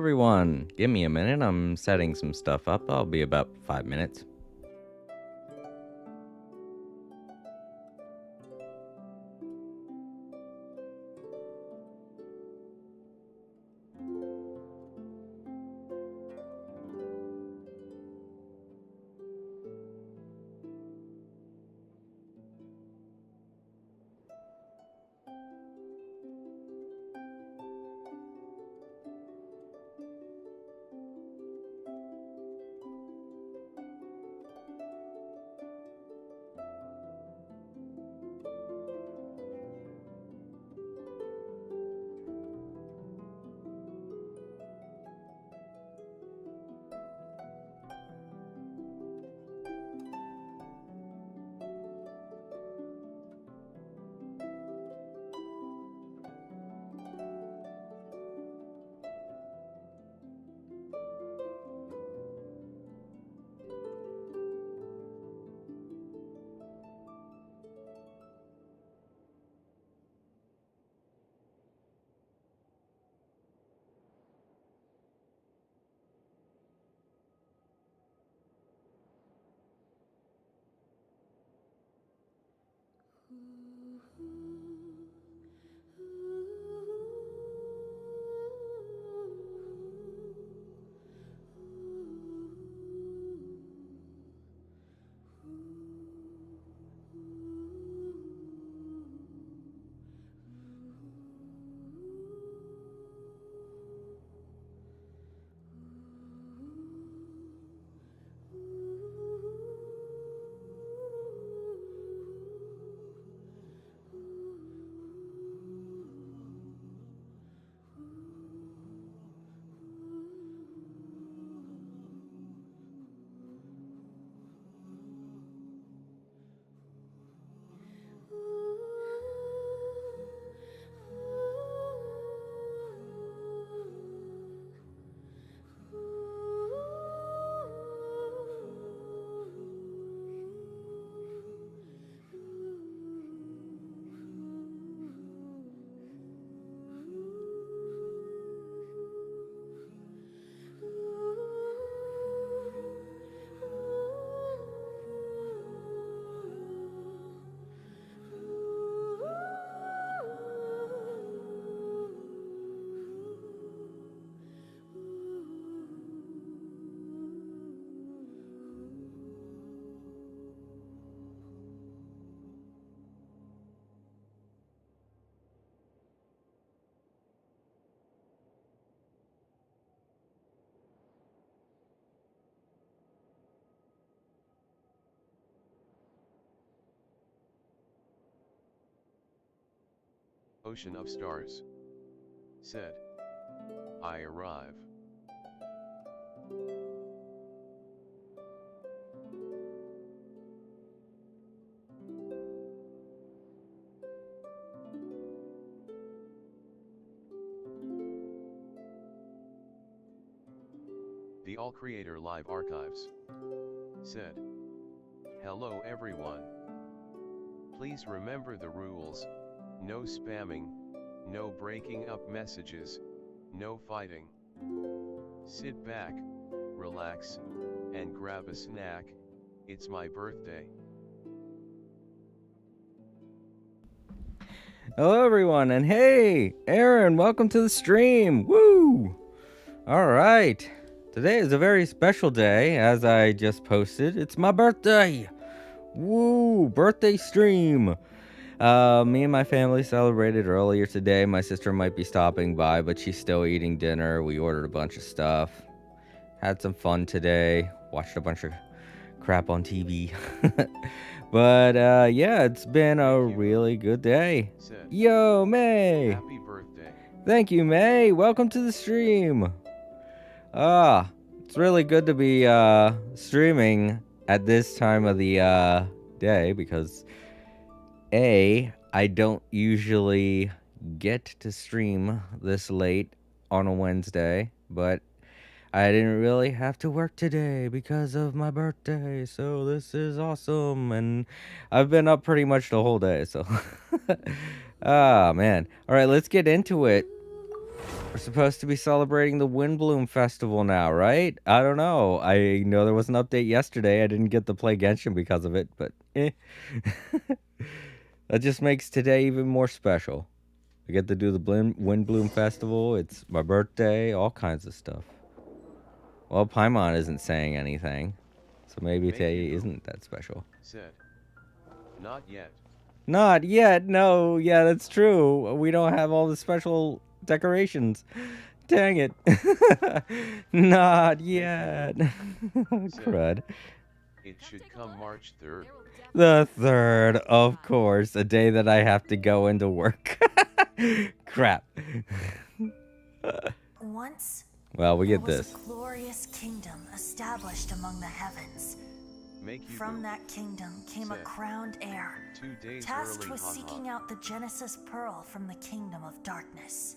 everyone. Give me a minute. I'm setting some stuff up. I'll be about 5 minutes. Ocean of stars. Said. I arrive. The All Creator Live Archives. Said. Hello everyone. Please remember the rules. No spamming, no breaking up messages, no fighting. Sit back, relax, and grab a snack. It's my birthday. Hello, everyone, and hey, Aaron, welcome to the stream. Woo! All right. Today is a very special day, as I just posted. It's my birthday. Woo! Birthday stream. Me and my family celebrated earlier today. My sister might be stopping by, but she's still eating dinner. We ordered a bunch of stuff. Had some fun today. Watched a bunch of crap on TV. But, yeah, it's been a really good day. Yo, May! Happy birthday. Thank you, May. Welcome to the stream. It's really good to be, streaming at this time of the, day because I don't usually get to stream this late on a Wednesday, but I didn't really have to work today because of my birthday, so this is awesome, and I've been up pretty much the whole day, so. Man. Alright, let's get into it. We're supposed to be celebrating the Windbloom Festival now, right? I don't know. I know there was an update yesterday. I didn't get to play Genshin because of it, but eh. That just makes today even more special. I get to do the Windbloom Festival. It's my birthday, all kinds of stuff. Well, Paimon isn't saying anything, so maybe today isn't that special. Said. Not yet. Not yet. No, yeah, that's true. We don't have all the special decorations. Dang it. Not yet. Crud. It should come March 3rd. The 3rd, of course. A day that I have to go into work. Crap. Once, well, we get there this. was a glorious kingdom established among the heavens. From that kingdom came a crowned heir, tasked with seeking out the Genesis Pearl from the kingdom of darkness.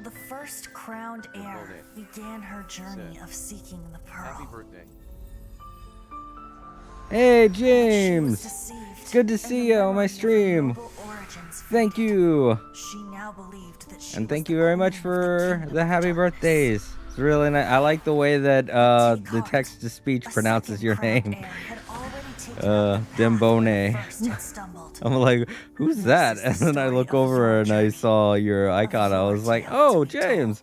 The first crowned heir began her journey of seeking the pearl. Happy birthday. Hey, James! It's good to see you on my stream. Thank you. And thank you very much for the happy birthdays. It's really nice. I like the way that the text-to-speech pronounces your name. Dembone. I'm like, who's that? And then I look over and I saw your icon. I was like, oh, James.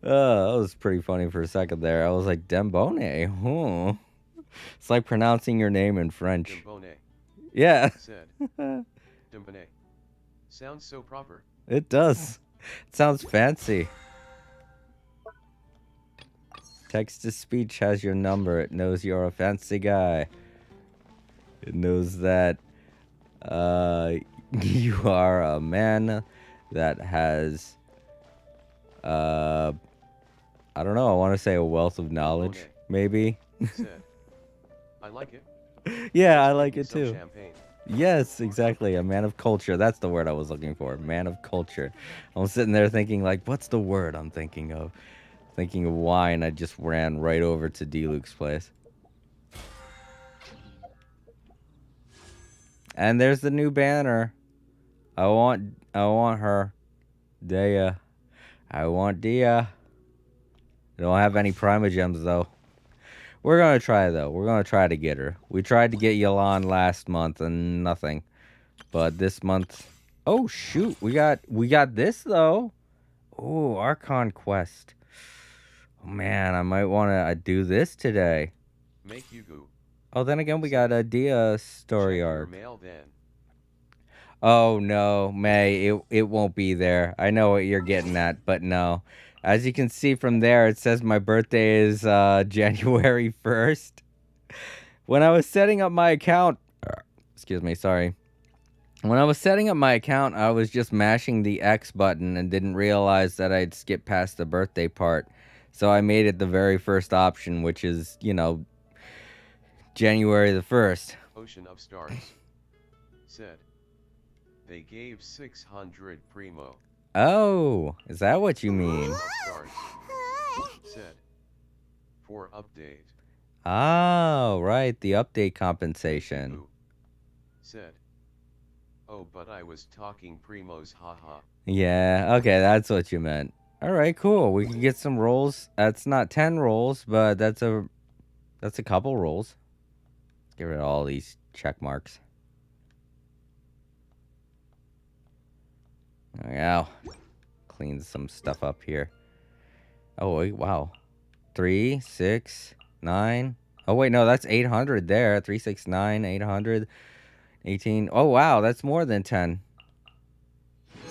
That was pretty funny for a second there. I was like, Dembone. Huh. It's like pronouncing your name in French. Dembone. Yeah. Said. Dembone. Sounds so proper. It does. It sounds fancy. Text-to-speech has your number. It knows you're a fancy guy. It knows that you are a man that has I don't know, I want to say a wealth of knowledge, maybe. Said. I like it. Yeah, I like it too. Champagne. Yes, exactly. A man of culture. That's the word I was looking for. Man of culture. I'm sitting there thinking, like, what's the word I'm thinking of? Thinking of wine, I just ran right over to D-Luke's place. And there's the new banner. I want her. Dea. I want Dia. I don't have any Primogems, though. We're going to try, though. We're going to try to get her. We tried to get Yelan last month and nothing. But this month... Oh, shoot. We got this, though. Oh, Archon Quest. Oh, man, I might want to do this today. Make you go. Oh, then again, we got a Dia story arc. Mail then. Oh, no, May. It won't be there. I know what you're getting at, but no. As you can see from there, it says my birthday is January 1st. When I was setting up my account... Excuse me, sorry. When I was setting up my account, I was just mashing the X button and didn't realize that I'd skipped past the birthday part. So I made it the very first option, which is, you know, January the 1st. Ocean of Stars. Said. They gave 600 Primo. Oh, is that what you mean? Stars. Said. For update. Oh, right, the update compensation. Ooh. Said. Oh, but I was talking Primos, haha. Yeah, okay, that's what you meant. All right, cool. We can get some rolls. That's not 10 rolls, but that's a couple rolls. Let's get rid of all these check marks. There we go. Clean some stuff up here. Oh, wait, wow. 3, 6, 9. Oh, wait, no, that's 800 there. 3, 6, 9, 800, 18. Oh, wow, that's more than 10.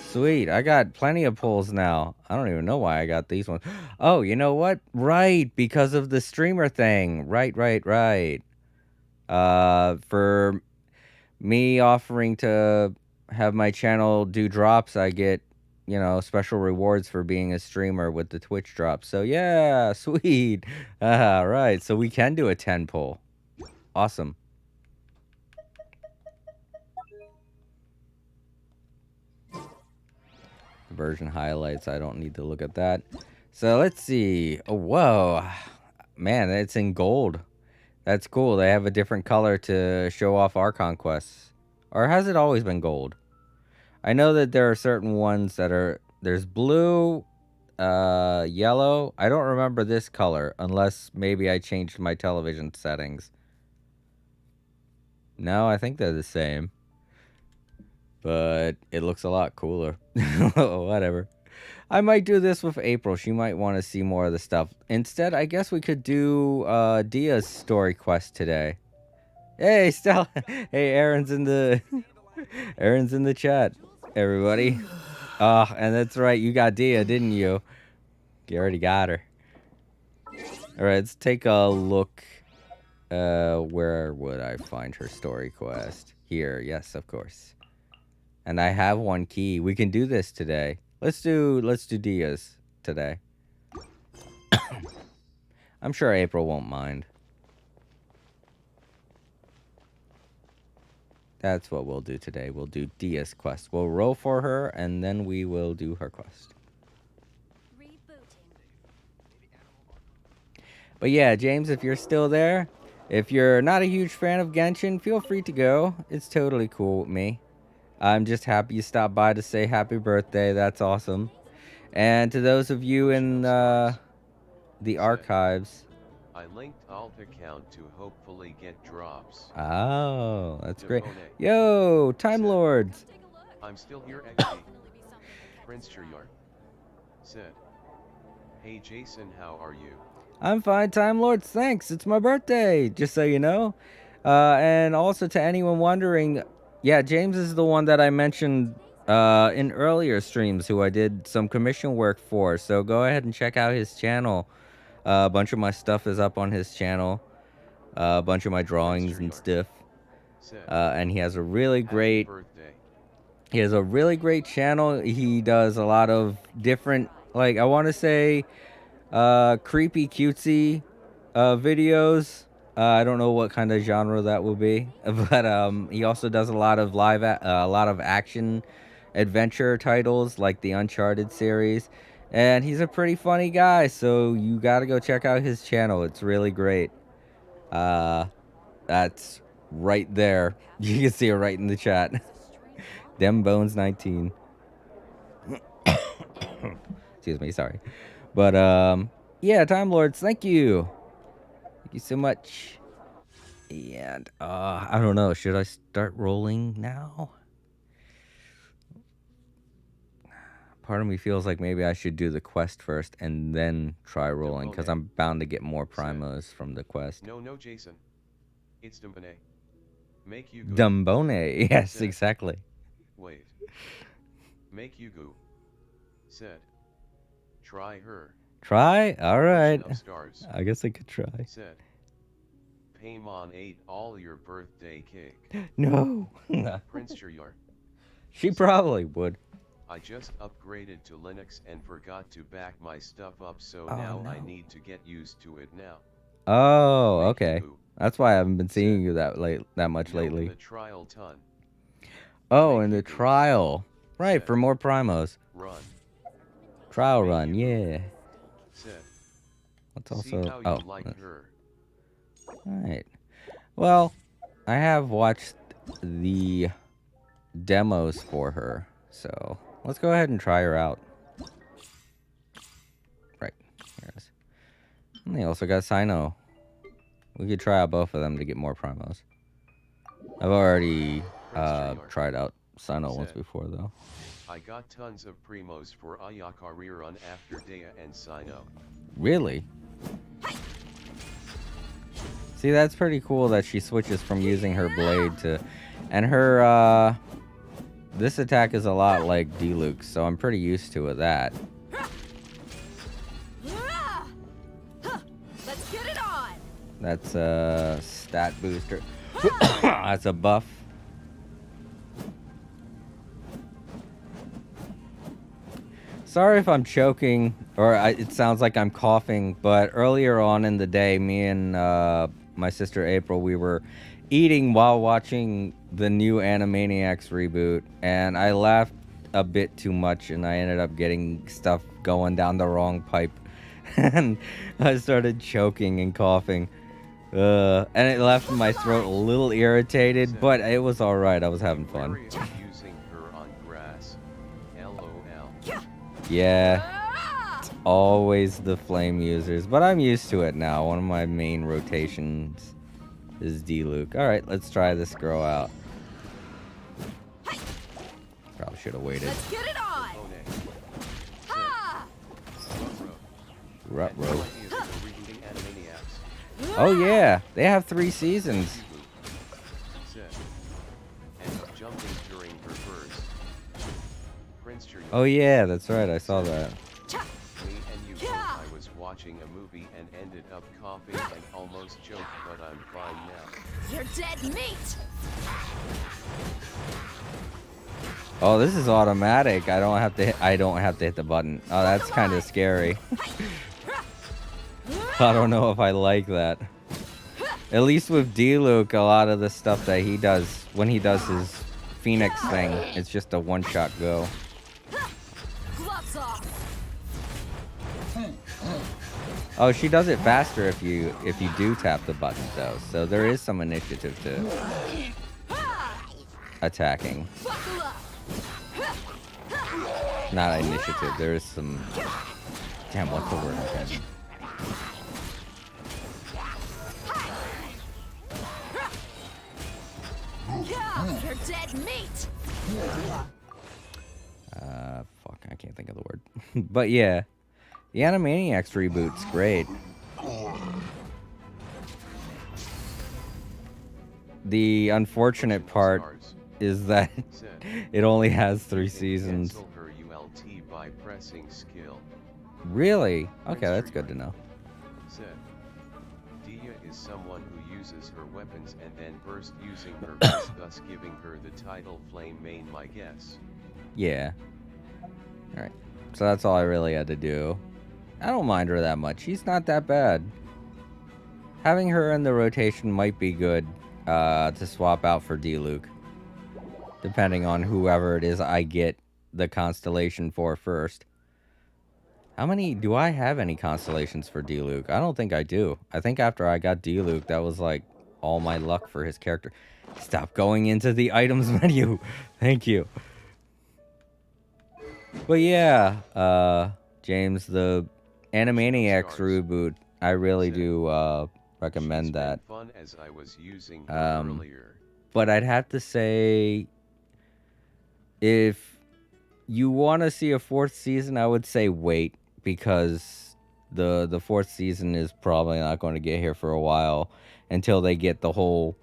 Sweet, I got plenty of pulls now. I don't even know why I got these ones. Oh, you know what? Right, because of the streamer thing. Right. For me offering to have my channel do drops, I get, you know, special rewards for being a streamer with the Twitch drops. So, yeah, sweet. All right, so we can do a 10 pull. Awesome. Version highlights, I don't need to look at that. So let's see. Oh, whoa, man, it's in gold. That's cool. They have a different color to show off our conquests. Or has it always been gold? I know that there are certain ones that are There's blue, yellow. I don't remember this color unless maybe I changed my television settings. No, I think they're the same. But it looks a lot cooler. Whatever. I might do this with April. She might want to see more of the stuff. Instead, I guess we could do Dia's story quest today. Hey, Stella. Hey, Aaron's in the Aaron's in the chat, everybody. And that's right. You got Dia, didn't you? You already got her. All right, let's take a look. Where would I find her story quest? Here, yes, of course. And I have one key. We can do this today. Let's do Dia's today. I'm sure April won't mind. That's what we'll do today. We'll do Dia's quest. We'll roll for her, and then we will do her quest. But yeah, James, if you're still there, if you're not a huge fan of Genshin, feel free to go. It's totally cool with me. I'm just happy you stopped by to say happy birthday. That's awesome. And to those of you in the archives, I linked alt account to hopefully get drops. Oh, that's great. Yo, Time Lords. I'm still here, XD. Prince Shuriar said, "Hey Jason, how are you?" I'm fine, Time Lords. Thanks. It's my birthday, just so you know. And also to anyone wondering, yeah, James is the one that I mentioned in earlier streams who I did some commission work for. So go ahead and check out his channel. A bunch of my stuff is up on his channel. A bunch of my drawings and stuff. And he has a really great... He has a really great channel. He does a lot of different, like, I want to say... creepy cutesy videos. I don't know what kind of genre that will be, but he also does a lot of a lot of action adventure titles like the Uncharted series, and he's a pretty funny guy, so you got to go check out his channel. It's really great. That's right there. You can see it right in the chat. Dembones19. Excuse me, sorry. But, yeah, Time Lords, thank you. Thank you so much. And, I don't know. Should I start rolling now? Part of me feels like maybe I should do the quest first and then try rolling, because I'm bound to get more primos from the quest. No, Jason. It's Dumbone. Make you go. Dumbone, yes, exactly. Wait. Make you go. Said. Try her. Try? Alright. I guess I could try. Said. Paimon ate all your birthday cake. No. Prince Shuriar. She probably would. I just upgraded to Linux and forgot to back my stuff up, so now I need to get used to it now. Oh, okay. That's why I haven't been seeing you that much lately. The trial ton. Oh, in the trial. Right, for more primos. Run. Trial run, yeah. Said. Let's also like her. Alright. Well, I have watched the demos for her, so let's go ahead and try her out. Right, here it is. And they also got Sino. We could try out both of them to get more primos. I've already tried out Sino once before, though. I got tons of primos for Ayakari run after Dea and Sino. Really? See, that's pretty cool that she switches from using her blade to... And her, this attack is a lot like Diluc's, so I'm pretty used to that. Let's get it on. That's a stat booster. That's a buff. Sorry if I'm choking, or it sounds like I'm coughing, but earlier on in the day, me and my sister April, we were eating while watching the new Animaniacs reboot, and I laughed a bit too much, and I ended up getting stuff going down the wrong pipe, and I started choking and coughing, and it left my throat a little irritated, but it was alright. I was having fun. Yeah. It's always the flame users, but I'm used to it now. One of my main rotations is D-Luke. Alright, let's try this girl out. Probably should have waited. Let's get it on! Ruh-roh. Oh yeah, they have 3 seasons. Oh yeah, that's right, I saw that. Me and you I was watching a movie and ended up coughing and almost choked, but I'm fine now. You're dead meat! Oh, this is automatic. I don't have to hit the button. Oh, that's kind of scary. I don't know if I like that. At least with D-Luke, a lot of the stuff that he does, when he does his Phoenix thing, it's just a one-shot go. Gloves off! Oh, she does it faster if you do tap the button though. So there is some initiative to attacking. Not initiative. There is some. Damn, what's the word again? You're dead meat! Fuck, I can't think of the word. But yeah, the Animaniacs reboot's great. The unfortunate part is that it only has 3 seasons. Really? Okay, that's good to know. Dia is someone who uses her weapons and then burst using her burst, thus giving her the title Flame Main, my guess. Yeah. Alright. So that's all I really had to do. I don't mind her that much. She's not that bad. Having her in the rotation might be good to swap out for D-Luke. Depending on whoever it is I get the constellation for first. How many... do I have any constellations for D-Luke? I don't think I do. I think after I got D-Luke, that was like all my luck for his character. Stop going into the items menu. Thank you. But yeah, James, the Animaniacs reboot, I really do recommend that. Fun as I was using earlier. But I'd have to say, if you want to see a 4th season, I would say wait, because the 4th season is probably not going to get here for a while until they get the whole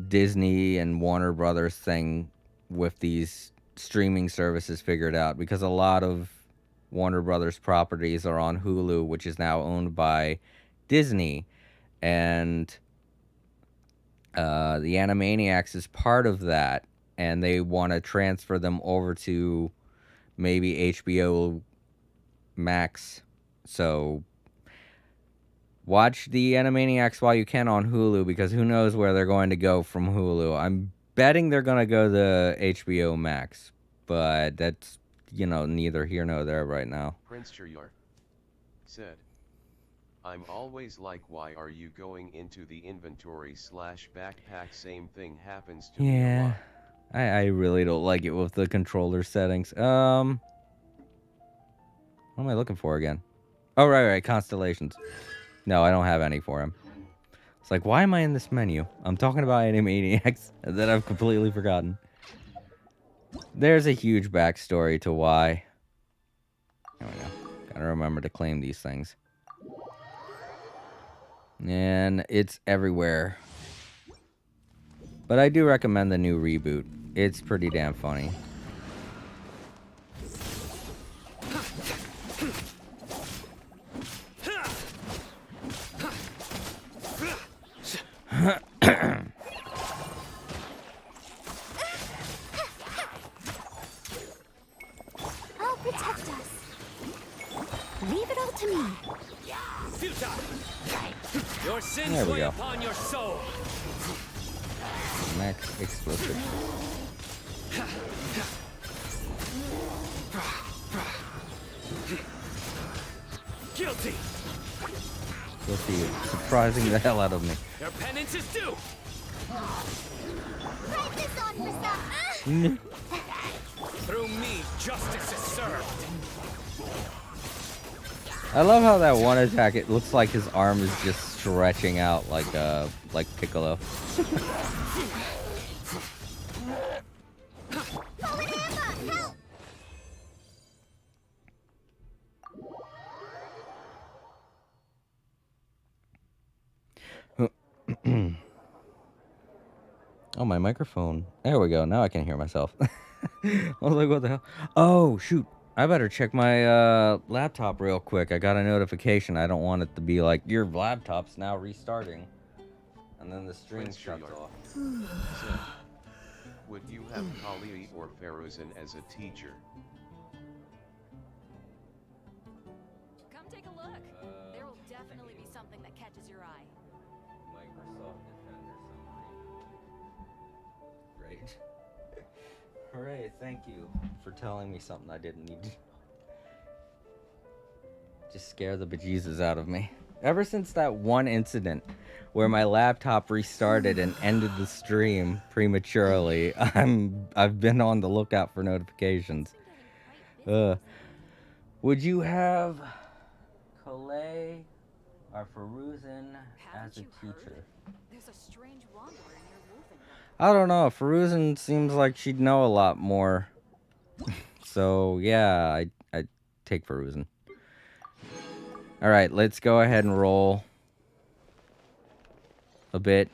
Disney and Warner Brothers thing with these streaming services figured out, because a lot of Warner Brothers properties are on Hulu, which is now owned by Disney, and the Animaniacs is part of that, and they want to transfer them over to maybe HBO Max. So watch the Animaniacs while you can on Hulu, because who knows where they're going to go from Hulu. I'm betting they're going to go to HBO Max, but that's, you know, neither here nor there right now. Prince Chiryor said, I'm always like, why are you going into the inventory / backpack? Same thing happens to me a lot. I really don't like it with the controller settings. What am I looking for again? Oh, right, Constellations. No, I don't have any for him. It's like, why am I in this menu? I'm talking about Animaniacs that I've completely forgotten. There's a huge backstory to why. There we go. Gotta remember to claim these things. And it's everywhere. But I do recommend the new reboot. It's pretty damn funny. I'll protect us. Leave it all to me. Your sins weigh upon your soul. Max explosive. Guilty. Guilty, surprising the hell out of me. Your penance is due. Write this on for some. Through me, justice is served. I love how that one attack, it looks like his arm is just stretching out like Piccolo. Oh, my microphone. There we go. Now I can hear myself. I was like, what the hell? Oh, shoot. I better check my laptop real quick. I got a notification. I don't want it to be like, your laptop's now restarting. And then the stream shuts off. Said, would you have Kali or Feruzin as a teacher? Come take a look. There will definitely be something that catches your eye. Microsoft Defender summary. Great. Hooray, thank you for telling me something I didn't need to know. Just scare the bejesus out of me. Ever since that one incident where my laptop restarted and ended the stream prematurely, I've been on the lookout for notifications. Would you have Kalei or Feruzin as a teacher? There's a strange wanderer near Wolfen. I don't know. Feruzin seems like she'd know a lot more. So yeah, I'd take Feruzin. All right, let's go ahead and roll a bit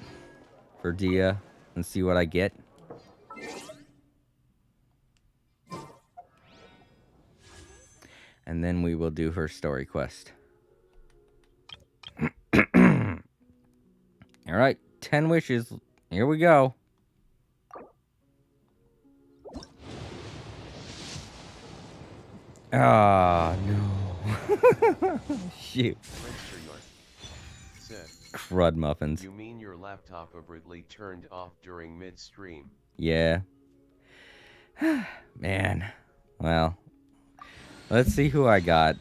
for Dia and see what I get. And then we will do her story quest. All right, 10 wishes. Here we go. Ah, no. Shoot. Said, Crud muffins. you mean your laptop abruptly turned off during mid-stream? Yeah. Man. Well, let's see who I got.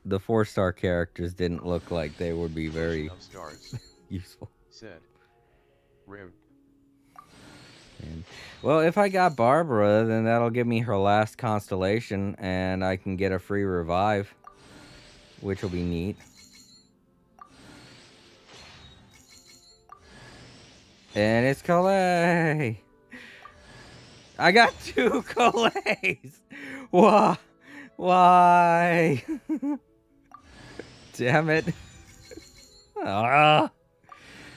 The 4-star characters didn't look like they would be very Of stars. useful. Said, Rim. And, well, if I got Barbara, then that'll give me her last constellation, and I can get a free revive, which will be neat. And it's Kalei. I got 2 Kaleis. Why? Why? Damn it. Ah.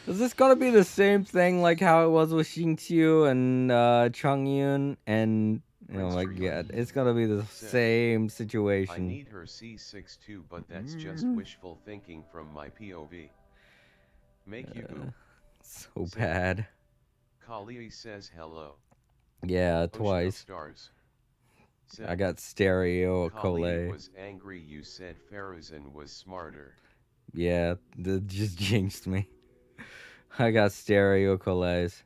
Is this gonna be the same thing like how it was with Xingqiu and Chongyun and oh my god, it's gonna be the same I situation. need her C6 too, but that's just wishful thinking from my POV. Make you boo. So bad. Kali says hello. Yeah, Ocean of twice. Stars. Said, I got stereo Kali Kole. was angry you said Feruzin was smarter. Yeah, that just jinxed me. I got stereo Koleis.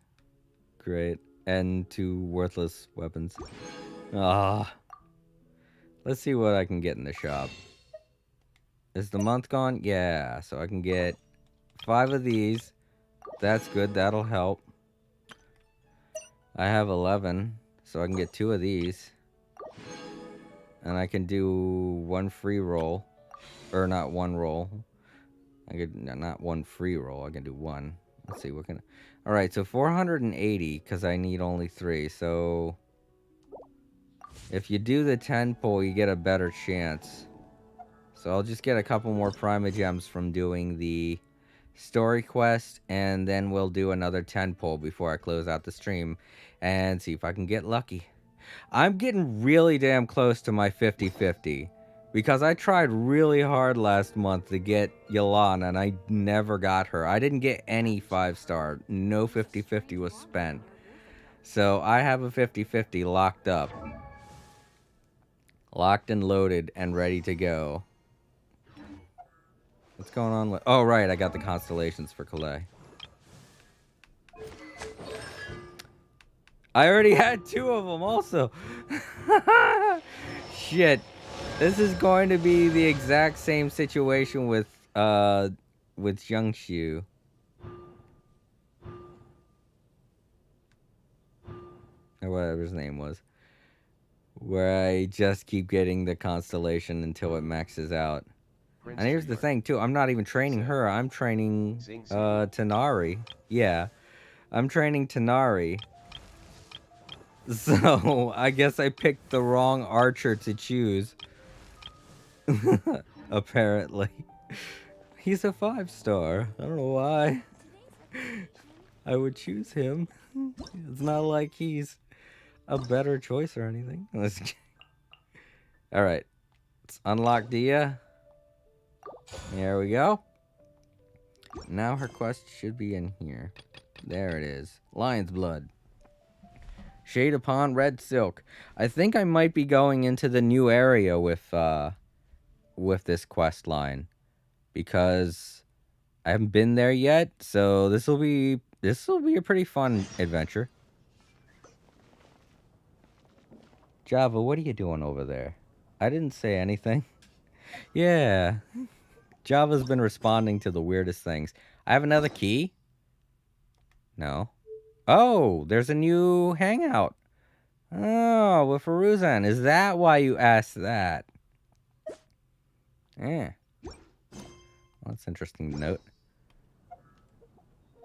Great. And 2 worthless weapons. Ah. Let's see what I can get in the shop. Is the month gone? Yeah, so I can get 5 of these. That's good, that'll help. I have 11, so I can get 2 of these. And I can do 1 free roll. Or not 1 roll. I could not 1 free roll, I can do 1. Let's see, what can I... Alright, so 480, because I need only 3, so... If you do the 10 pull, you get a better chance. So I'll just get a couple more Primogems from doing the story quest, and then we'll do another 10 pull before I close out the stream, and see if I can get lucky. I'm getting really damn close to my 50-50. Because I tried really hard last month to get Yolanda, and I never got her. I didn't get any 5-star. No 50-50 was spent. So I have a 50-50 locked up. Locked and loaded and ready to go. What's going on with... Oh, right, I got the constellations for Kalei. I already had 2 of them also. Shit. This is going to be the exact same situation with Jiangxiu. Or whatever his name was. where I just keep getting the constellation until it maxes out. And here's the thing too, I'm not even training her, I'm training Tanari. Yeah, I'm training Tanari. So I guess I picked the wrong archer to choose. Apparently. He's a 5-star. I don't know why I would choose him. It's not like he's a better choice or anything. Alright. Let's unlock Dia. There we go. Now her quest should be in here. There it is. Lionsblood. Shade upon red silk. I think I might be going into the new area with this quest line, because I haven't been there yet, so this will be a pretty fun adventure. Java, what are you doing over there? I didn't say anything. Yeah. Java's been responding to the weirdest things. I have another key? No. Oh, there's a new hangout. Oh, with Faruzan. Is that why you asked that? Yeah. Well, that's interesting to note.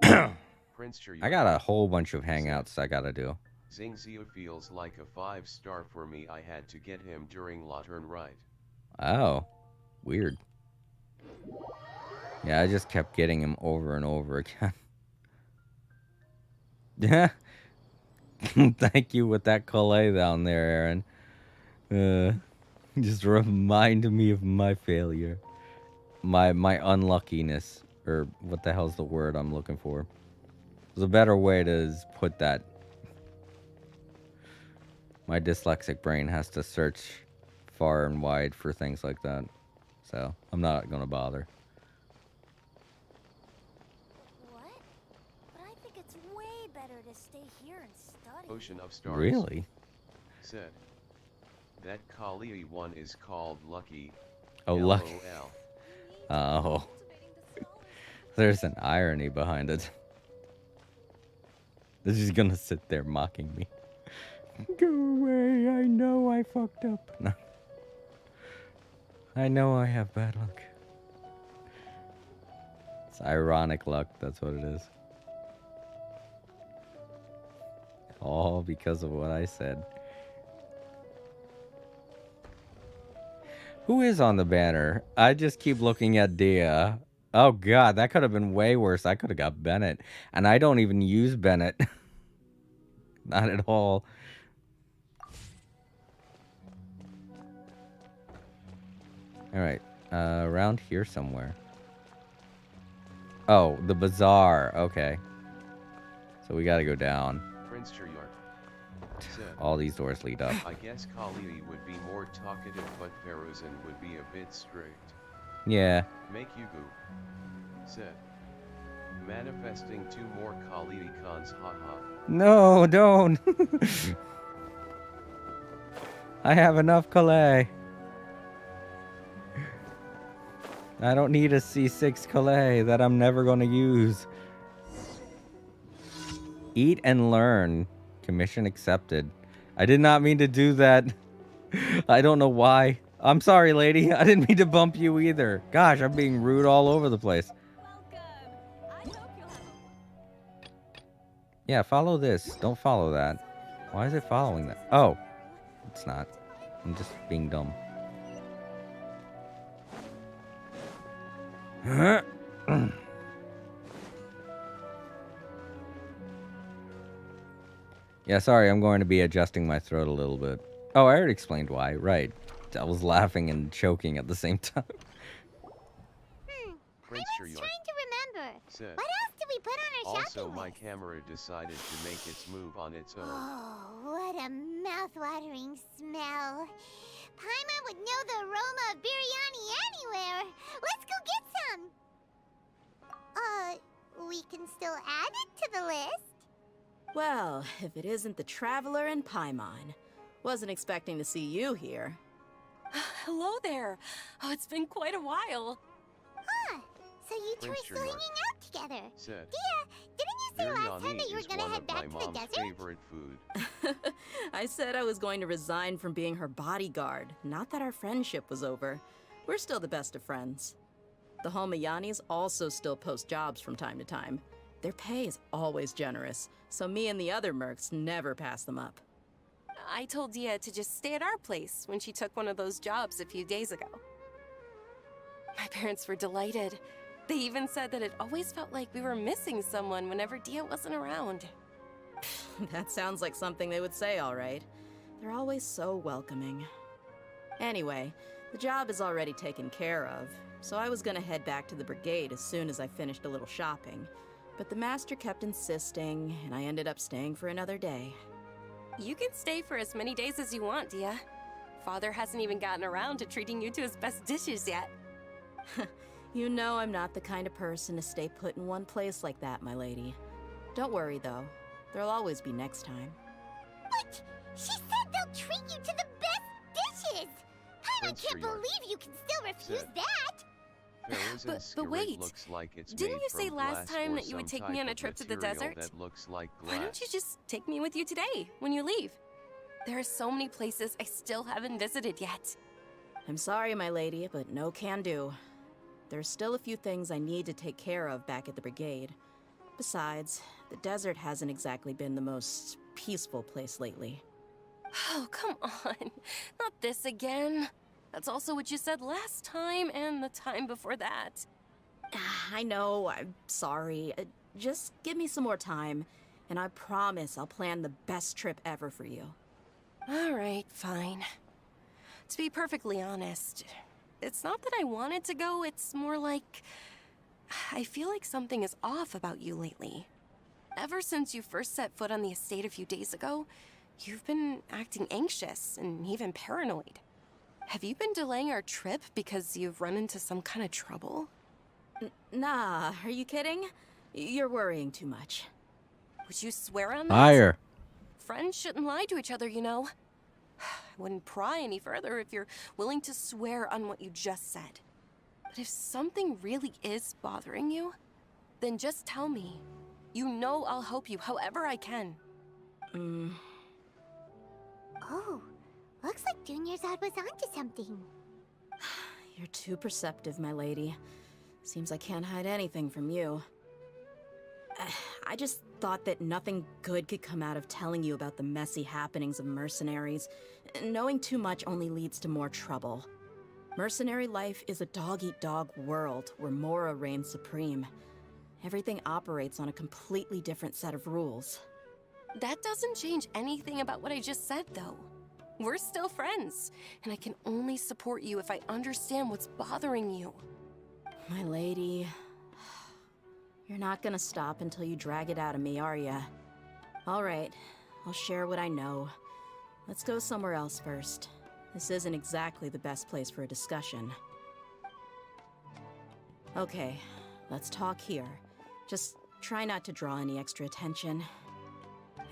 I got a whole bunch of hangouts I gotta do. Xingzia feels like a 5-star for me. I had to get him during Laturn Rite. Oh, weird. Yeah, I just kept getting him over and over again. Yeah. Thank you with that Calais down there, Aaron. Just remind me of my failure. My unluckiness. Or what the hell's the word I'm looking for? There's a better way to put that. My dyslexic brain has to search far and wide for things like that. So, I'm not gonna bother. What? But I think it's way better to stay here and study. Ocean of Stars. Really? Said. That Kali one is called Lucky. Oh, Lucky. LOL. Oh. There's an irony behind it. This is gonna sit there mocking me. Go away, I know I fucked up. No. I know I have bad luck. It's ironic luck, that's what it is. All because of what I said. Who is on the banner? I just keep looking at Dia. Oh god, that could have been way worse. I could have got Bennett. And I don't even use Bennett. Not at all. Alright, around here somewhere. Oh, the bazaar. Okay. So we gotta go down. Prince Chiyart. All these doors lead up. I guess Kali would be more talkative, but Faruzan would be a bit strict. Yeah. Make you go. Said. Manifesting 2 more Kali cons, haha. No, don't. I have enough Calais. I don't need a C6 Calais that I'm never gonna use. Eat and learn. Commission accepted. I did not mean to do that. I don't know why. I'm sorry, lady. I didn't mean to bump you either. Gosh, I'm being rude all over the place. Yeah, follow this. Don't follow that. Why is it following that? Oh, it's not. I'm just being dumb. Yeah, sorry, I'm going to be adjusting my throat a little bit. Oh, I already explained why. Right. I was laughing and choking at the same time. I was trying to remember. Said. What else did we put on our shopping Also, my list? camera decided to make its move on its own. Oh, what a mouth-watering smell. Paimon would know the aroma of biryani anywhere. Let's go get some. We can still add it to the list. Well, if it isn't the Traveler and Paimon. Wasn't expecting to see you here. Hello there. Oh, it's been quite a while. Huh. So you two are Prince still Chiyart. hanging out together. Said. Dia, didn't you say last time that you were is gonna one head of back my to the mom's desert? favorite food. I said I was going to resign from being her bodyguard, not that our friendship was over. We're still the best of friends. The Homayanis also still post jobs from time to time. Their pay is always generous, so me and the other mercs never pass them up. I told Dia to just stay at our place when she took one of those jobs a few days ago. My parents were delighted. They even said that it always felt like we were missing someone whenever Dia wasn't around. That sounds like something they would say, all right. They're always so welcoming. Anyway, the job is already taken care of, so I was gonna head back to the brigade as soon as I finished a little shopping. But the master kept insisting, and I ended up staying for another day. You can stay for as many days as you want, Dia. Father hasn't even gotten around to treating you to his best dishes yet. You know I'm not the kind of person to stay put in one place like that, my lady. Don't worry, though. There'll always be next time. But she said they'll treat you to the best dishes! I can't believe you can still refuse that! But wait, looks like it's didn't made you say from last glass time or that you would some take me on a type trip of to the material desert? That looks like Why don't glass. you just take me with you today, when you leave? There are so many places I still haven't visited yet. I'm sorry, my lady, but no can do. There's still a few things I need to take care of back at the brigade. Besides, the desert hasn't exactly been the most peaceful place lately. Oh, come on. Not this again. That's also what you said last time and the time before that. I know, I'm sorry. Just give me some more time, and I promise I'll plan the best trip ever for you. All right, fine. To be perfectly honest, it's not that I wanted to go, it's more like I feel like something is off about you lately. Ever since you first set foot on the estate a few days ago, you've been acting anxious and even paranoid. Have you been delaying our trip because you've run into some kind of trouble? Nah, are you kidding? You're worrying too much. Would you swear on that? Higher. Friends shouldn't lie to each other, you know. I wouldn't pry any further if you're willing to swear on what you just said. But if something really is bothering you, then just tell me. You know I'll help you however I can. Oh, looks like Junior's was onto something. You're too perceptive, my lady. Seems I can't hide anything from you. I just thought that nothing good could come out of telling you about the messy happenings of mercenaries. Knowing too much only leads to more trouble. Mercenary life is a dog-eat-dog world where Mora reigns supreme. Everything operates on a completely different set of rules. That doesn't change anything about what I just said, though. We're still friends, and I can only support you if I understand what's bothering you. My lady... You're not gonna stop until you drag it out of me, are ya? All right, I'll share what I know. Let's go somewhere else first. This isn't exactly the best place for a discussion. Okay, let's talk here. Just try not to draw any extra attention.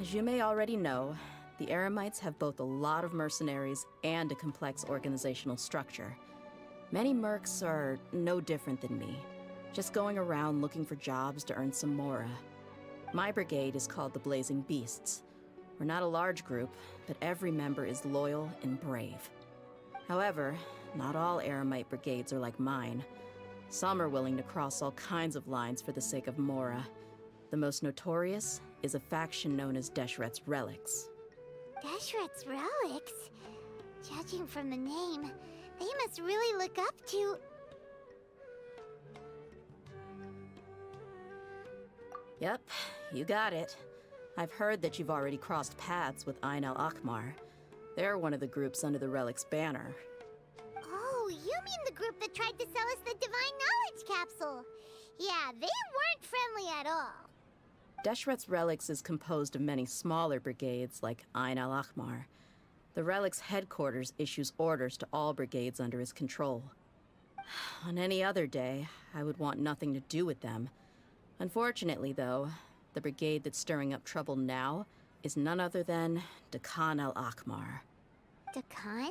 As you may already know, the Eremites have both a lot of mercenaries and a complex organizational structure. Many mercs are no different than me, just going around looking for jobs to earn some mora. My brigade is called the Blazing Beasts. We're not a large group, but every member is loyal and brave. However, not all Eremite brigades are like mine. Some are willing to cross all kinds of lines for the sake of mora. The most notorious is a faction known as Deshret's Relics. Deshret's Relics? Judging from the name, they must really look up to... Yep, you got it. I've heard that you've already crossed paths with Ain al-Akmar. They're one of the groups under the Relic's banner. Oh, you mean the group that tried to sell us the Divine Knowledge Capsule? Yeah, they weren't friendly at all. Deshret's Relics is composed of many smaller brigades like Ain al-Akmar. The Relic's headquarters issues orders to all brigades under his control. On any other day, I would want nothing to do with them. Unfortunately, though, the brigade that's stirring up trouble now is none other than Dakan al-Akmar. Dakan?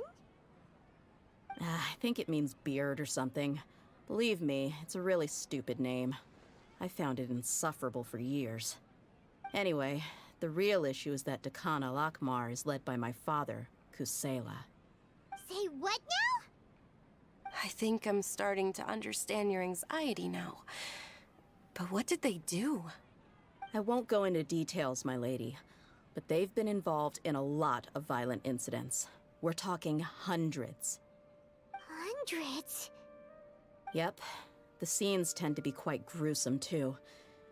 I think it means beard or something. Believe me, it's a really stupid name. I found it insufferable for years. Anyway, the real issue is that Dakan al-Akmar is led by my father, Kusela. Say what now? I think I'm starting to understand your anxiety now. But what did they do? I won't go into details, my lady, but they've been involved in a lot of violent incidents. We're talking hundreds. Hundreds? Yep. The scenes tend to be quite gruesome, too.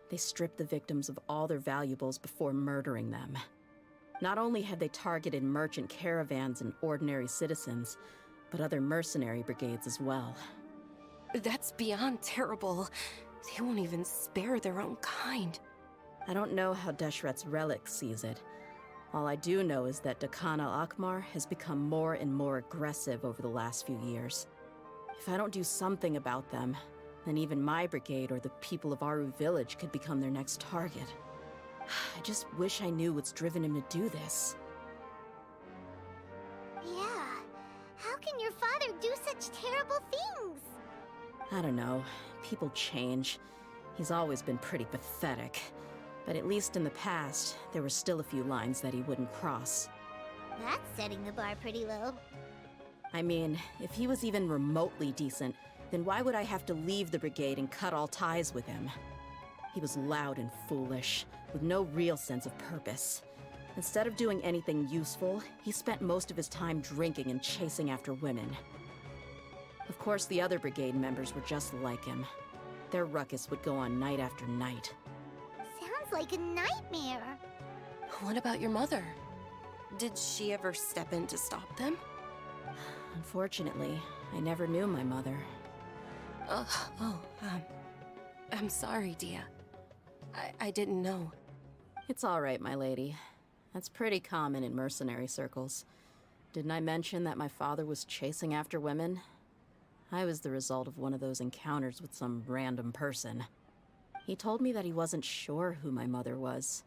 They strip the victims of all their valuables before murdering them. Not only have they targeted merchant caravans and ordinary citizens, but other mercenary brigades as well. That's beyond terrible. They won't even spare their own kind. I don't know how Deshret's relic sees it. All I do know is that Dakan al-Akmar has become more and more aggressive over the last few years. If I don't do something about them, then even my brigade or the people of Aru village could become their next target. I just wish I knew what's driven him to do this. Yeah. How can your father do such terrible things? I don't know. People change. He's always been pretty pathetic. But at least in the past, there were still a few lines that he wouldn't cross. That's setting the bar pretty low. I mean, if he was even remotely decent, then why would I have to leave the brigade and cut all ties with him? He was loud and foolish, with no real sense of purpose. Instead of doing anything useful, he spent most of his time drinking and chasing after women. Of course, the other brigade members were just like him. Their ruckus would go on night after night. Sounds like a nightmare. What about your mother? Did she ever step in to stop them? Unfortunately, I never knew my mother. I'm sorry, Dia. I didn't know. It's all right, my lady. That's pretty common in mercenary circles. Didn't I mention that my father was chasing after women? I was the result of one of those encounters with some random person. He told me that he wasn't sure who my mother was.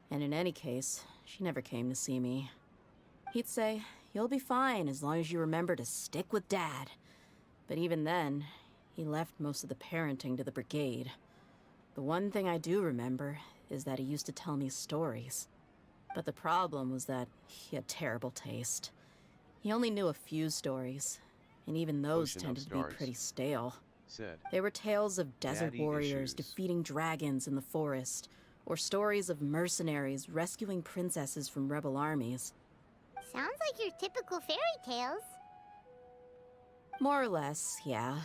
And in any case, she never came to see me. He'd say, "You'll be fine as long as you remember to stick with Dad." But even then, he left most of the parenting to the brigade. The one thing I do remember is that he used to tell me stories. But the problem was that he had terrible taste. He only knew a few stories, and even those tended to be pretty stale. They were tales of desert warriors defeating dragons in the forest, or stories of mercenaries rescuing princesses from rebel armies. Sounds like your typical fairy tales. More or less, yeah.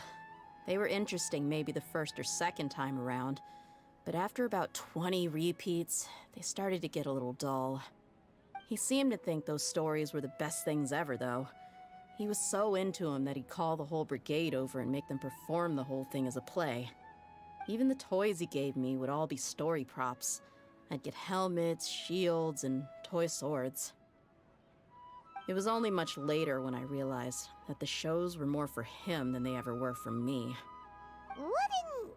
They were interesting maybe the first or second time around, but after about 20 repeats, they started to get a little dull. He seemed to think those stories were the best things ever, though. He was so into them that he'd call the whole brigade over and make them perform the whole thing as a play. Even the toys he gave me would all be story props. I'd get helmets, shields, and toy swords. It was only much later when I realized that the shows were more for him than they ever were for me. What an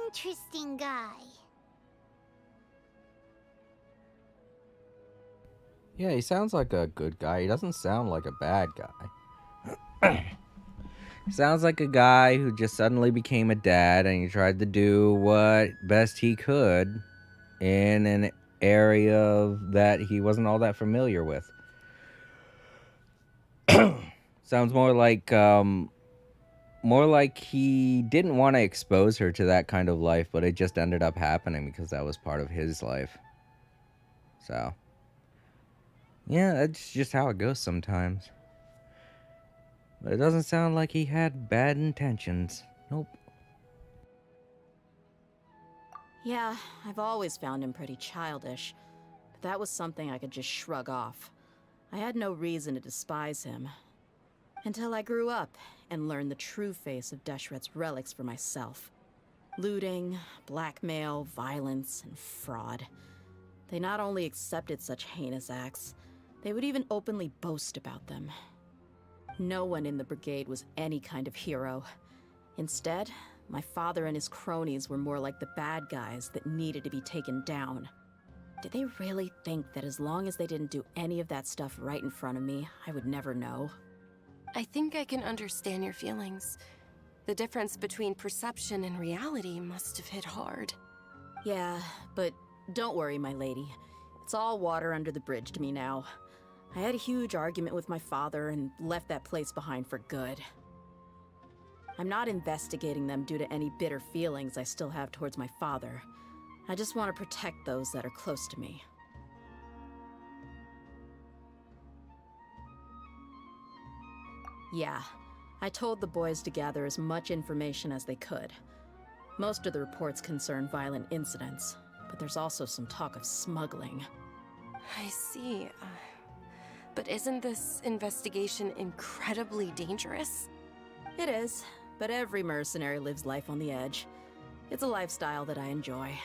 interesting guy. Yeah, he sounds like a good guy. He doesn't sound like a bad guy. He sounds like a guy who just suddenly became a dad and he tried to do what best he could in an area that he wasn't all that familiar with. Sounds more like he didn't want to expose her to that kind of life, but it just ended up happening because that was part of his life. So, yeah, that's just how it goes sometimes. But it doesn't sound like he had bad intentions. Nope. Yeah, I've always found him pretty childish, but that was something I could just shrug off. I had no reason to despise him. Until I grew up and learned the true face of Deshret's relics for myself. Looting, blackmail, violence, and fraud. They not only accepted such heinous acts, they would even openly boast about them. No one in the brigade was any kind of hero. Instead, my father and his cronies were more like the bad guys that needed to be taken down. Did they really think that as long as they didn't do any of that stuff right in front of me, I would never know? I think I can understand your feelings. The difference between perception and reality must have hit hard. Yeah, but Don't worry, my lady. It's all water under the bridge to me now. I had a huge argument with my father and left that place behind for good. I'm not investigating them due to any bitter feelings I still have towards my father. I just want to protect those that are close to me. Yeah, I told the boys to gather as much information as they could. Most of the reports concern violent incidents, but there's also some talk of smuggling. I see. But isn't this investigation incredibly dangerous? It is, but every mercenary lives life on the edge. It's a lifestyle that I enjoy.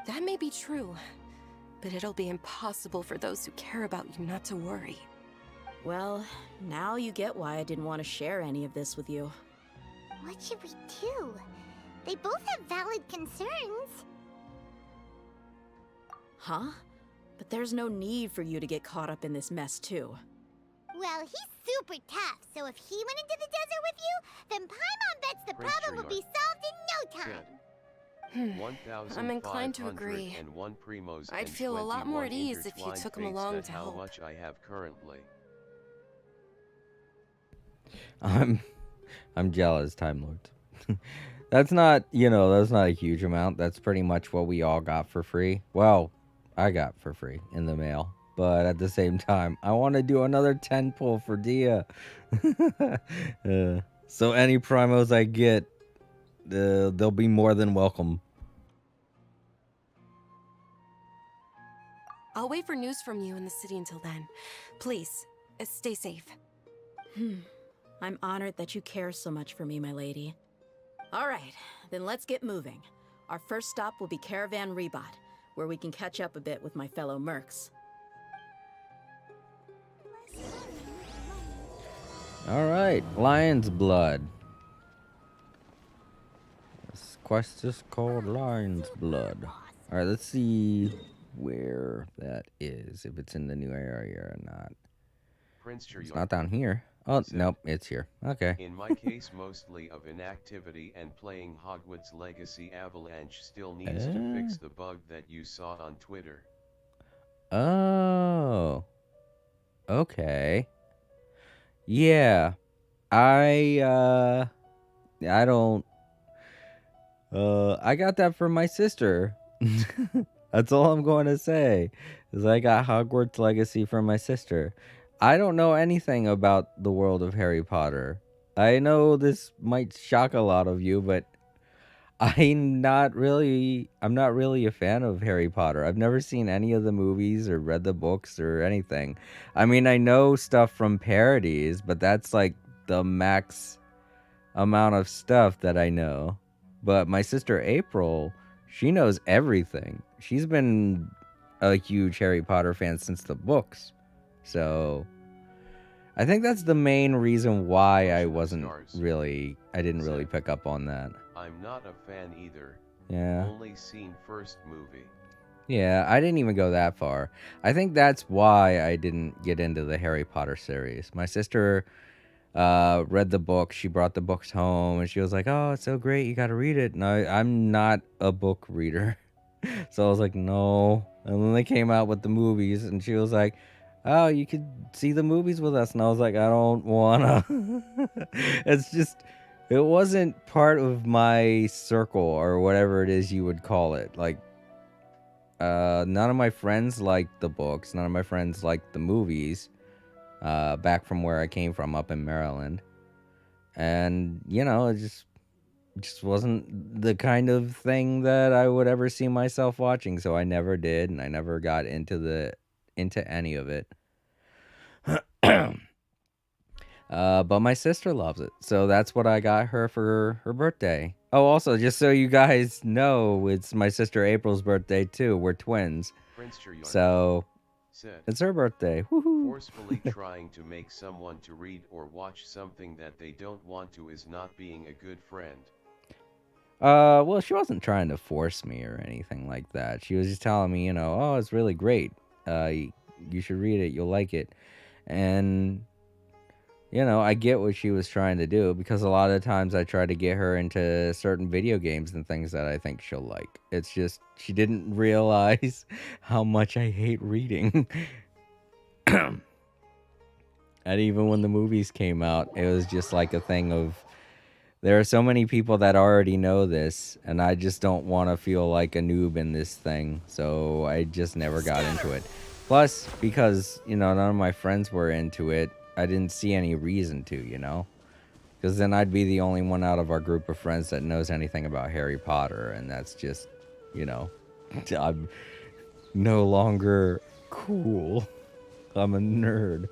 That may be true, but it'll be impossible for those who care about you not to worry. Well, now you get why I didn't want to share any of this with you. What should we do? They both have valid concerns. Huh? But there's no need for you to get caught up in this mess, too. Well, he's super tough, so if he went into the desert with you, then Paimon bets the Prince problem would be solved in no time. Said. I'm inclined to agree. I'd feel a lot more at ease if you took him along to help. How much I have currently. I'm jealous, Time Lord. That's not, that's not a huge amount. That's pretty much what we all got for free. Well, I got for free in the mail. But at the same time, I want to do another 10 pull for Dia. So any primos I get, they'll be more than welcome. I'll wait for news from you in the city until then. Please, stay safe. I'm honored that you care so much for me, my lady. All right, then let's get moving. Our first stop will be Caravan Rebot, where we can catch up a bit with my fellow mercs. All right, Lionsblood. This quest is called Lionsblood. All right, let's see where that is, if it's in the new area or not. It's not down here. Oh, nope, it's here. Okay. In my case, mostly of inactivity and playing Hogwarts Legacy. Avalanche still needs to fix the bug that you saw on Twitter. Oh. Okay. Yeah. I don't... I got that from my sister. That's all I'm going to say, is I got Hogwarts Legacy from my sister. I don't know anything about the world of Harry Potter. I know this might shock a lot of you, but I'm not really a fan of Harry Potter. I've never seen any of the movies or read the books or anything. I mean, I know stuff from parodies, but that's like the max amount of stuff that I know. But my sister April, she knows everything. She's been a huge Harry Potter fan since the books. So I think that's the main reason why I didn't really pick up on that. I'm not a fan either. Yeah. Only seen first movie. Yeah, I didn't even go that far. I think that's why I didn't get into the Harry Potter series. My sister read the books. She brought the books home and she was like, "Oh, it's so great. You got to read it." And I'm not a book reader. So I was like, "No." And then they came out with the movies and she was like, "Oh, you could see the movies with us." And I was like, "I don't wanna." It's just, it wasn't part of my circle or whatever it is you would call it. Like, none of my friends liked the books. None of my friends liked the movies. Back from where I came from, up in Maryland. And, it just wasn't the kind of thing that I would ever see myself watching. So I never did, and I never got into any of it. But my sister loves it, so that's what I got her for her birthday. Oh, also, just so you guys know, it's my sister April's birthday too. We're twins, so it's her birthday. Woohoo! Forcefully trying to make someone to read or watch something that they don't want to is not being a good friend. Well, she wasn't trying to force me or anything like that. She was just telling me, "Oh, it's really great. You should read it. You'll like it." And you know, I get what she was trying to do, because a lot of times I try to get her into certain video games and things that I think she'll like. It's just she didn't realize how much I hate reading. And even when the movies came out, it was just like a thing of, there are so many people that already know this, and I just don't want to feel like a noob in this thing. So I just never got into it. Plus, because, you know, none of my friends were into it, I didn't see any reason to, you know? Because then I'd be the only one out of our group of friends that knows anything about Harry Potter, and that's just, you know, I'm no longer cool. I'm a nerd.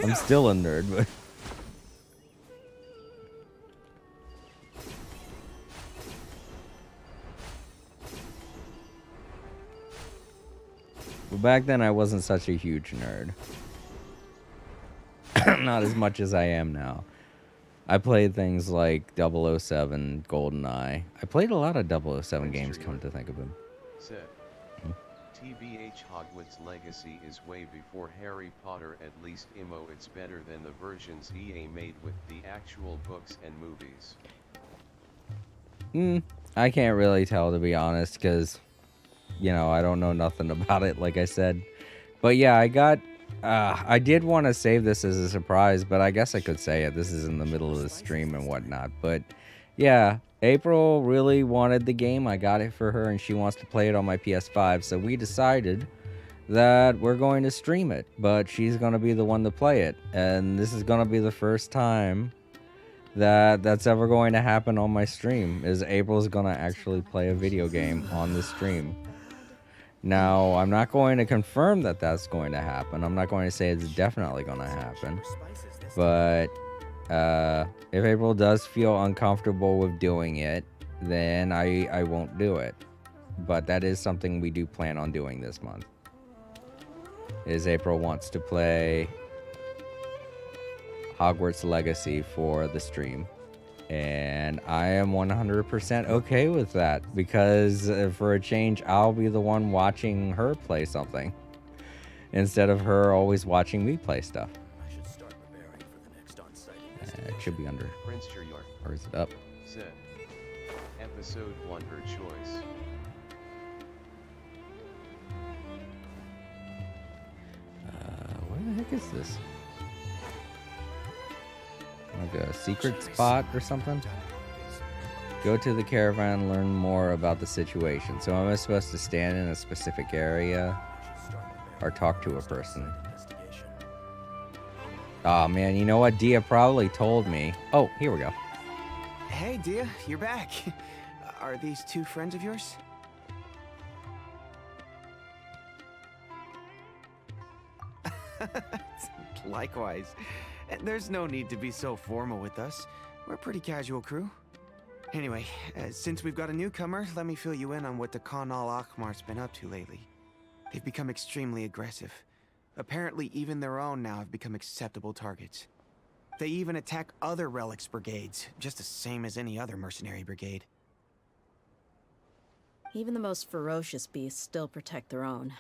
I'm still a nerd, but... But back then, I wasn't such a huge nerd. Not as much as I am now. I played things like 007, GoldenEye. I played a lot of 007 games, come to think of them. Said, TBH Hogwarts Legacy is way before Harry Potter, at least IMO. It's better than the versions EA made with the actual books and movies. I can't really tell, to be honest, because, you know, I don't know nothing about it, like I said. But yeah, I did want to save this as a surprise, but I guess I could say it. This is in the middle of the stream and whatnot. But yeah, April really wanted the game. I got it for her, and she wants to play it on my PS5. So we decided that we're going to stream it, but she's going to be the one to play it. And this is going to be the first time that that's ever going to happen on my stream, is April's going to actually play a video game on the stream. Now, I'm not going to confirm that that's going to happen. I'm not going to say it's definitely going to happen. But if April does feel uncomfortable with doing it, then I won't do it. But that is something we do plan on doing this month. Is April wants to play Hogwarts Legacy for the stream. And I am 100% okay with that, because for a change, I'll be the one watching her play something instead of her always watching me play stuff. I should start preparing for the next on-site. It should be under. Prince Chiryor Or is it up? said, Episode 1 her choice. Where the heck is this? Like a secret spot or something? Go to the caravan, learn more about the situation. So am I supposed to stand in a specific area or talk to a person? Oh man, you know what? Dia probably told me. Oh, here we go. Hey Dia, you're back. Are these two friends of yours? Likewise. There's no need to be so formal with us. We're a pretty casual crew. Anyway, since we've got a newcomer, let me fill you in on what the Khan al-Akhmar's been up to lately. They've become extremely aggressive. Apparently, even their own now have become acceptable targets. They even attack other relics brigades, just the same as any other mercenary brigade. Even the most ferocious beasts still protect their own.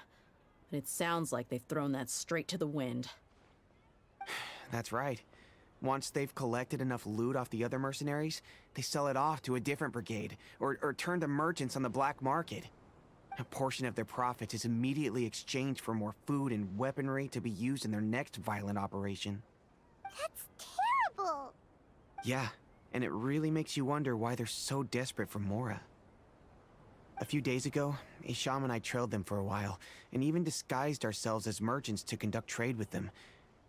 But it sounds like they've thrown that straight to the wind. That's right. Once they've collected enough loot off the other mercenaries, they sell it off to a different brigade, or turn to merchants on the black market. A portion of their profits is immediately exchanged for more food and weaponry to be used in their next violent operation. That's terrible! Yeah, and it really makes you wonder why they're so desperate for Mora. A few days ago, Isham and I trailed them for a while, and even disguised ourselves as merchants to conduct trade with them.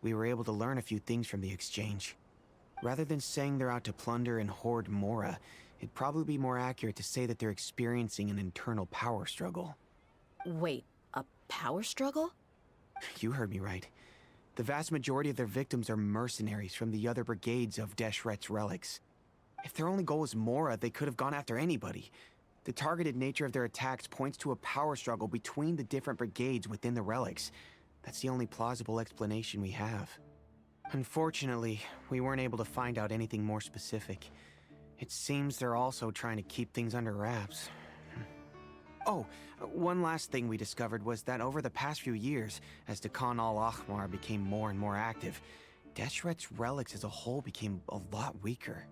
We were able to learn a few things from the exchange. Rather than saying they're out to plunder and hoard Mora, it'd probably be more accurate to say that they're experiencing an internal power struggle. Wait, a power struggle? You heard me right. The vast majority of their victims are mercenaries from the other brigades of Deshret's relics. If their only goal was Mora, they could have gone after anybody. The targeted nature of their attacks points to a power struggle between the different brigades within the relics. That's the only plausible explanation we have. Unfortunately, we weren't able to find out anything more specific. It seems they're also trying to keep things under wraps. Oh, one last thing we discovered was that over the past few years, as the Khan al-Akhmar became more and more active, Deshret's relics as a whole became a lot weaker.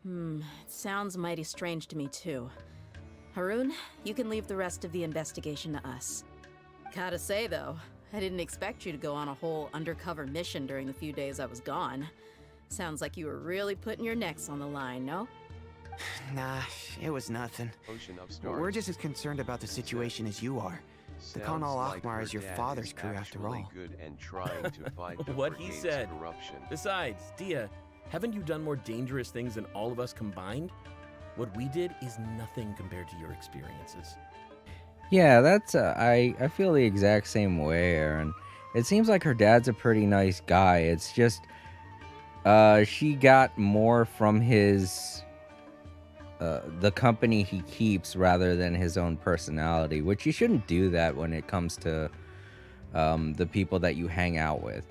It sounds mighty strange to me too. Haroon, you can leave the rest of the investigation to us. Gotta say though, I didn't expect you to go on a whole undercover mission during the few days I was gone. Sounds like you were really putting your necks on the line, no? Nah, it was nothing. Ocean of Stars. We're just as concerned about the situation as you are. The Khan al-Ahmar is your father's crew after all. Good and trying to fight the What he Brigade's said. corruption. Besides, Dia, haven't you done more dangerous things than all of us combined? What we did is nothing compared to your experiences. Yeah, that's I feel the exact same way, Aaron. It seems like her dad's a pretty nice guy. It's just she got more from his the company he keeps rather than his own personality, which you shouldn't do that when it comes to the people that you hang out with.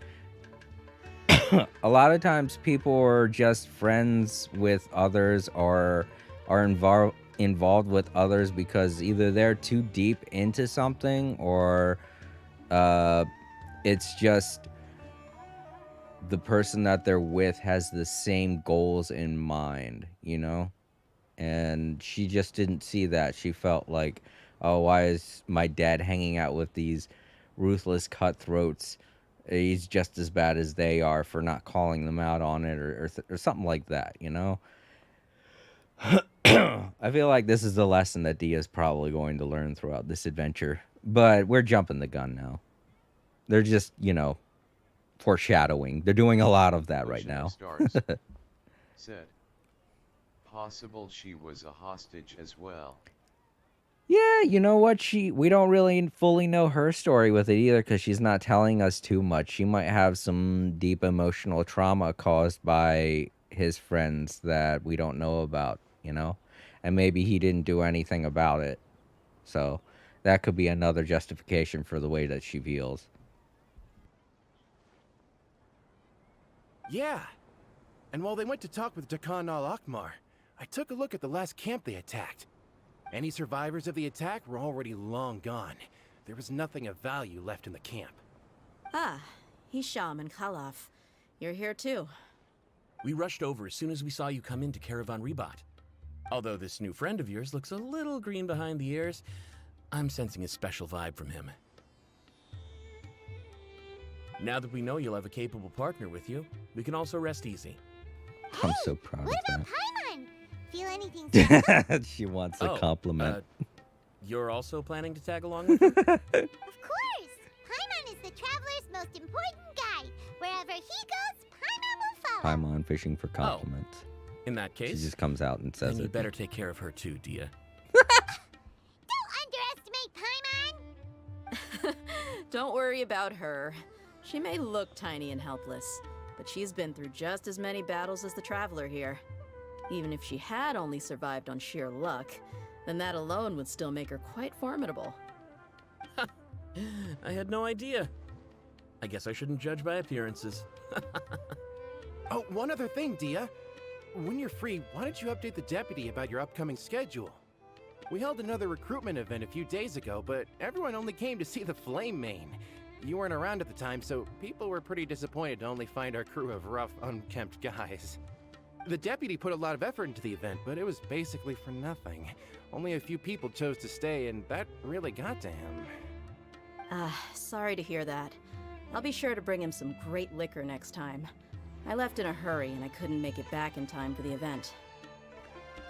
A lot of times people are just friends with others or are involved with others because either they're too deep into something or it's just the person that they're with has the same goals in mind, you know? And she just didn't see that. She felt like, oh, why is my dad hanging out with these ruthless cutthroats? He's just as bad as they are for not calling them out on it or something like that, you know? I feel like this is the lesson that Dia's probably going to learn throughout this adventure. But we're jumping the gun now. They're just, you know, foreshadowing. They're doing a lot of that right now. Stars said, possible she was a hostage as well. Yeah, you know what? We don't really fully know her story with it either because she's not telling us too much. She might have some deep emotional trauma caused by his friends that we don't know about, you know? And maybe he didn't do anything about it. So that could be another justification for the way that she feels. Yeah. And while they went to talk with Khan al-Ahmar, I took a look at the last camp they attacked. Any survivors of the attack were already long gone. There was nothing of value left in the camp. Ah, Hisham and Khalaf. You're here too. We rushed over as soon as we saw you come into Caravan Rebat. Although this new friend of yours looks a little green behind the ears, I'm sensing a special vibe from him. Now that we know you'll have a capable partner with you, we can also rest easy. I'm so proud What of about Paimon? Feel anything special? that. She wants a compliment. You're also planning to tag along with her? Of course! Paimon is the traveler's most important guide. Wherever he goes, Paimon will follow. Paimon fishing for compliments. In that case, She just comes out and says then you it. better take care of her too, Dia. Don't underestimate Paimon! Don't worry about her. She may look tiny and helpless, but she's been through just as many battles as the traveler here. Even if she had only survived on sheer luck, then that alone would still make her quite formidable. I had no idea. I guess I shouldn't judge by appearances. Oh, one other thing, Dia. When you're free, why don't you update the deputy about your upcoming schedule? We held another recruitment event a few days ago, but everyone only came to see the Flame Main. You weren't around at the time, so people were pretty disappointed to only find our crew of rough, unkempt guys. The deputy put a lot of effort into the event, but it was basically for nothing. Only a few people chose to stay, and that really got to him. Sorry to hear that. I'll be sure to bring him some great liquor next time. I left in a hurry and I couldn't make it back in time for the event.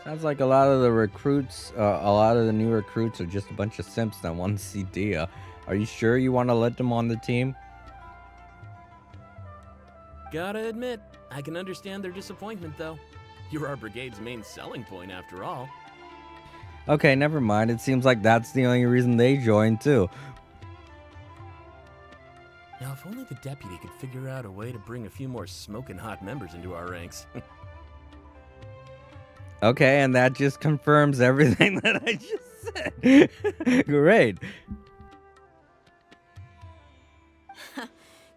Sounds like a lot of the recruits, a lot of the new recruits are just a bunch of simps that want to see Dia. Are you sure you want to let them on the team? Gotta admit, I can understand their disappointment, though. You're our brigade's main selling point, after all. Okay, never mind. It seems like that's the only reason they joined, too. Now, if only the deputy could figure out a way to bring a few more smoking hot members into our ranks. Okay, and that just confirms everything that I just said. Great.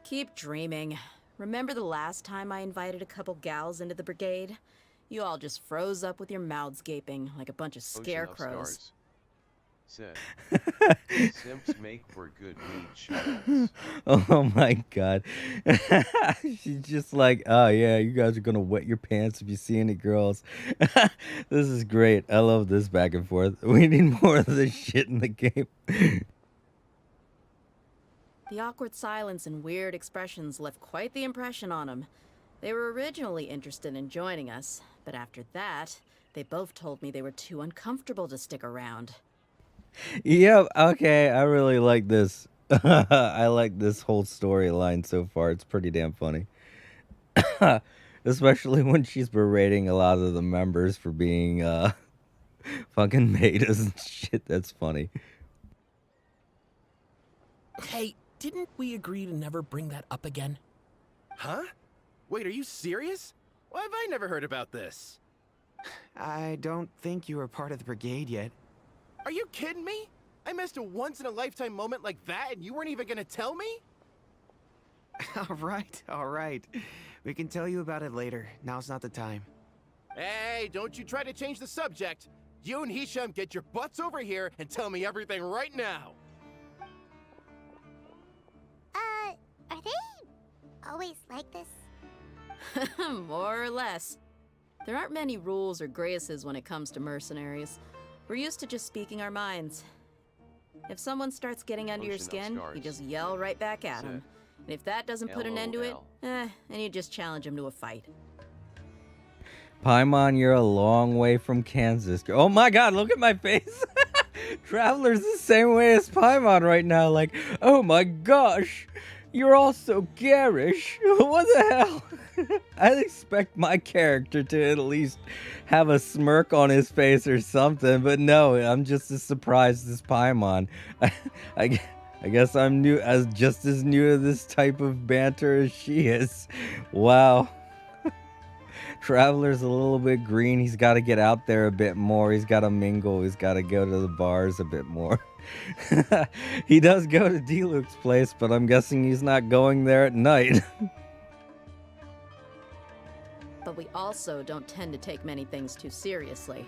Keep dreaming. Remember the last time I invited a couple gals into the brigade? You all just froze up with your mouths gaping like a bunch of Ocean of scarecrows. Stars Said. Simps make for good meat shots. Oh my god. She's just like, oh yeah, you guys are gonna wet your pants if you see any girls. This is great. I love this back and forth. We need more of this shit in the game. The awkward silence and weird expressions left quite the impression on them. They were originally interested in joining us, but after that, they both told me they were too uncomfortable to stick around. Yep, okay, I really like this. I like this whole storyline so far. It's pretty damn funny. Especially when she's berating a lot of the members for being fucking metas and shit. That's funny. Hey, didn't we agree to never bring that up again? Huh? Wait, are you serious? Why have I never heard about this? I don't think you were part of the brigade yet. Are you kidding me? I missed a once-in-a-lifetime moment like that and you weren't even gonna tell me? All right. We can tell you about it later. Now's not the time. Hey, don't you try to change the subject. You and Hisham get your butts over here and tell me everything right now. Are they always like this? More or less. There aren't many rules or graces when it comes to mercenaries. We're used to just speaking our minds. If someone starts getting under your skin, you just yell right back at them. And if that doesn't put an end to it, then you just challenge them to a fight. Paimon, you're a long way from Kansas. Oh my god, look at my face. Traveler's the same way as Paimon right now. Like, oh my gosh, you're all so garish. What the hell? I'd expect my character to at least have a smirk on his face or something, but no, I'm just as surprised as Paimon. I guess I'm just as new to this type of banter as she is. Wow. Traveler's a little bit green. He's got to get out there a bit more. He's got to mingle. He's got to go to the bars a bit more. He does go to D-Luke's place, but I'm guessing he's not going there at night. But we also don't tend to take many things too seriously.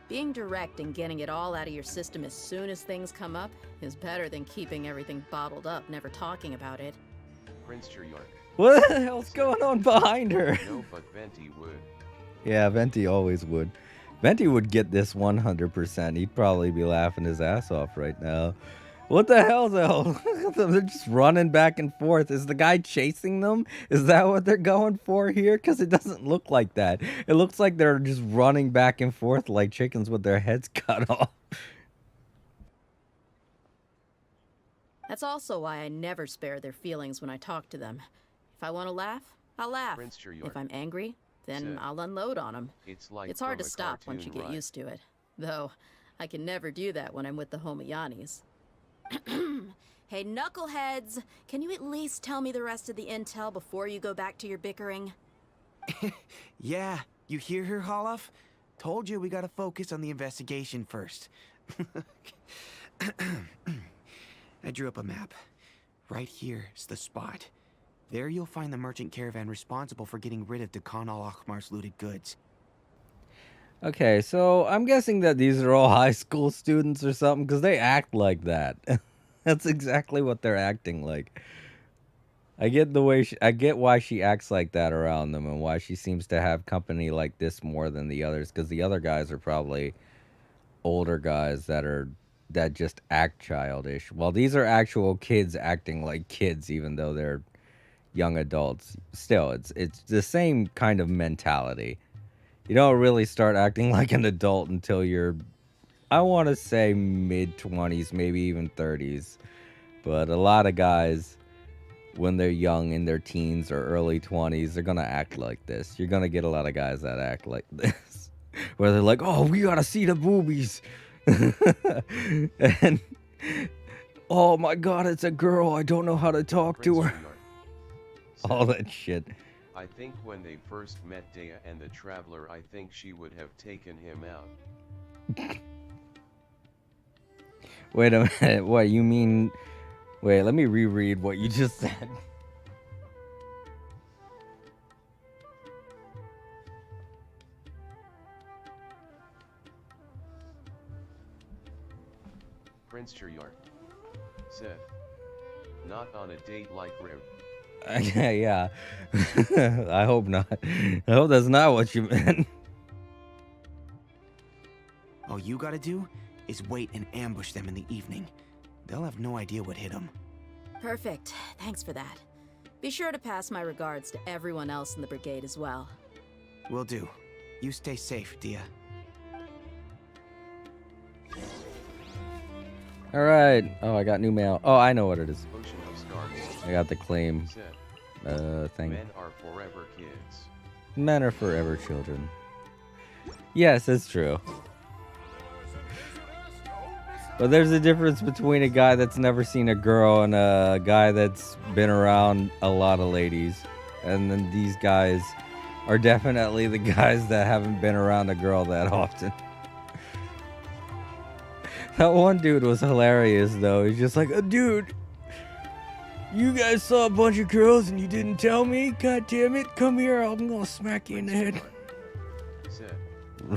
Being direct and getting it all out of your system as soon as things come up is better than keeping everything bottled up, never talking about it. Prince York. What the hell's going on behind her? No, but Venti would. Yeah, Venti always would. Venti would get this 100%. He'd probably be laughing his ass off right now. What the hell, though? They're just running back and forth. Is the guy chasing them? Is that what they're going for here? Because it doesn't look like that. It looks like they're just running back and forth like chickens with their heads cut off. That's also why I never spare their feelings when I talk to them. If I want to laugh, I'll laugh. If I'm angry, then I'll unload on them. It's hard to stop once you get used to it. Though, I can never do that when I'm with the Homayanis. Hey, knuckleheads! Can you at least tell me the rest of the intel before you go back to your bickering? Yeah, you hear her, Holloff? Told you we gotta focus on the investigation first. I drew up a map. Right here is the spot. There you'll find the merchant caravan responsible for getting rid of Dakan al-Akhmar's looted goods. Okay, so I'm guessing that these are all high school students or something, because they act like that. That's exactly what they're acting like. I get the way I get why she acts like that around them, and why she seems to have company like this more than the others, because the other guys are probably older guys that just act childish. Well, these are actual kids acting like kids, even though they're young adults. Still, it's the same kind of mentality. You don't really start acting like an adult until you're, I want to say, mid-20s, maybe even 30s. But a lot of guys, when they're young, in their teens or early 20s, they're going to act like this. You're going to get a lot of guys that act like this. Where they're like, oh, we got to see the boobies. And, oh my God, it's a girl. I don't know how to talk to her. All that shit. I think when they first met Dea and the Traveler, I think she would have taken him out. Wait a minute, what you mean? Wait, let me reread what you just said. Prince Chiryar said. Not on a date like Rim. Yeah. I hope not. I hope that's not what you meant. All you gotta do is wait and ambush them in the evening. They'll have no idea what hit them. Perfect. Thanks for that. Be sure to pass my regards to everyone else in the brigade as well. Will do. You stay safe, Dia. All right. Oh, I got new mail. Oh, I know what it is. Ocean of Stars I got the claim said. thing. Men are forever kids. Men are forever children. Yes, it's true. But there's a difference between a guy that's never seen a girl and a guy that's been around a lot of ladies. And then these guys are definitely the guys that haven't been around a girl that often. That one dude was hilarious, though. He's just like, dude, you guys saw a bunch of girls and you didn't tell me? God damn it. Come here, I'm gonna smack you in the head. Said.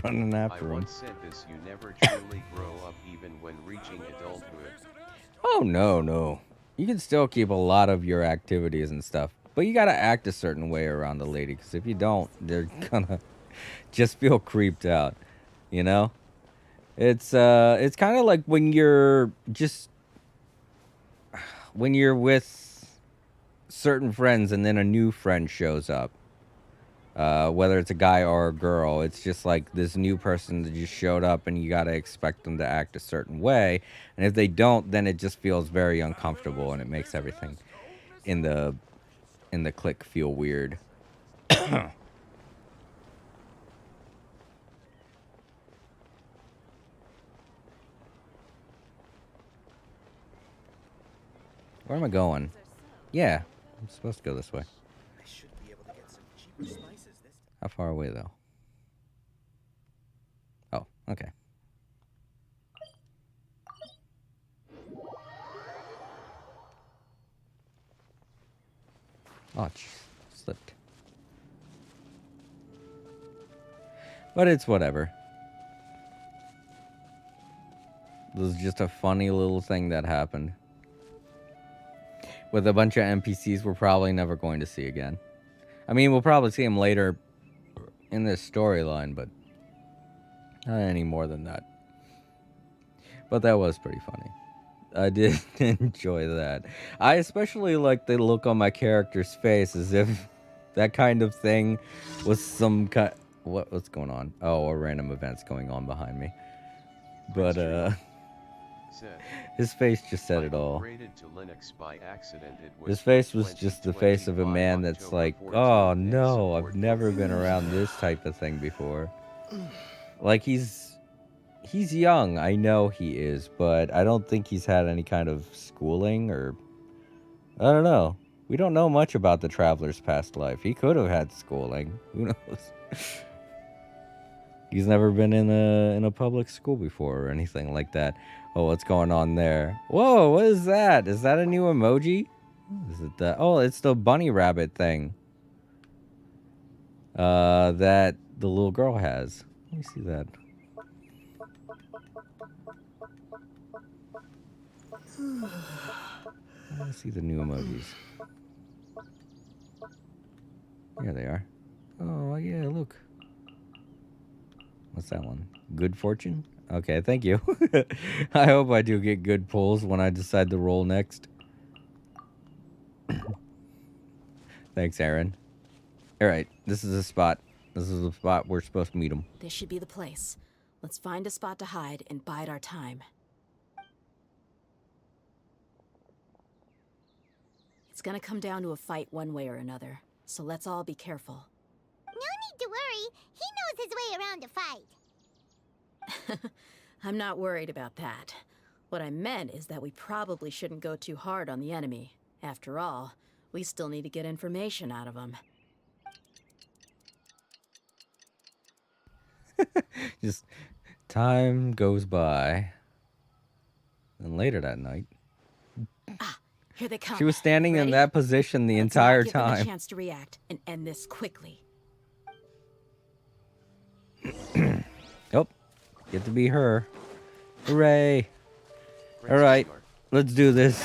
Running after him. I once said this, you never truly grow up even when reaching adulthood. Oh, no. You can still keep a lot of your activities and stuff. But you gotta act a certain way around the lady. Because if you don't, they're gonna just feel creeped out. You know? It's kind of like when you're with certain friends and then a new friend shows up. Whether it's a guy or a girl, it's just like this new person that just showed up and you gotta expect them to act a certain way. And if they don't, then it just feels very uncomfortable and it makes everything in the clique feel weird. Where am I going? Yeah, I'm supposed to go this way. I should be able to get some cheaper slices this time. How far away, though? Oh, okay. Oh, it slipped. But it's whatever. This was just a funny little thing that happened. With a bunch of NPCs we're probably never going to see again. I mean, we'll probably see them later in this storyline, but not any more than that. But that was pretty funny. I did enjoy that. I especially like the look on my character's face as if that kind of thing was some kind... What's going on? Oh, a random event's going on behind me. But, his face just said it all. His face was just the face of a man that's like, oh no, I've never been around this type of thing before. Like, he's young, I know he is, but I don't think he's had any kind of schooling or... I don't know. We don't know much about the Traveler's past life. He could have had schooling. Who knows? He's never been in a public school before or anything like that. Oh, what's going on there? Whoa, what is that? Is that a new emoji? Is it that? Oh, it's the bunny rabbit thing. That the little girl has. Let me see that. I want to see the new emojis. Here they are. Oh, yeah, look. What's that one? Good fortune? Okay, thank you. I hope I do get good pulls when I decide to roll next. Thanks, Aaron. Alright, this is the spot. This is the spot we're supposed to meet him. This should be the place. Let's find a spot to hide and bide our time. It's gonna come down to a fight one way or another, so let's all be careful. No need to worry. He knows his way around a fight. I'm not worried about that. What I meant is that we probably shouldn't go too hard on the enemy. After all, we still need to get information out of him. Just time goes by. And later that night, Ah, here they come. she was standing in Ready? that position the Let's entire not give them a time. chance to react and end this quickly. Oh, get to be her. Hooray. Alright, let's do this.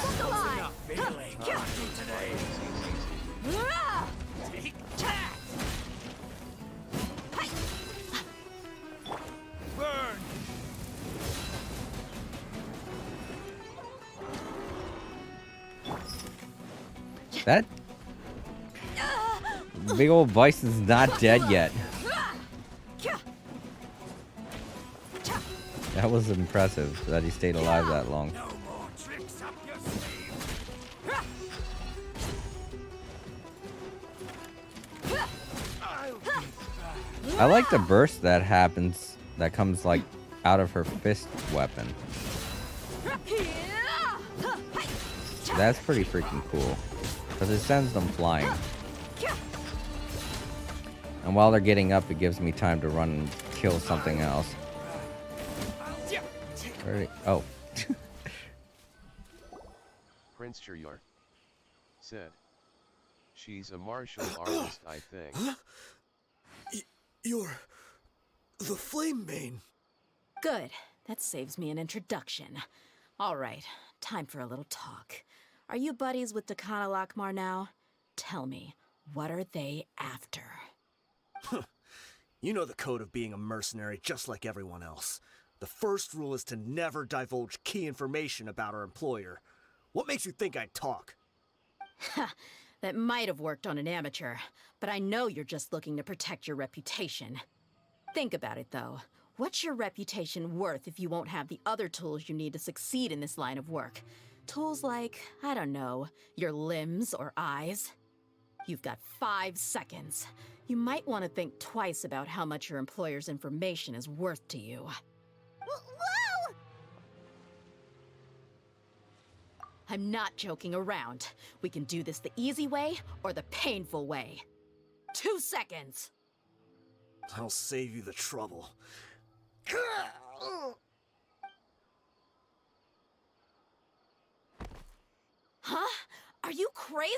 That big old bison's not dead yet. That was impressive that he stayed alive that long. I like the burst that happens, that comes like out of her fist weapon. That's pretty freaking cool, because it sends them flying. And while they're getting up, it gives me time to run and kill something else. Oh. Prince Chiryor said, "She's a martial artist, I think." You're the Flame Bane. Good. That saves me an introduction. All right, time for a little talk. Are you buddies with Dakana Lakmar now? Tell me, what are they after? You know the code of being a mercenary just like everyone else. The first rule is to never divulge key information about our employer. What makes you think I'd talk? That might have worked on an amateur, but I know you're just looking to protect your reputation. Think about it, though. What's your reputation worth if you won't have the other tools you need to succeed in this line of work? Tools like, I don't know, your limbs or eyes? You've got 5 seconds. You might want to think twice about how much your employer's information is worth to you. Whoa! I'm not joking around. We can do this the easy way or the painful way. 2 seconds! I'll save you the trouble. Huh? Are you crazy?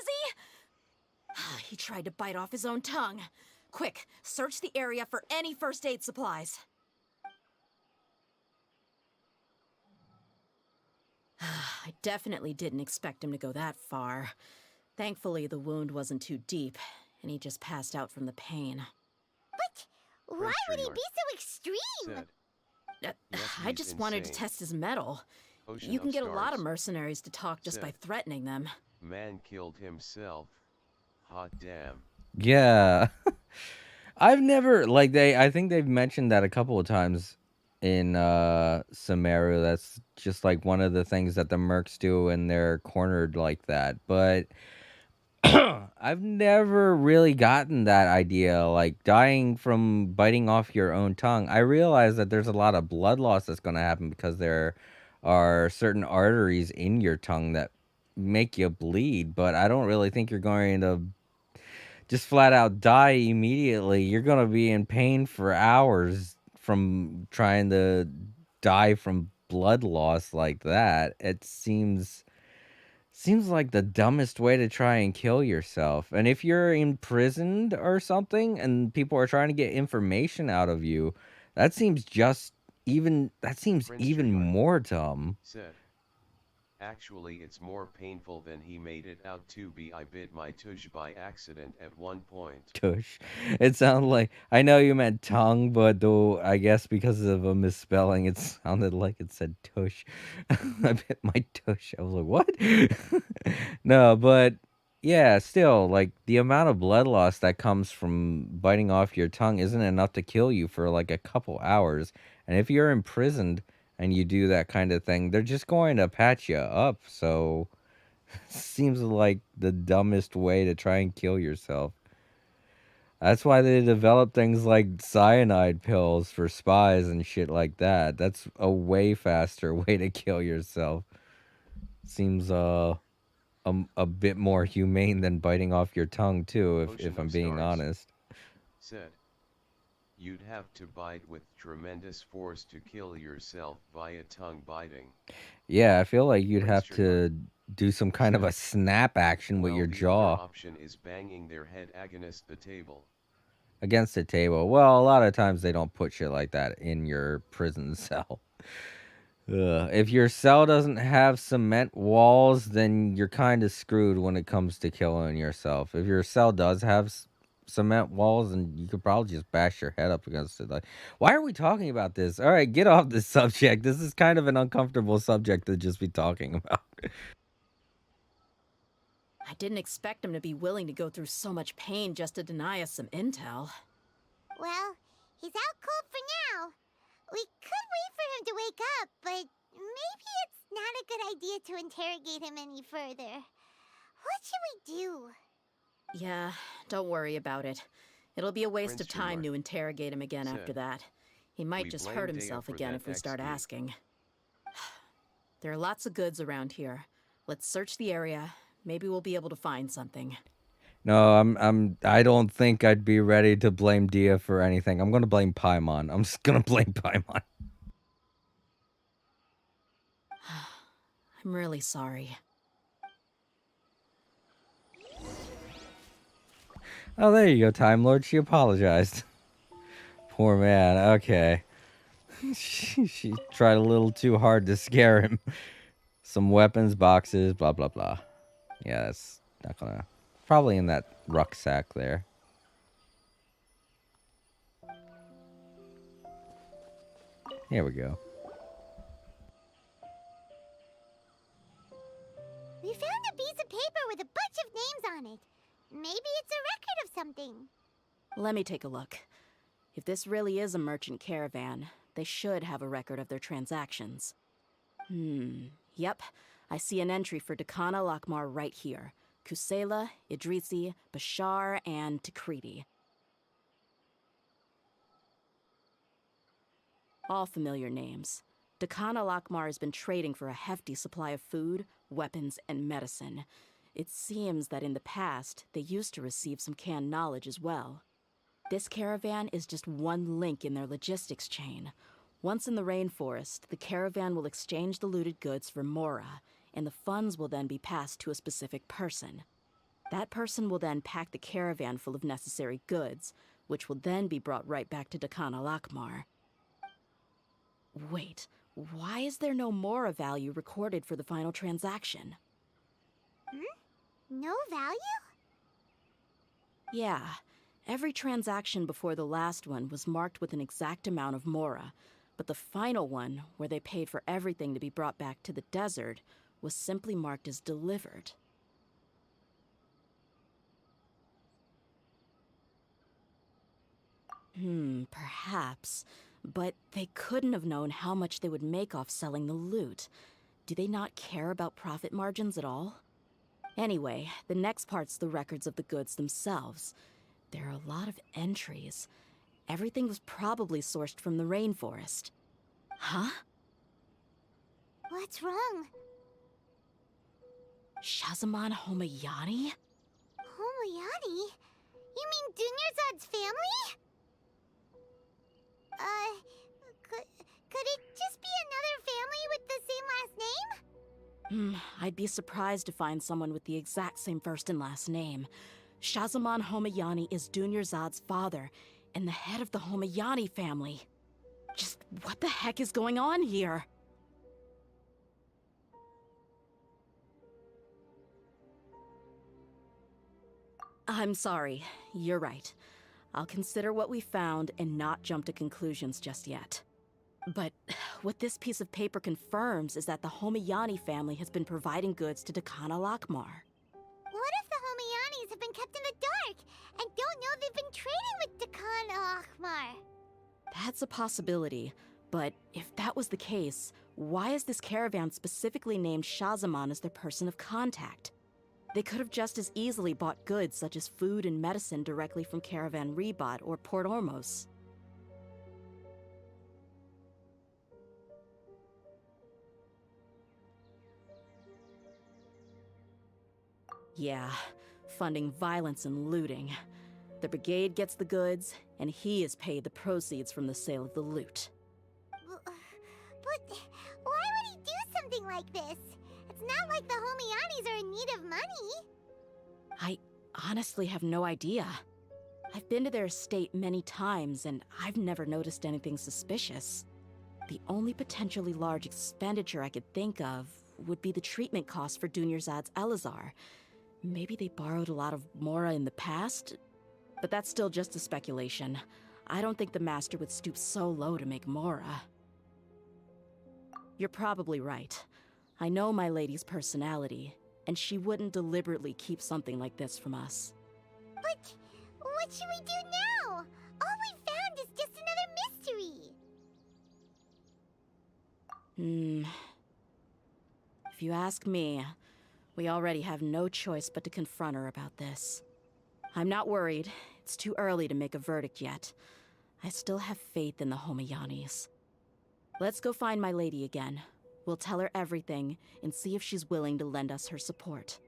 He tried to bite off his own tongue. Quick, search the area for any first aid supplies. I definitely didn't expect him to go that far. Thankfully, the wound wasn't too deep, and he just passed out from the pain. But why would he be so extreme? I just wanted to test his mettle. You can get a lot of mercenaries to talk just by threatening them. Man killed himself. Hot damn. Yeah. I've never, like, I think they've mentioned that a couple of times in Sumeru. That's just like one of the things that the mercs do when they're cornered like that. But I've never really gotten that idea, like dying from biting off your own tongue. I realize that there's a lot of blood loss that's going to happen because there are certain arteries in your tongue that make you bleed, but I don't really think you're going to just flat out die immediately. You're going to be in pain for hours from trying to die from blood loss like that. It seems like the dumbest way to try and kill yourself. And if you're imprisoned or something and people are trying to get information out of you, that seems even more dumb. Said, actually, it's more painful than he made it out to be. I bit my tush by accident at one point. Tush. It sounded like, I know you meant tongue, but though I guess because of a misspelling, it sounded like it said tush. I bit my tush. I was like, what? No, but yeah, still, like, the amount of blood loss that comes from biting off your tongue isn't enough to kill you for like a couple hours. And if you're imprisoned and you do that kind of thing, they're just going to patch you up. So seems like the dumbest way to try and kill yourself. That's why they develop things like cyanide pills for spies and shit like that. That's a way faster way to kill yourself. Seems a bit more humane than biting off your tongue too, if I'm being honest. Said, you'd have to bite with tremendous force to kill yourself via tongue biting. Yeah, I feel like you'd have to do some kind of a snap action with your jaw. The option is banging their head against the table. Against the table. Well, a lot of times they don't put shit like that in your prison cell. If your cell doesn't have cement walls, then you're kind of screwed when it comes to killing yourself. If your cell does have cement walls, then you could probably just bash your head up against it. Like, why are we talking about this? All right, get off this subject. This is kind of an uncomfortable subject to just be talking about. I didn't expect him to be willing to go through so much pain just to deny us some intel. Well, he's out cold for now. We could wait for him to wake up, but maybe it's not a good idea to interrogate him any further. What should we do? Yeah, don't worry about it. It'll be a waste of Prince time Jumar to interrogate him again said, after that. He might "We just blame hurt Dea himself for again that if we start XD." asking. There are lots of goods around here. Let's search the area. Maybe we'll be able to find something. No, I don't think I'd be ready to blame Dia for anything. I'm gonna blame Paimon. I'm just gonna blame Paimon. I'm really sorry. Oh, there you go, Time Lord. She apologized. Poor man. Okay. she tried a little too hard to scare him. Some weapons, boxes, blah, blah, blah. Yeah, that's not gonna... Probably in that rucksack there. Here we go. We found a piece of paper with a bunch of names on it. Maybe it's a record of something. Let me take a look. If this really is a merchant caravan, they should have a record of their transactions. Yep. I see an entry for Dakana Lakmar right here. Kusela, Idrisi, Bashar, and Takriti. All familiar names. Dakana Lakmar has been trading for a hefty supply of food, weapons, and medicine. It seems that in the past, they used to receive some canned knowledge as well. This caravan is just one link in their logistics chain. Once in the rainforest, the caravan will exchange the looted goods for Mora, and the funds will then be passed to a specific person. That person will then pack the caravan full of necessary goods, which will then be brought right back to Dakana Lakmar. Wait, why is there no Mora value recorded for the final transaction? No value? Yeah. Every transaction before the last one was marked with an exact amount of Mora, but the final one, where they paid for everything to be brought back to the desert, was simply marked as delivered. Perhaps. But they couldn't have known how much they would make off selling the loot. Do they not care about profit margins at all? Anyway, the next part's the records of the goods themselves. There are a lot of entries. Everything was probably sourced from the rainforest. Huh? What's wrong? Shazamon Homayani? Homayani? You mean Dunyarzad's family? Could it just be another family with the same last name? I'd be surprised to find someone with the exact same first and last name. Shazamon Homayani is Dunyarzad's father, and the head of the Homayani family. Just what the heck is going on here? I'm sorry, you're right. I'll consider what we found and not jump to conclusions just yet. But what this piece of paper confirms is that the Homayani family has been providing goods to Dakana Lakmar. What if the Homayanis have been kept in the dark and don't know they've been trading with Dakana Lakmar? That's a possibility, but if that was the case, why is this caravan specifically named Shazamon as their person of contact? They could have just as easily bought goods such as food and medicine directly from Caravan Rebot or Port Ormos. Yeah, funding violence and looting. The brigade gets the goods, and he is paid the proceeds from the sale of the loot. But why would he do something like this? It's not like the Homayanis are in need of money. I honestly have no idea. I've been to their estate many times, and I've never noticed anything suspicious. The only potentially large expenditure I could think of would be the treatment costs for Dunyarzad's Elazar. Maybe they borrowed a lot of Mora in the past? But that's still just a speculation. I don't think the Master would stoop so low to make Mora. You're probably right. I know my lady's personality, and she wouldn't deliberately keep something like this from us. But what should we do now? All we found is just another mystery. If you ask me, we already have no choice but to confront her about this. I'm not worried. It's too early to make a verdict yet. I still have faith in the Homayanis. Let's go find my lady again. We'll tell her everything and see if she's willing to lend us her support.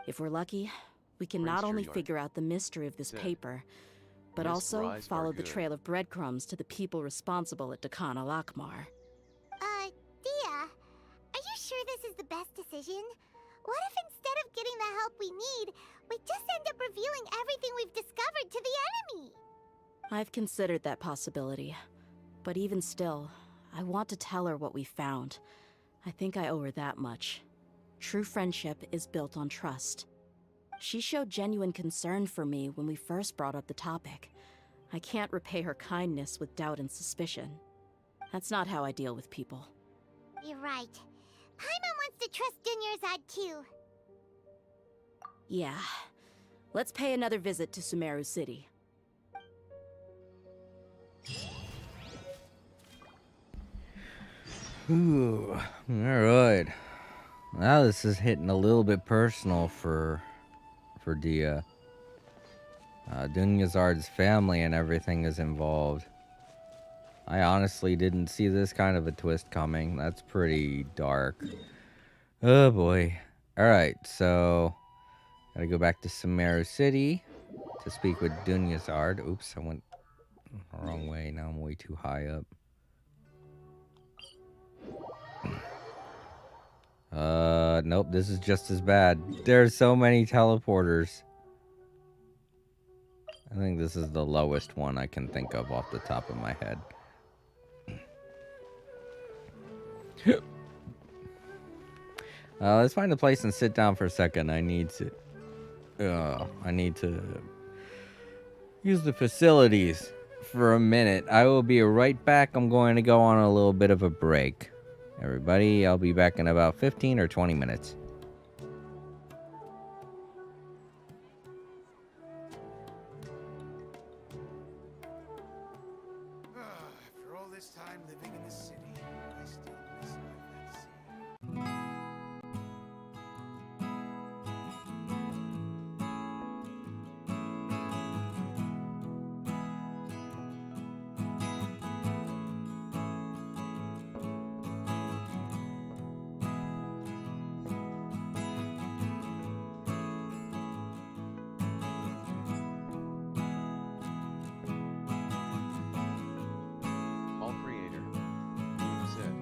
If we're lucky, we can not only figure out the mystery of this paper, but also follow the trail of breadcrumbs to the people responsible at Dakan al-Akmar. Dia, are you sure this is the best decision? What if instead of getting the help we need, we just end up revealing everything we've discovered to the enemy? I've considered that possibility, but even still, I want to tell her what we found. I think I owe her that much. True friendship is built on trust. She showed genuine concern for me when we first brought up the topic. I can't repay her kindness with doubt and suspicion. That's not how I deal with people. You're right. Paimon wants to trust Dunyarzad too. Yeah. Let's pay another visit to Sumeru City. Ooh, alright. Now this is hitting a little bit personal for Dia. Dunyarzad's family and everything is involved. I honestly didn't see this kind of a twist coming. That's pretty dark. Oh boy. Alright, so gotta go back to Sumeru City to speak with Dunyarzad. Oops, I went the wrong way. Now I'm way too high up. Nope, this is just as bad. There's so many teleporters. I think this is the lowest one I can think of off the top of my head. Let's find a place and sit down for a second. I need to use the facilities for a minute. I will be right back. I'm going to go on a little bit of a break. Everybody, I'll be back in about 15 or 20 minutes. After all this time living in the city, I still miss my red sea. All creator said.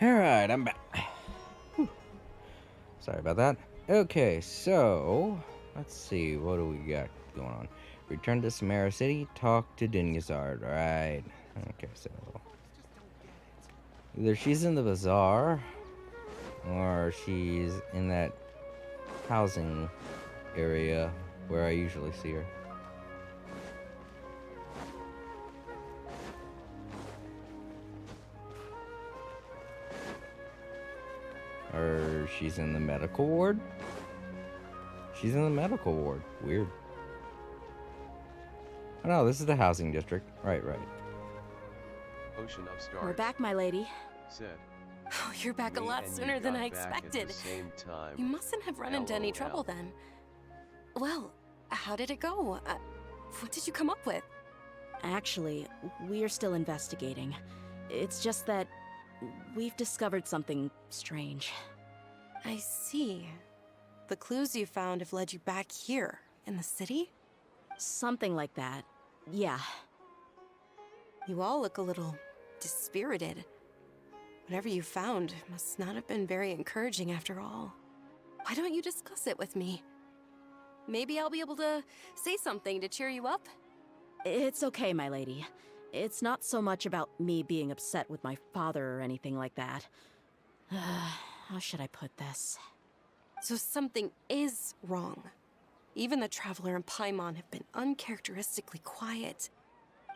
Alright, I'm back. Whew. Sorry about that. Okay, so let's see, what do we got going on? Return to Samara City, talk to Dunyazard. Alright. Okay, so either she's in the bazaar or she's in that housing area where I usually see her. Or she's in the medical ward? She's in the medical ward. Weird. Oh no, this is the housing district. Right. Ocean of Stars. We're back, my lady. Said. Oh, you're back a Me lot and sooner you than got I back at expected. the same time. You mustn't have run into any trouble LOL. then. Well, how did it go? What did you come up with? Actually, we're still investigating. It's just that we've discovered something strange. I see. The clues you found have led you back here, in the city? Something like that. Yeah. You all look a little dispirited. Whatever you found must not have been very encouraging after all. Why don't you discuss it with me? Maybe I'll be able to say something to cheer you up? It's okay, my lady. It's not so much about me being upset with my father or anything like that. How should I put this? So something is wrong. Even the Traveler and Paimon have been uncharacteristically quiet.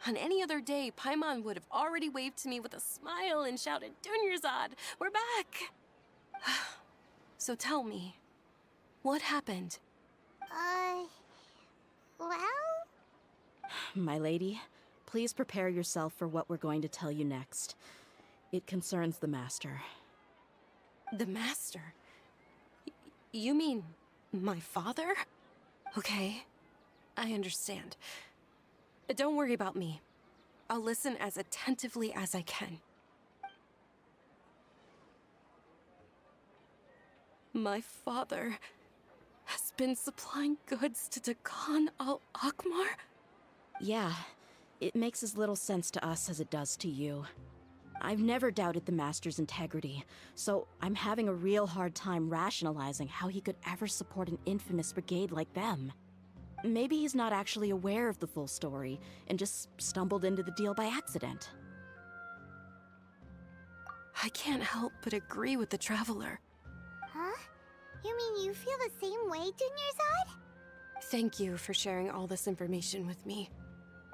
On any other day, Paimon would have already waved to me with a smile and shouted, "Dunyarzad, we're back!" So tell me, what happened? Well? My lady, please prepare yourself for what we're going to tell you next. It concerns the Master. The Master? You mean my father? Okay, I understand. Don't worry about me. I'll listen as attentively as I can. My father has been supplying goods to Dakan al-Akmar? Yeah, it makes as little sense to us as it does to you. I've never doubted the Master's integrity, so I'm having a real hard time rationalizing how he could ever support an infamous brigade like them. Maybe he's not actually aware of the full story and just stumbled into the deal by accident. I can't help but agree with the Traveler. Huh? You mean you feel the same way, Dunyarzad? Thank you for sharing all this information with me.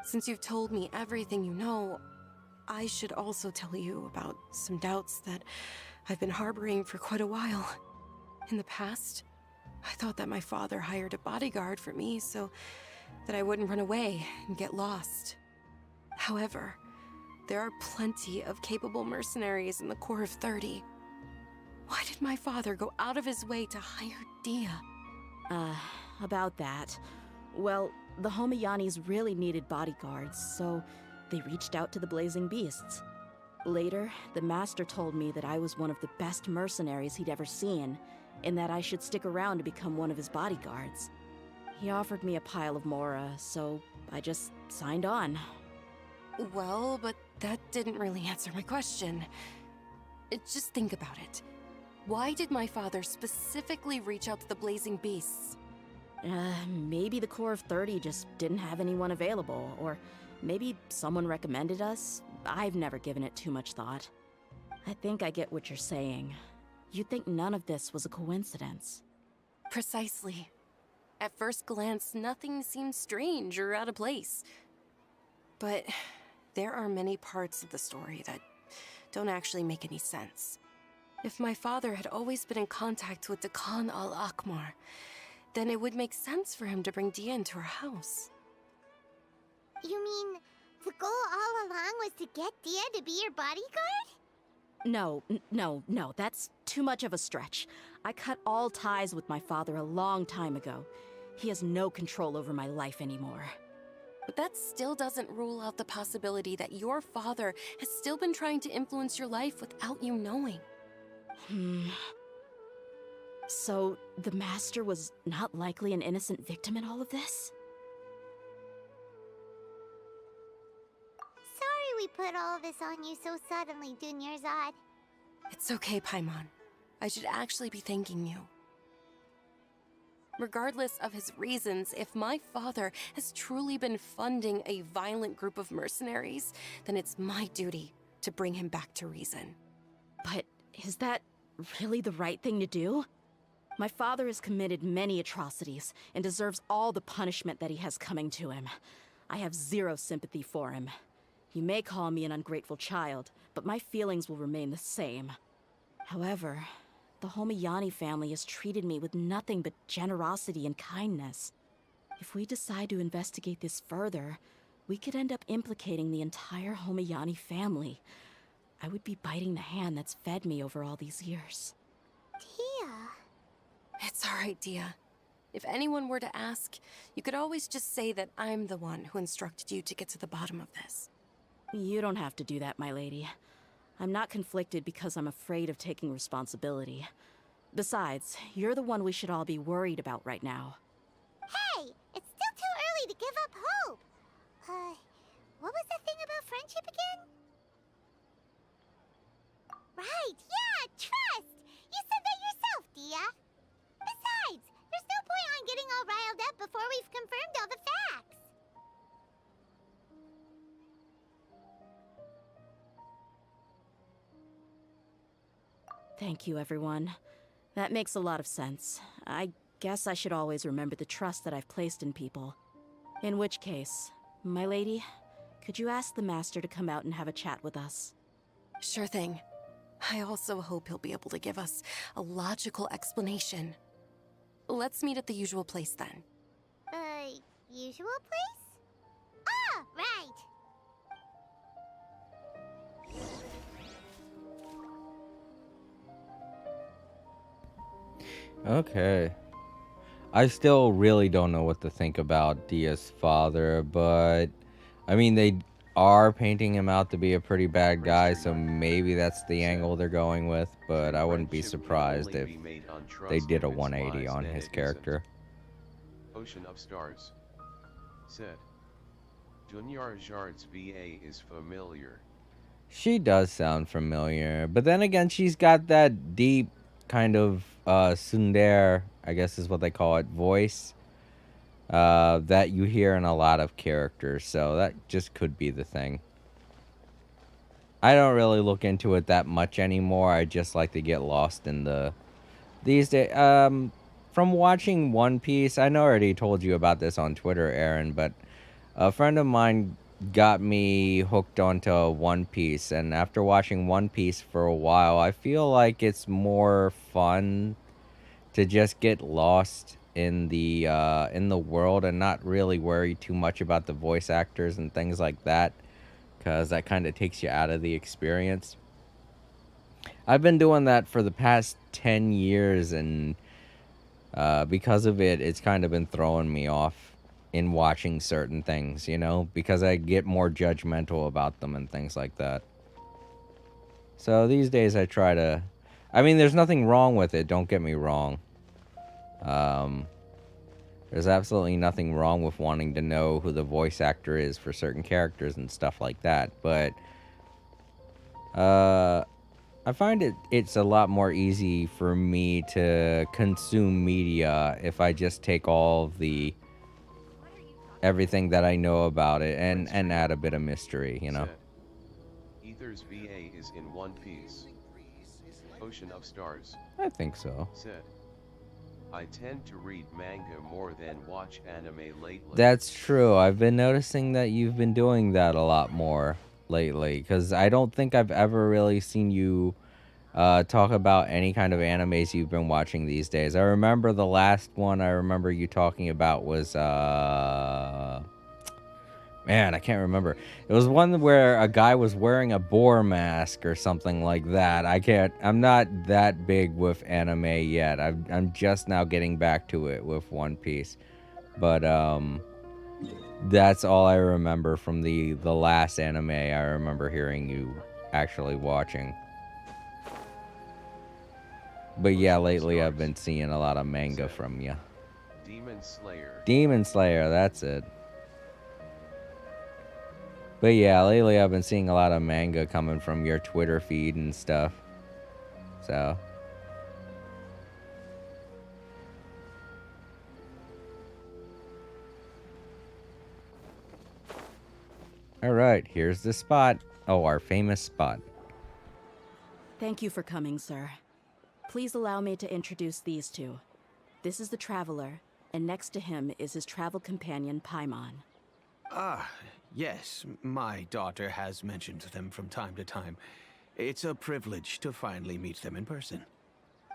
Since you've told me everything you know, I should also tell you about some doubts that I've been harboring for quite a while. In the past, I thought that my father hired a bodyguard for me so that I wouldn't run away and get lost. However, there are plenty of capable mercenaries in the Corps of 30. Why did my father go out of his way to hire Dia? About that. Well, the Homayanis really needed bodyguards, so they reached out to the Blazing Beasts. Later, the Master told me that I was one of the best mercenaries he'd ever seen, and that I should stick around to become one of his bodyguards. He offered me a pile of Mora, so I just signed on. Well, but that didn't really answer my question. Just think about it. Why did my father specifically reach out to the Blazing Beasts? Maybe the Corps of 30 just didn't have anyone available, or maybe someone recommended us. I've never given it too much thought. I think I get what you're saying. You think none of this was a coincidence. Precisely. At first glance, nothing seems strange or out of place. But there are many parts of the story that don't actually make any sense. If my father had always been in contact with Dakan al-Akmar, then it would make sense for him to bring Dia into our house. You mean the goal all along was to get Dia to be your bodyguard? No, that's too much of a stretch. I cut all ties with my father a long time ago. He has no control over my life anymore. But that still doesn't rule out the possibility that your father has still been trying to influence your life without you knowing. So, the Master was not likely an innocent victim in all of this? Sorry we put all of this on you so suddenly, Dunyarzad. It's okay, Paimon. I should actually be thanking you. Regardless of his reasons, if my father has truly been funding a violent group of mercenaries, then it's my duty to bring him back to reason. But is that really the right thing to do? My father has committed many atrocities and deserves all the punishment that he has coming to him. I have zero sympathy for him. You may call me an ungrateful child, but my feelings will remain the same. However, the Homayani family has treated me with nothing but generosity and kindness. If we decide to investigate this further, we could end up implicating the entire Homayani family. I would be biting the hand that's fed me over all these years. Tia. It's all right, Dia. If anyone were to ask, you could always just say that I'm the one who instructed you to get to the bottom of this. You don't have to do that, my lady. I'm not conflicted because I'm afraid of taking responsibility. Besides, you're the one we should all be worried about right now. Hey! It's still too early to give up hope! What was the thing about friendship again? Right, yeah, trust! You said that yourself, Dia! Besides, there's no point on getting all riled up before we've confirmed all the facts! Thank you, everyone. That makes a lot of sense. I guess I should always remember the trust that I've placed in people. In which case, my lady, could you ask the Master to come out and have a chat with us? Sure thing. I also hope he'll be able to give us a logical explanation. Let's meet at the usual place then. Usual place? Ah, right! Okay. I still really don't know what to think about Dia's father, but I mean, they are painting him out to be a pretty bad guy, so maybe that's the angle they're going with, but I wouldn't be surprised if they did a 180 on his character. Ocean of Stars said, Junior Jard's VA is familiar. She does sound familiar, but then again, she's got that deep kind of tsundere, I guess is what they call it, voice that you hear in a lot of characters, so that just could be the thing. I don't really look into it that much anymore. I just like to get lost in these days. From watching One Piece, I know I already told you about this on Twitter, Aaron, but a friend of mine got me hooked onto One Piece, and after watching One Piece for a while, I feel like it's more fun to just get lost in the world and not really worry too much about the voice actors and things like that, because that kind of takes you out of the experience. I've been doing that for the past 10 years, and because of it, it's kind of been throwing me off in watching certain things, you know, because I get more judgmental about them and things like that. So these days I try to, I mean, there's nothing wrong with it, don't get me wrong. There's absolutely nothing wrong with wanting to know who the voice actor is for certain characters and stuff like that, but I find it's a lot more easy for me to consume media if I just take all of everything that I know about it and add a bit of mystery, you know. Ether's VA is in One Piece. Ocean of Stars. I think so. Said, I tend to read manga more than watch anime lately. That's true. I've been noticing that you've been doing that a lot more lately, because I don't think I've ever really seen you talk about any kind of animes you've been watching these days. I remember the last one I remember you talking about was man, I can't remember. It was one where a guy was wearing a boar mask or something like that. I'm not that big with anime yet. I'm just now getting back to it with One Piece. But that's all I remember from the last anime I remember hearing you actually watching. But yeah, lately I've been seeing a lot of manga from you. Demon Slayer. Demon Slayer, that's it. But yeah, lately I've been seeing a lot of manga coming from your Twitter feed and stuff. So. Alright, here's the spot. Oh, our famous spot. Thank you for coming, sir. Please allow me to introduce these two. This is the Traveler, and next to him is his travel companion, Paimon. Ah, yes, my daughter has mentioned them from time to time. It's a privilege to finally meet them in person.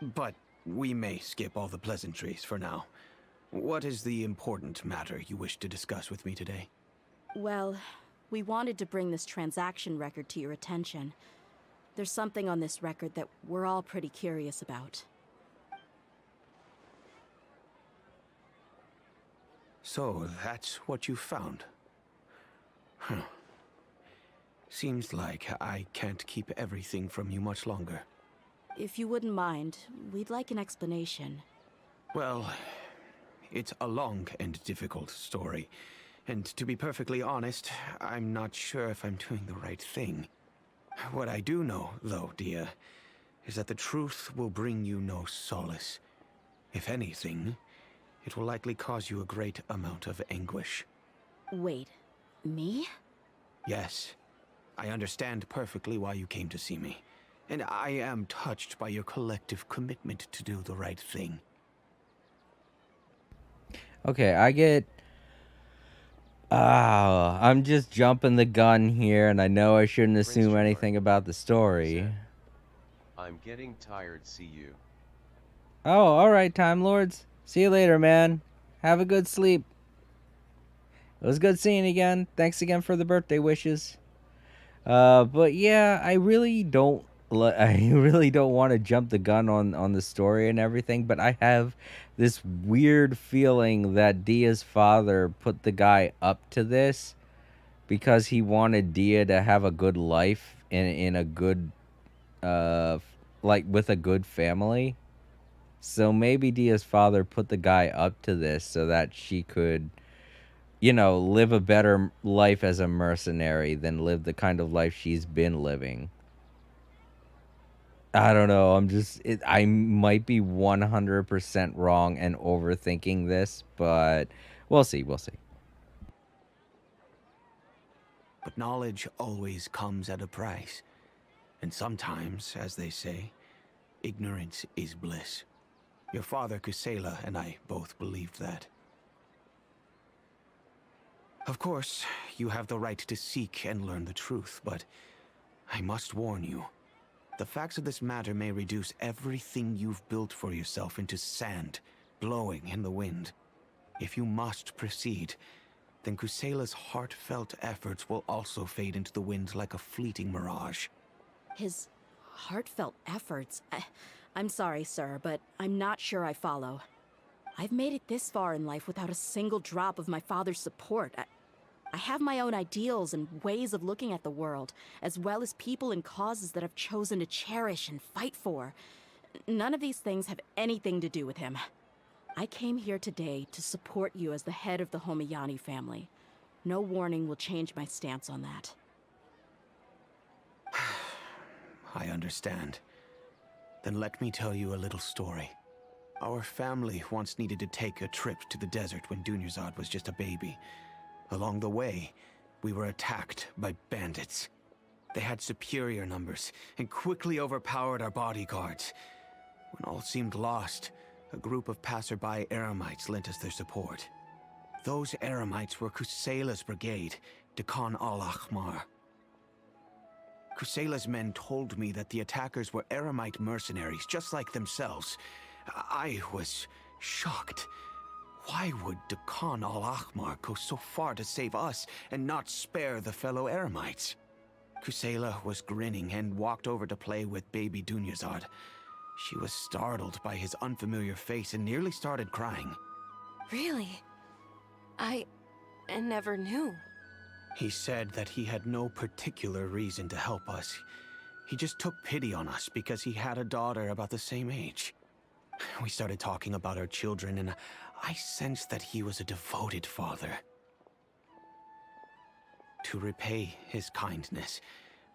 But we may skip all the pleasantries for now. What is the important matter you wish to discuss with me today? Well, we wanted to bring this transaction record to your attention. There's something on this record that we're all pretty curious about. So, that's what you found? Huh. Seems like I can't keep everything from you much longer. If you wouldn't mind, we'd like an explanation. Well, it's a long and difficult story. And to be perfectly honest, I'm not sure if I'm doing the right thing. What I do know, though, Dia, is that the truth will bring you no solace. If anything, it will likely cause you a great amount of anguish. Wait, me? Yes. I understand perfectly why you came to see me. And I am touched by your collective commitment to do the right thing. Okay, I get... I'm just jumping the gun here, and I know I shouldn't assume anything about the story. I'm getting tired, see you. Oh, alright, Time Lords. See you later, man. Have a good sleep. It was good seeing you again. Thanks again for the birthday wishes. But yeah, I really don't want to jump the gun on the story and everything, but I have this weird feeling that Dia's father put the guy up to this because he wanted Dia to have a good life in a good like with a good family. So maybe Dia's father put the guy up to this so that she could, you know, live a better life as a mercenary than live the kind of life she's been living. I don't know. I might be 100% wrong and overthinking this, but we'll see. We'll see. But knowledge always comes at a price. And sometimes, as they say, ignorance is bliss. Your father, Kusela, and I both believed that. Of course, you have the right to seek and learn the truth, but I must warn you. The facts of this matter may reduce everything you've built for yourself into sand, blowing in the wind. If you must proceed, then Kusela's heartfelt efforts will also fade into the wind like a fleeting mirage. His heartfelt efforts? I'm sorry, sir, but I'm not sure I follow. I've made it this far in life without a single drop of my father's support. I have my own ideals and ways of looking at the world, as well as people and causes that I've chosen to cherish and fight for. None of these things have anything to do with him. I came here today to support you as the head of the Homayani family. No warning will change my stance on that. I understand. Then let me tell you a little story. Our family once needed to take a trip to the desert when Dunyarzad was just a baby. Along the way, we were attacked by bandits. They had superior numbers and quickly overpowered our bodyguards. When all seemed lost, a group of passerby Eremites lent us their support. Those Eremites were Kusela's brigade, Dekan al-Ahmar. Kusela's men told me that the attackers were Eremite mercenaries, just like themselves. I was shocked. Why would Dekan al-Ahmar go so far to save us and not spare the fellow Eremites? Kusela was grinning and walked over to play with baby Dunyarzad. She was startled by his unfamiliar face and nearly started crying. Really? I never knew. He said that he had no particular reason to help us. He just took pity on us because he had a daughter about the same age. We started talking about our children, and I sensed that he was a devoted father. To repay his kindness,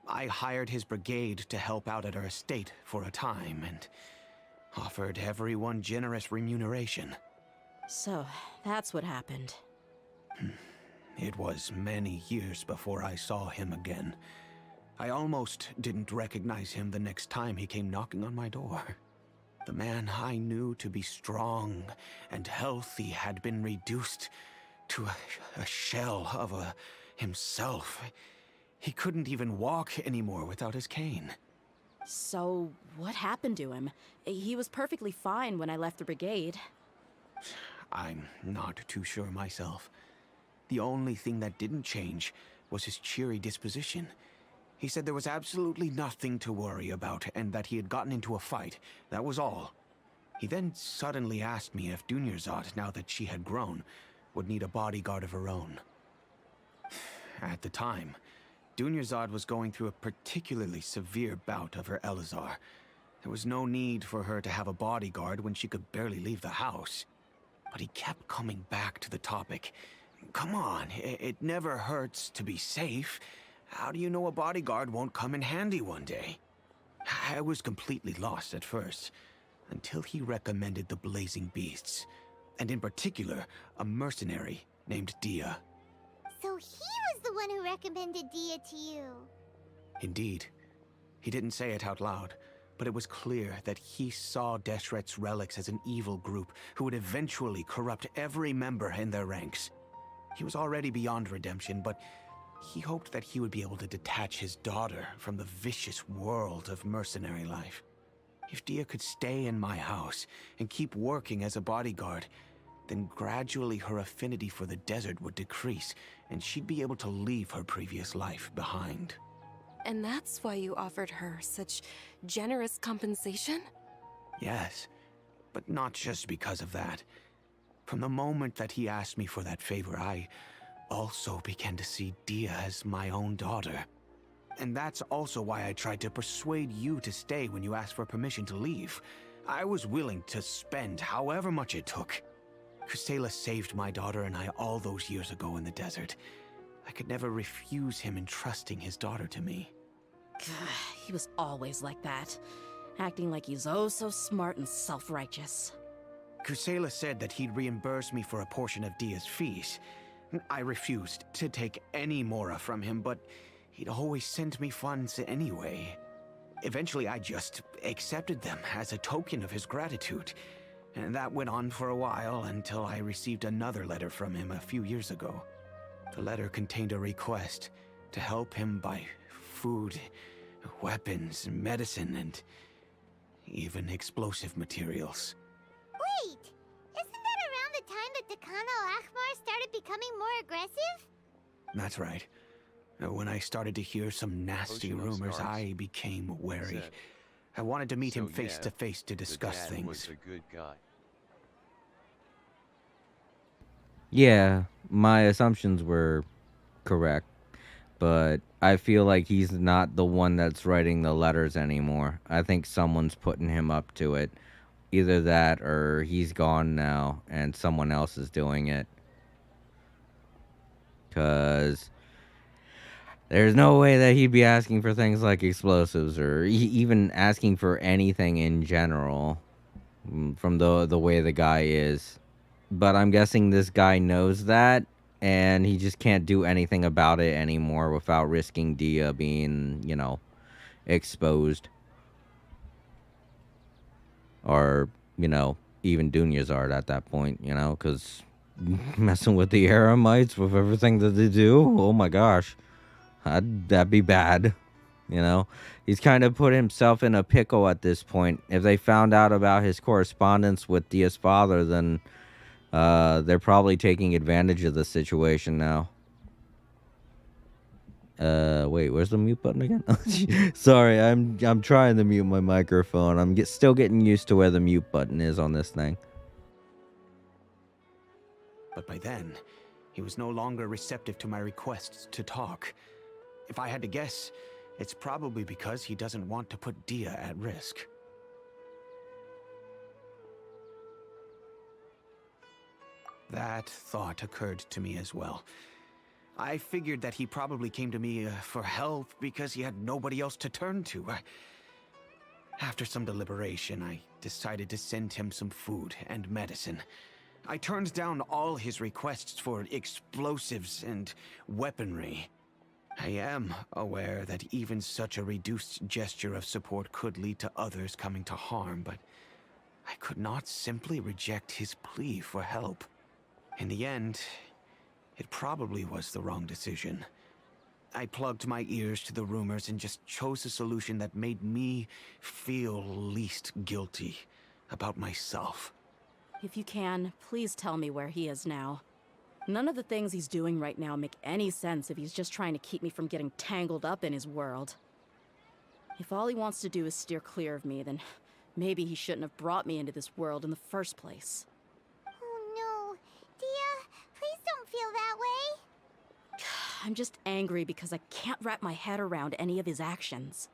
I hired his brigade to help out at our estate for a time and offered everyone generous remuneration. So, that's what happened. It was many years before I saw him again. I almost didn't recognize him the next time he came knocking on my door. The man I knew to be strong and healthy had been reduced to a shell of himself. He couldn't even walk anymore without his cane. So, what happened to him? He was perfectly fine when I left the brigade. I'm not too sure myself. The only thing that didn't change was his cheery disposition. He said there was absolutely nothing to worry about and that he had gotten into a fight. That was all. He then suddenly asked me if Dunyarzad, now that she had grown, would need a bodyguard of her own. At the time, Dunyarzad was going through a particularly severe bout of her Elazar. There was no need for her to have a bodyguard when she could barely leave the house. But he kept coming back to the topic. Come on, it never hurts to be safe. How do you know a bodyguard won't come in handy one day? I was completely lost at first, until he recommended the Blazing Beasts, and in particular, a mercenary named Dia. So he was the one who recommended Dia to you. Indeed. He didn't say it out loud, but it was clear that he saw Deshret's relics as an evil group who would eventually corrupt every member in their ranks. He was already beyond redemption, but he hoped that he would be able to detach his daughter from the vicious world of mercenary life. If Dia could stay in my house and keep working as a bodyguard, then gradually her affinity for the desert would decrease, and she'd be able to leave her previous life behind. And that's why you offered her such generous compensation? Yes, but not just because of that. From the moment that he asked me for that favor, I also began to see Dia as my own daughter. And that's also why I tried to persuade you to stay when you asked for permission to leave. I was willing to spend however much it took. Kusela saved my daughter and I all those years ago in the desert. I could never refuse him entrusting his daughter to me. He was always like that, acting like he's oh so smart and self-righteous. Kusela said that he'd reimburse me for a portion of Dia's fees. I refused to take any Mora from him, but he'd always sent me funds anyway. Eventually, I just accepted them as a token of his gratitude. And that went on for a while until I received another letter from him a few years ago. The letter contained a request to help him buy food, weapons, medicine, and even explosive materials. Wait! Isn't that around the time that Dekan al-Ahmar started becoming more aggressive? That's right. When I started to hear some nasty rumors, I became wary. I wanted to meet him face to face to discuss things. Was a good guy. Yeah, my assumptions were correct, but I feel like he's not the one that's writing the letters anymore. I think someone's putting him up to it. Either that or he's gone now and someone else is doing it. 'Cause there's no way that he'd be asking for things like explosives or even asking for anything in general from the way the guy is. But I'm guessing this guy knows that, and he just can't do anything about it anymore without risking Dia being, exposed. Or, even Dunyarzad at that point, because messing with the Eremites with everything that they do, oh my gosh, that'd be bad. He's kind of put himself in a pickle at this point. If they found out about his correspondence with Dia's father, then they're probably taking advantage of the situation now. Wait, where's the mute button again? Sorry, I'm trying to mute my microphone. I'm still getting used to where the mute button is on this thing. But by then, he was no longer receptive to my requests to talk. If I had to guess, it's probably because he doesn't want to put Dia at risk. That thought occurred to me as well. I figured that he probably came to me for help because he had nobody else to turn to. After some deliberation, I decided to send him some food and medicine. I turned down all his requests for explosives and weaponry. I am aware that even such a reduced gesture of support could lead to others coming to harm, but I could not simply reject his plea for help. In the end, it probably was the wrong decision. I plugged my ears to the rumors and just chose a solution that made me feel least guilty about myself. If you can, please tell me where he is now. None of the things he's doing right now make any sense if he's just trying to keep me from getting tangled up in his world. If all he wants to do is steer clear of me, then maybe he shouldn't have brought me into this world in the first place. Oh no. Dia, please don't feel that way. I'm just angry because I can't wrap my head around any of his actions.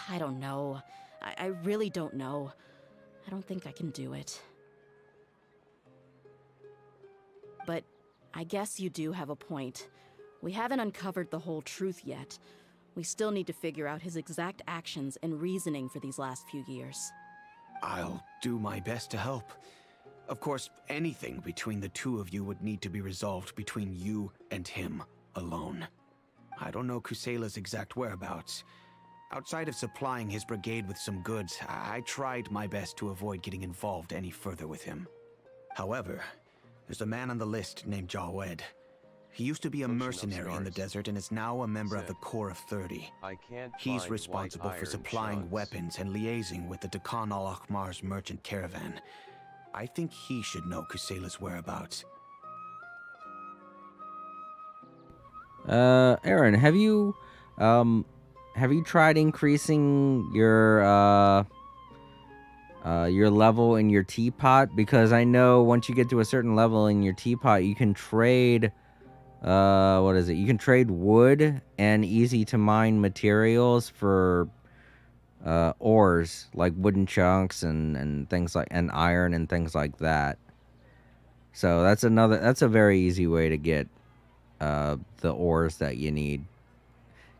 I don't know. I really don't know. I don't think I can do it. But I guess you do have a point. We haven't uncovered the whole truth yet. We still need to figure out his exact actions and reasoning for these last few years. I'll do my best to help. Of course, anything between the two of you would need to be resolved between you and him alone. I don't know Kusela's exact whereabouts. Outside of supplying his brigade with some goods, I tried my best to avoid getting involved any further with him. However, there's a man on the list named Jawed. He used to be a mercenary in the desert and is now a member of the Corps of 30. He's responsible for supplying weapons and liaising with the Dakan al-Akhmar's merchant caravan. I think he should know Kusela's whereabouts. Aaron, have you tried increasing your level in your teapot? Because I know once you get to a certain level in your teapot, you can trade, what is it? You can trade wood and easy to mine materials for ores, like wooden chunks and things like, and iron and things like that. So that's a very easy way to get the ores that you need.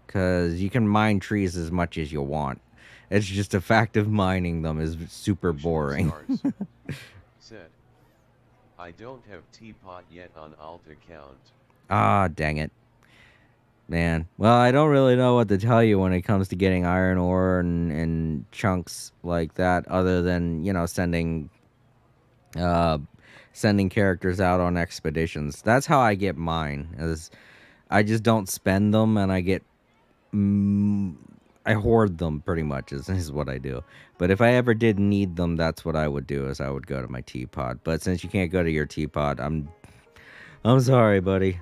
Because you can mine trees as much as you want. It's just a fact of mining them is super boring. Said, I don't have teapot yet on alt account. Ah, dang it. Man. Well, I don't really know what to tell you when it comes to getting iron ore and chunks like that, other than, you know, sending characters out on expeditions. That's how I get mine. Is I just don't spend them, and I get I hoard them pretty much is what I do. But if I ever did need them, that's what I would do, is I would go to my teapot. But since you can't go to your teapot, I'm sorry, buddy.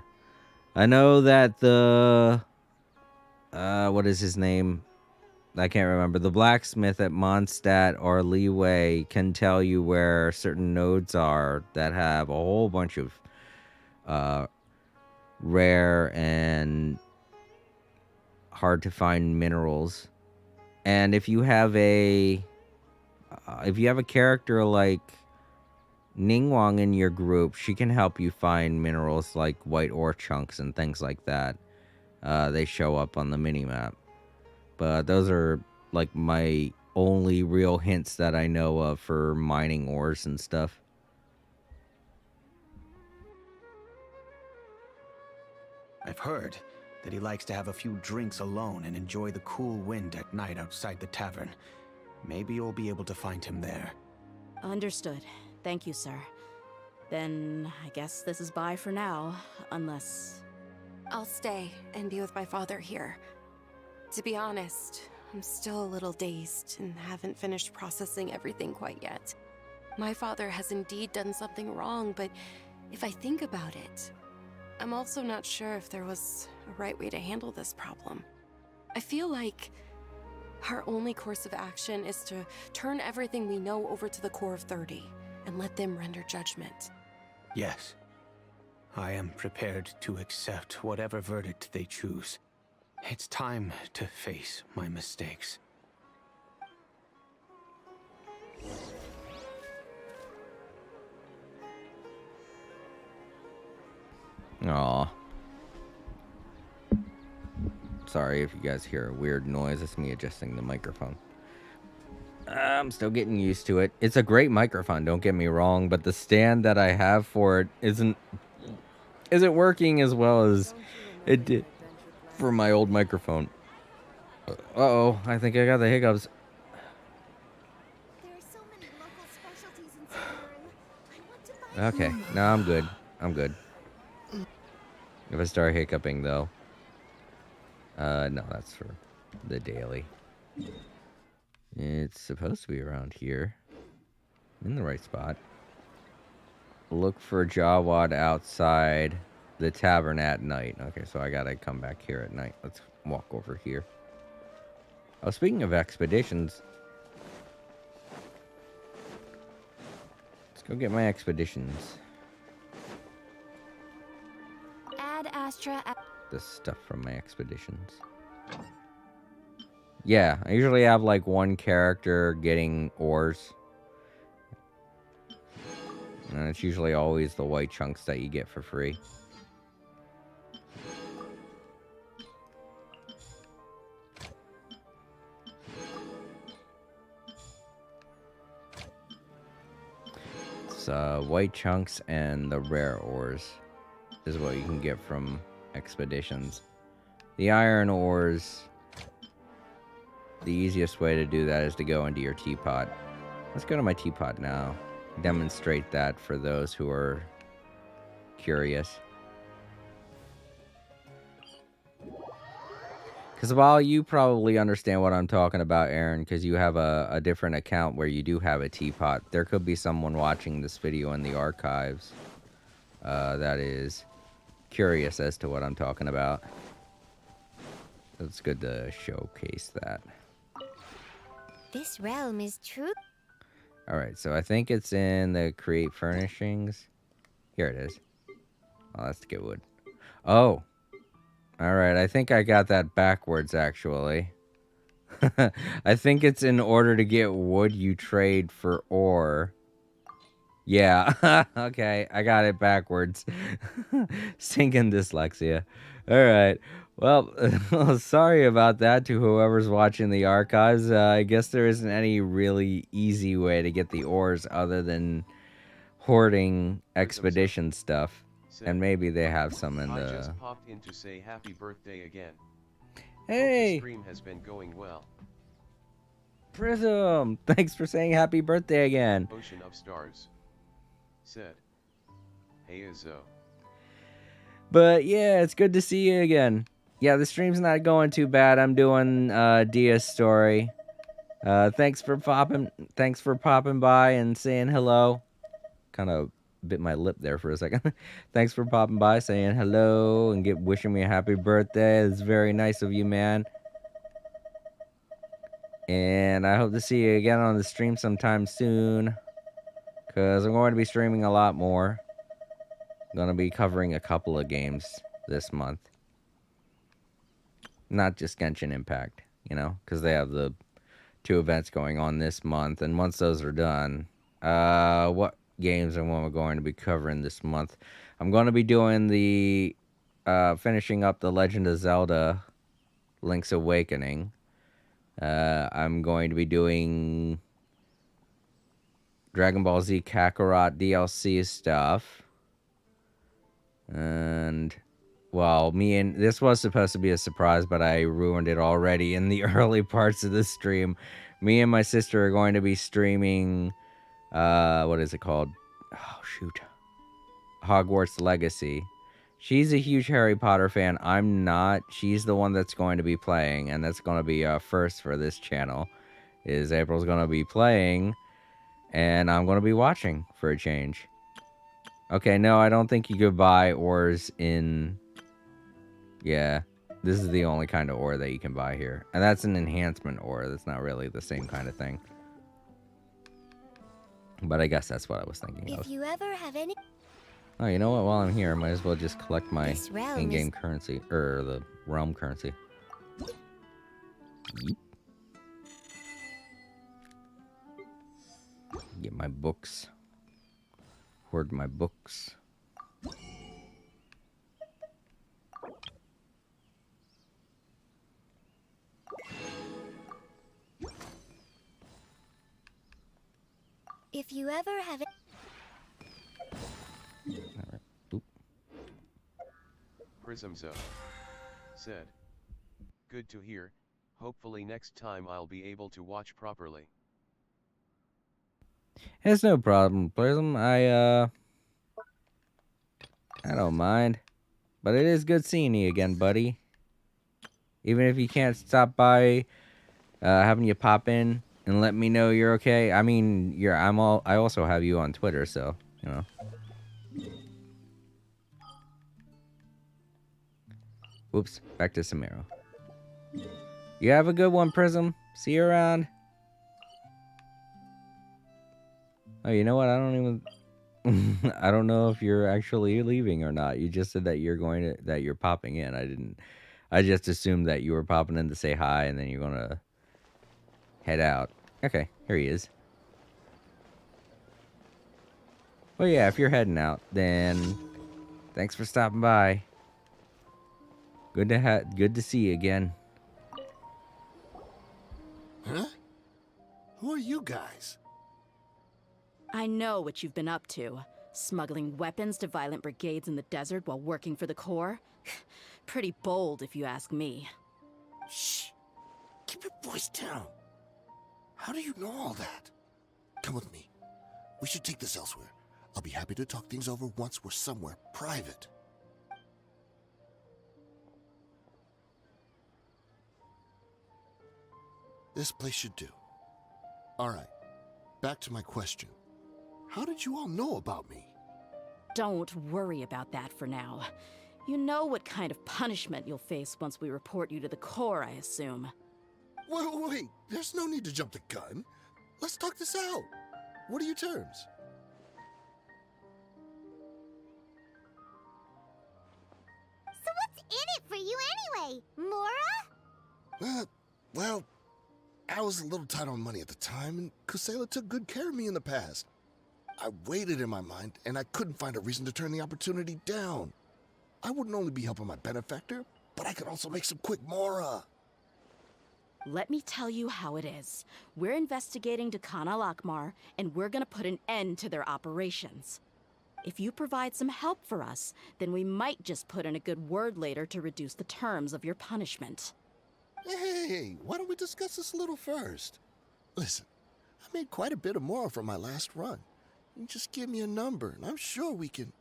I know that the what is his name? I can't remember. The blacksmith at Mondstadt or Leeway can tell you where certain nodes are that have a whole bunch of rare and hard to find minerals. And if you have a character like Ningguang in your group, she can help you find minerals like white ore chunks and things like that. They show up on the minimap. But those are like my only real hints that I know of for mining ores and stuff. I've heard that he likes to have a few drinks alone and enjoy the cool wind at night outside the tavern. Maybe you'll be able to find him there. Understood. Thank you, sir. Then I guess this is bye for now, unless... I'll stay and be with my father here. To be honest, I'm still a little dazed and haven't finished processing everything quite yet. My father has indeed done something wrong, but if I think about it, I'm also not sure if there was a right way to handle this problem. I feel like our only course of action is to turn everything we know over to the Corps of 30 and let them render judgment. Yes. I am prepared to accept whatever verdict they choose. It's time to face my mistakes. Aw. Sorry if you guys hear a weird noise. It's me adjusting the microphone. I'm still getting used to it. It's a great microphone, don't get me wrong, but the stand that I have for it isn't working as well as it did for my old microphone. Uh-oh, I think I got the hiccups. There are so many local specialties in Subaru. I want to buy Okay, no, I'm good. I'm good. If I start hiccuping, though. No, that's for the daily. It's supposed to be around here. I'm in the right spot. Look for Jawad outside the tavern at night. Okay, so I gotta come back here at night. Let's walk over here. Oh, speaking of expeditions, let's go get my expeditions. Ad Astra. The stuff from my expeditions. Yeah, I usually have like one character getting ores. And it's usually always the white chunks that you get for free. It's white chunks and the rare ores is what you can get from expeditions. The iron ores, the easiest way to do that is to go into your teapot. Let's go to my teapot now. Demonstrate that for those who are curious. Because while you probably understand what I'm talking about, Aaron, because you have a different account where you do have a teapot, there could be someone watching this video in the archives that is curious as to what I'm talking about. It's good to showcase that. This realm is true. Alright, so I think it's in the create furnishings. Here it is. Oh, that's to get wood. Oh! Alright, I think I got that backwards, actually. I think it's in order to get wood, you trade for ore. Yeah, okay, I got it backwards. Stinking dyslexia. Alright, well, sorry about that to whoever's watching the archives. I guess there isn't any really easy way to get the ores other than hoarding expedition stuff. And maybe they have some in the... I just popped in to say happy birthday again. Hey! Hope the stream has been going well. Prism! Thanks for saying happy birthday again. Ocean of Stars said, hey Izzo. But yeah, it's good to see you again. Yeah, the stream's not going too bad. I'm doing Dia's story. Thanks for popping by and saying hello. Kind of bit my lip there for a second. Thanks for popping by, saying hello, and wishing me a happy birthday. It's very nice of you, man. And I hope to see you again on the stream sometime soon, because I'm going to be streaming a lot more. I'm going to be covering a couple of games this month. Not just Genshin Impact, you know, because they have the 2 events going on this month. And once those are done, what games am I going to be covering this month? I'm going to be doing the finishing up the Legend of Zelda Link's Awakening. I'm going to be doing Dragon Ball Z Kakarot DLC stuff. And well, this was supposed to be a surprise, but I ruined it already in the early parts of the stream. Me and my sister are going to be streaming what is it called? Oh, shoot. Hogwarts Legacy. She's a huge Harry Potter fan. I'm not. She's the one that's going to be playing, and that's going to be first for this channel. Is April's going to be playing, and I'm going to be watching for a change. Okay, no, I don't think you could buy ores in... Yeah, this is the only kind of ore that you can buy here. And that's an enhancement ore. That's not really the same kind of thing. But I guess that's what I was thinking of. If you ever have any... Oh, you know what? While I'm here, I might as well just collect my in-game currency. Or the realm currency. Yeep. Get my books. Hoard my books. you ever have it. Alright. Oop. Prismzo said, "Good to hear. Hopefully next time I'll be able to watch properly." It's no problem, Prism. I don't mind. But it is good seeing you again, buddy. Even if you can't stop by, having you pop in and let me know you're okay. I mean, I also have you on Twitter, so, you know. Whoops, back to Samiro. You have a good one, Prism. See you around. Oh, you know what? I don't even... I don't know if you're actually leaving or not. You just said that you're popping in. I just assumed that you were popping in to say hi and then you're gonna head out. Okay, here he is. Well, yeah, if you're heading out, then thanks for stopping by. Good to see you again. Huh? Who are you guys? I know what you've been up to. Smuggling weapons to violent brigades in the desert while working for the Corps. Pretty bold, if you ask me. Shh! Keep your voice down. How do you know all that? Come with me. We should take this elsewhere. I'll be happy to talk things over once we're somewhere private. This place should do. Alright, back to my question. How did you all know about me? Don't worry about that for now. You know what kind of punishment you'll face once we report you to the Corps, I assume. Wait, there's no need to jump the gun. Let's talk this out. What are your terms? So what's in it for you anyway, Mora? Well, I was a little tight on money at the time, and Kusela took good care of me in the past. I weighed it in my mind, and I couldn't find a reason to turn the opportunity down. I wouldn't only be helping my benefactor, but I could also make some quick Mora. Let me tell you how it is. We're investigating Khan al-Akmar, and we're gonna put an end to their operations. If you provide some help for us, then we might just put in a good word later to reduce the terms of your punishment. Hey, why don't we discuss this a little first? Listen, I made quite a bit of Mora from my last run. You just give me a number, and I'm sure we can...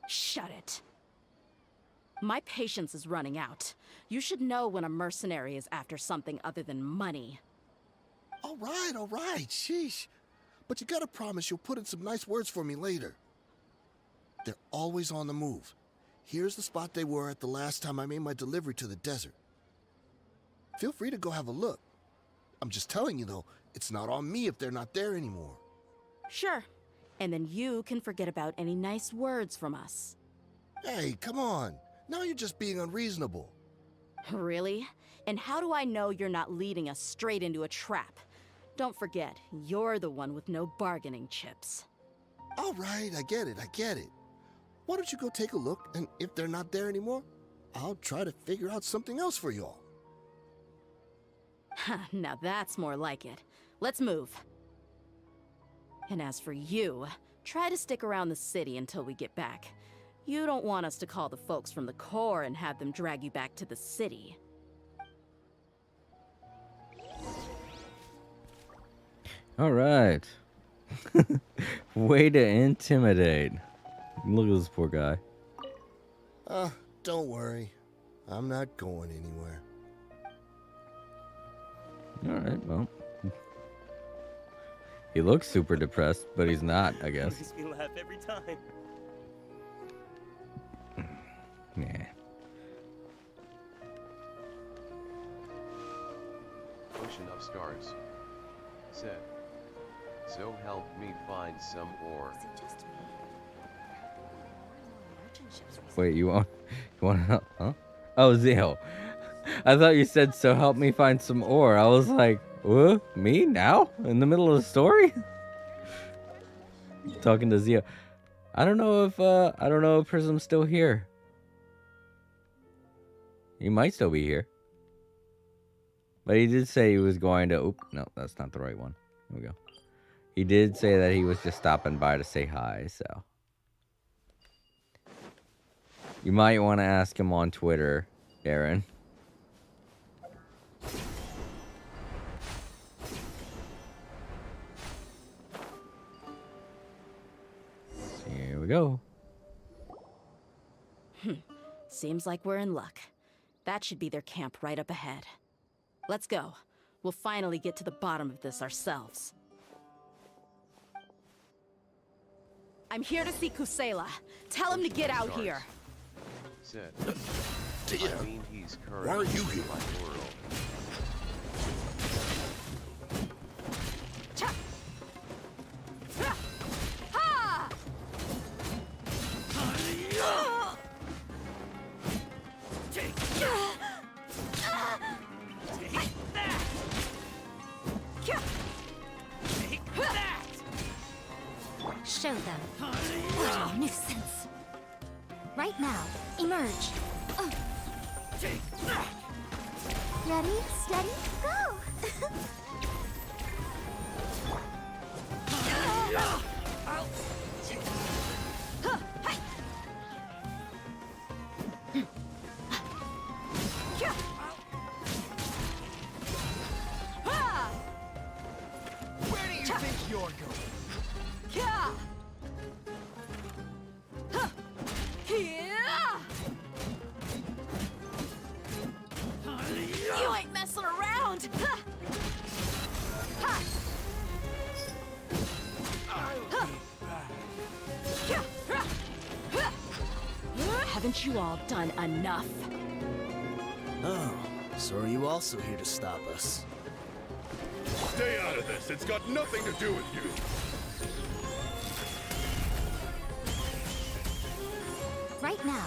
Shut it. My patience is running out. You should know when a mercenary is after something other than money. All right, sheesh. But you gotta promise you'll put in some nice words for me later. They're always on the move. Here's the spot they were at the last time I made my delivery to the desert. Feel free to go have a look. I'm just telling you though, it's not on me if they're not there anymore. Sure. And then you can forget about any nice words from us. Hey, come on. Now you're just being unreasonable. Really? And how do I know you're not leading us straight into a trap? Don't forget, you're the one with no bargaining chips. All right, I get it. Why don't you go take a look, and if they're not there anymore, I'll try to figure out something else for y'all. Now that's more like it. Let's move. And as for you, try to stick around the city until we get back. You don't want us to call the folks from the Corps and have them drag you back to the city. All right. Way to intimidate. Look at this poor guy. Don't worry. I'm not going anywhere. All right, well. He looks super depressed, but he's not, I guess. Makes me laugh every time. Yeah. Ocean of Stars said, "So help me find some ore." Is it just me? Wait, you want help? Huh? Oh, Zio. I thought you said, "So help me find some ore." I was like, what? Me now? In the middle of the story? Talking to Zio. I don't know if Prism's still here. He might still be here. But he did say he was going to... Oop, no, that's not the right one. Here we go. He did say that he was just stopping by to say hi, so. You might want to ask him on Twitter, Aaron. Here we go. Seems like we're in luck. That should be their camp right up ahead. Let's go. We'll finally get to the bottom of this ourselves. I'm here to see Kusela. Tell him to get out here. Said. Dear, I mean, he's why are you here? my world. Ha! Show them. What a nuisance. Right now, emerge. Ready, steady, go! Where do you think you're going? You ain't messing around! Haven't you all done enough? Oh, so are you also here to stop us? Stay out of this. It's got nothing to do with you. Right now.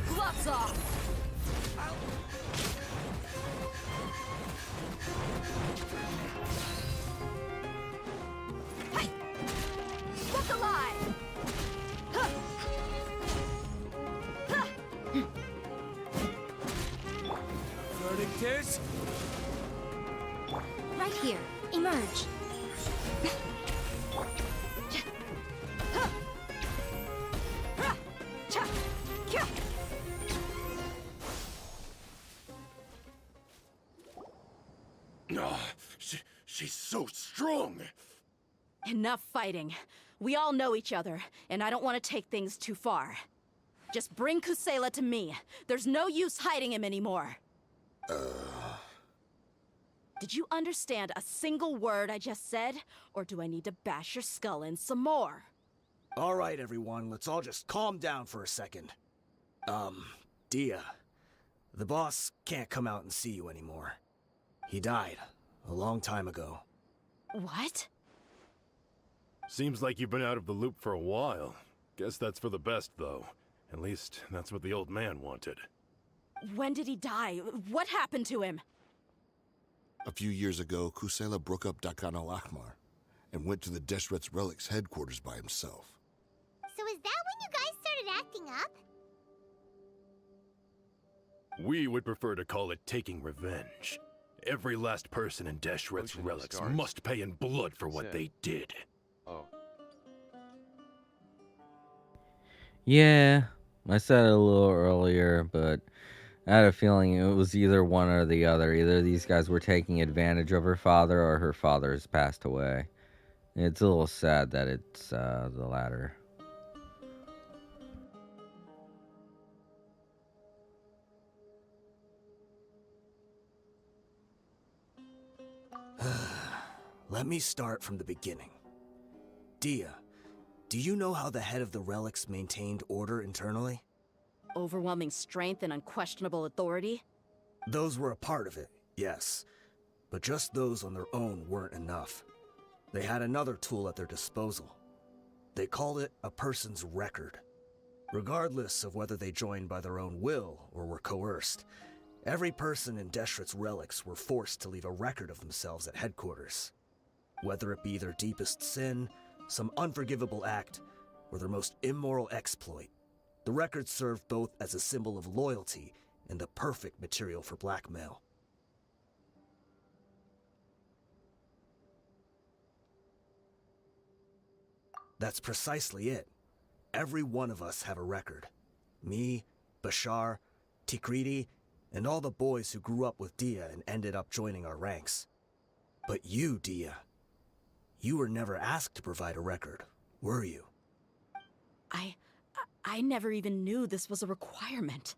Gloves off! Look alive! Verdict is? Right here. Emerge. She's so strong. Enough fighting. We all know each other, and I don't want to take things too far. Just bring Kusela to me. There's no use hiding him anymore. Did you understand a single word I just said? Or do I need to bash your skull in some more? All right, everyone, let's all just calm down for a second. Dia, the boss can't come out and see you anymore. He died a long time ago. What? Seems like you've been out of the loop for a while. Guess that's for the best, though. At least, that's what the old man wanted. When did he die? What happened to him? A few years ago, Kusela broke up Dakan al-Ahmar and went to the Deshret's Relics headquarters by himself. So is that when you guys started acting up? We would prefer to call it taking revenge. Every last person in Deshret's Relics must pay in blood for what they did. Oh. Yeah, I said it a little earlier, but I had a feeling it was either one or the other. Either these guys were taking advantage of her father or her father has passed away. It's a little sad that it's the latter. Let me start from the beginning. Dia, do you know how the head of the relics maintained order internally? Overwhelming strength and unquestionable authority? Those were a part of it, yes. But just those on their own weren't enough. They had another tool at their disposal. They called it a person's record. Regardless of whether they joined by their own will or were coerced, every person in Deshret's relics were forced to leave a record of themselves at headquarters. Whether it be their deepest sin, some unforgivable act, or their most immoral exploit. The records serve both as a symbol of loyalty and the perfect material for blackmail. That's precisely it. Every one of us have a record. Me, Bashar, Tikriti, and all the boys who grew up with Dia and ended up joining our ranks. But you, Dia, you were never asked to provide a record, were you? I never even knew this was a requirement.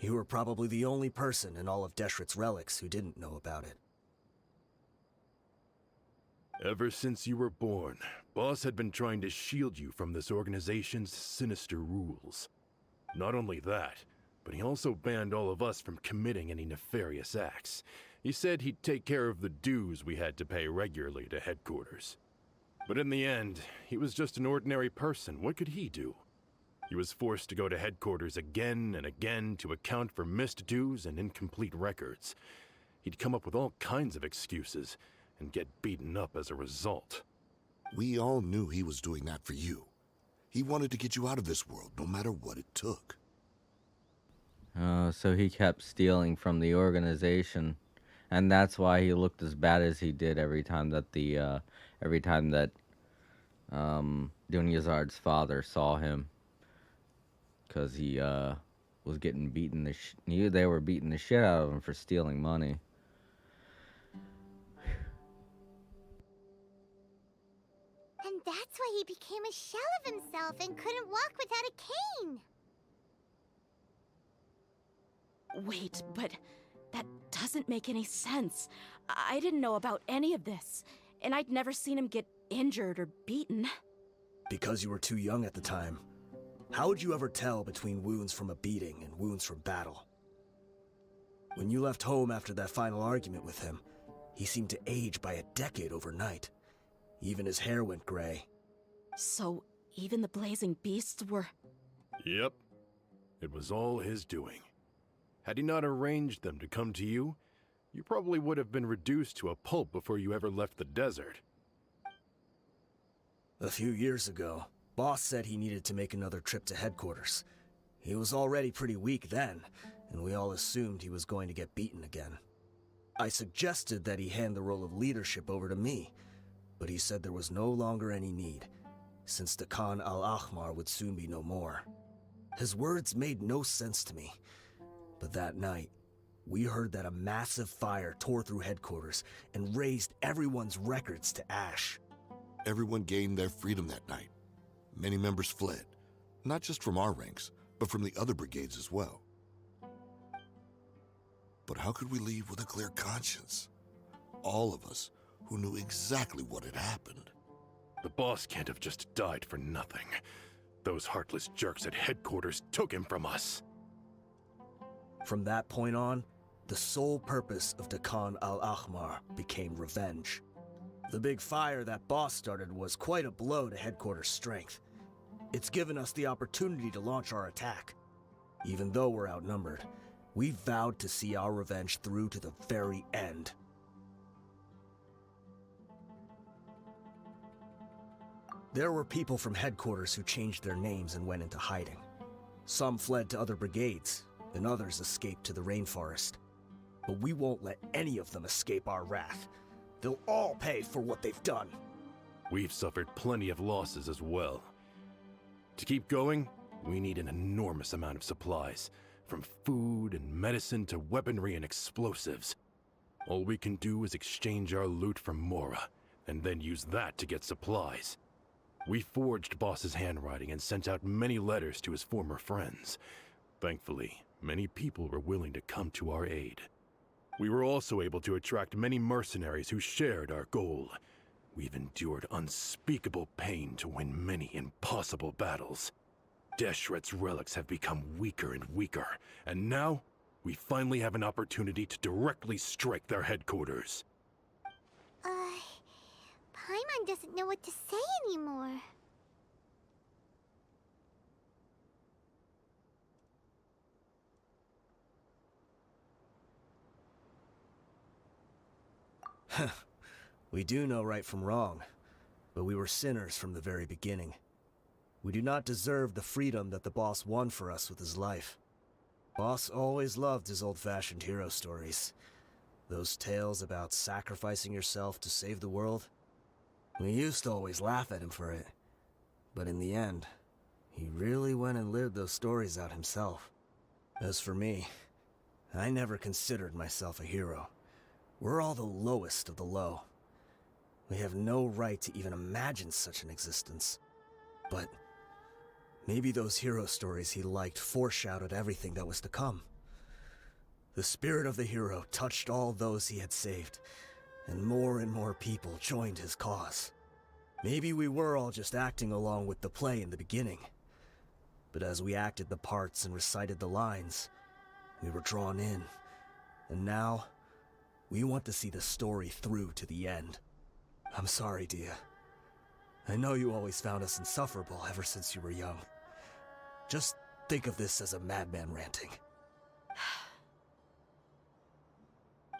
You were probably the only person in all of Deshret's relics who didn't know about it. Ever since you were born, Boss had been trying to shield you from this organization's sinister rules. Not only that, but he also banned all of us from committing any nefarious acts. He said he'd take care of the dues we had to pay regularly to headquarters. But in the end, he was just an ordinary person. What could he do? He was forced to go to headquarters again and again to account for missed dues and incomplete records. He'd come up with all kinds of excuses and get beaten up as a result. We all knew he was doing that for you. He wanted to get you out of this world, no matter what it took. So he kept stealing from the organization, and that's why he looked as bad as he did every time that Dunyazard's father saw him, because he was getting beaten they were beating the shit out of him for stealing money. And that's why he became a shell of himself and couldn't walk without a cane. Wait, but that doesn't make any sense. I didn't know about any of this, and I'd never seen him get injured or beaten. Because you were too young at the time. How would you ever tell between wounds from a beating and wounds from battle? When you left home after that final argument with him, he seemed to age by a decade overnight. Even his hair went gray. So, even the blazing beasts were... Yep. It was all his doing. Had he not arranged them to come to you, you probably would have been reduced to a pulp before you ever left the desert. A few years ago, Boss said he needed to make another trip to headquarters. He was already pretty weak then, and we all assumed he was going to get beaten again. I suggested that he hand the role of leadership over to me, but he said there was no longer any need, since the Khan al-Ahmar would soon be no more. His words made no sense to me, but that night, we heard that a massive fire tore through headquarters and razed everyone's records to ash. Everyone gained their freedom that night. Many members fled, not just from our ranks, but from the other brigades as well. But how could we leave with a clear conscience? All of us who knew exactly what had happened. The boss can't have just died for nothing. Those heartless jerks at headquarters took him from us. From that point on, the sole purpose of the Khan al-Ahmar became revenge. The big fire that Boss started was quite a blow to headquarters' strength. It's given us the opportunity to launch our attack. Even though we're outnumbered, we vowed to see our revenge through to the very end. There were people from headquarters who changed their names and went into hiding. Some fled to other brigades, and others escaped to the rainforest. But we won't let any of them escape our wrath. They'll all pay for what they've done. We've suffered plenty of losses as well. To keep going, we need an enormous amount of supplies, from food and medicine to weaponry and explosives. All we can do is exchange our loot from Mora, and then use that to get supplies. We forged Boss's handwriting and sent out many letters to his former friends. Thankfully, many people were willing to come to our aid. We were also able to attract many mercenaries who shared our goal. We've endured unspeakable pain to win many impossible battles. Deshret's relics have become weaker and weaker, and now we finally have an opportunity to directly strike their headquarters. Paimon doesn't know what to say anymore. We do know right from wrong. But we were sinners from the very beginning. We do not deserve the freedom that the boss won for us with his life. Boss always loved his old-fashioned hero stories. Those tales about sacrificing yourself to save the world. We used to always laugh at him for it. But in the end, he really went and lived those stories out himself. As for me, I never considered myself a hero. We're all the lowest of the low. We have no right to even imagine such an existence. But maybe those hero stories he liked foreshadowed everything that was to come. The spirit of the hero touched all those he had saved, and more people joined his cause. Maybe we were all just acting along with the play in the beginning. But as we acted the parts and recited the lines, we were drawn in. And now, we want to see the story through to the end. I'm sorry, Dia. I know you always found us insufferable ever since you were young. Just think of this as a madman ranting.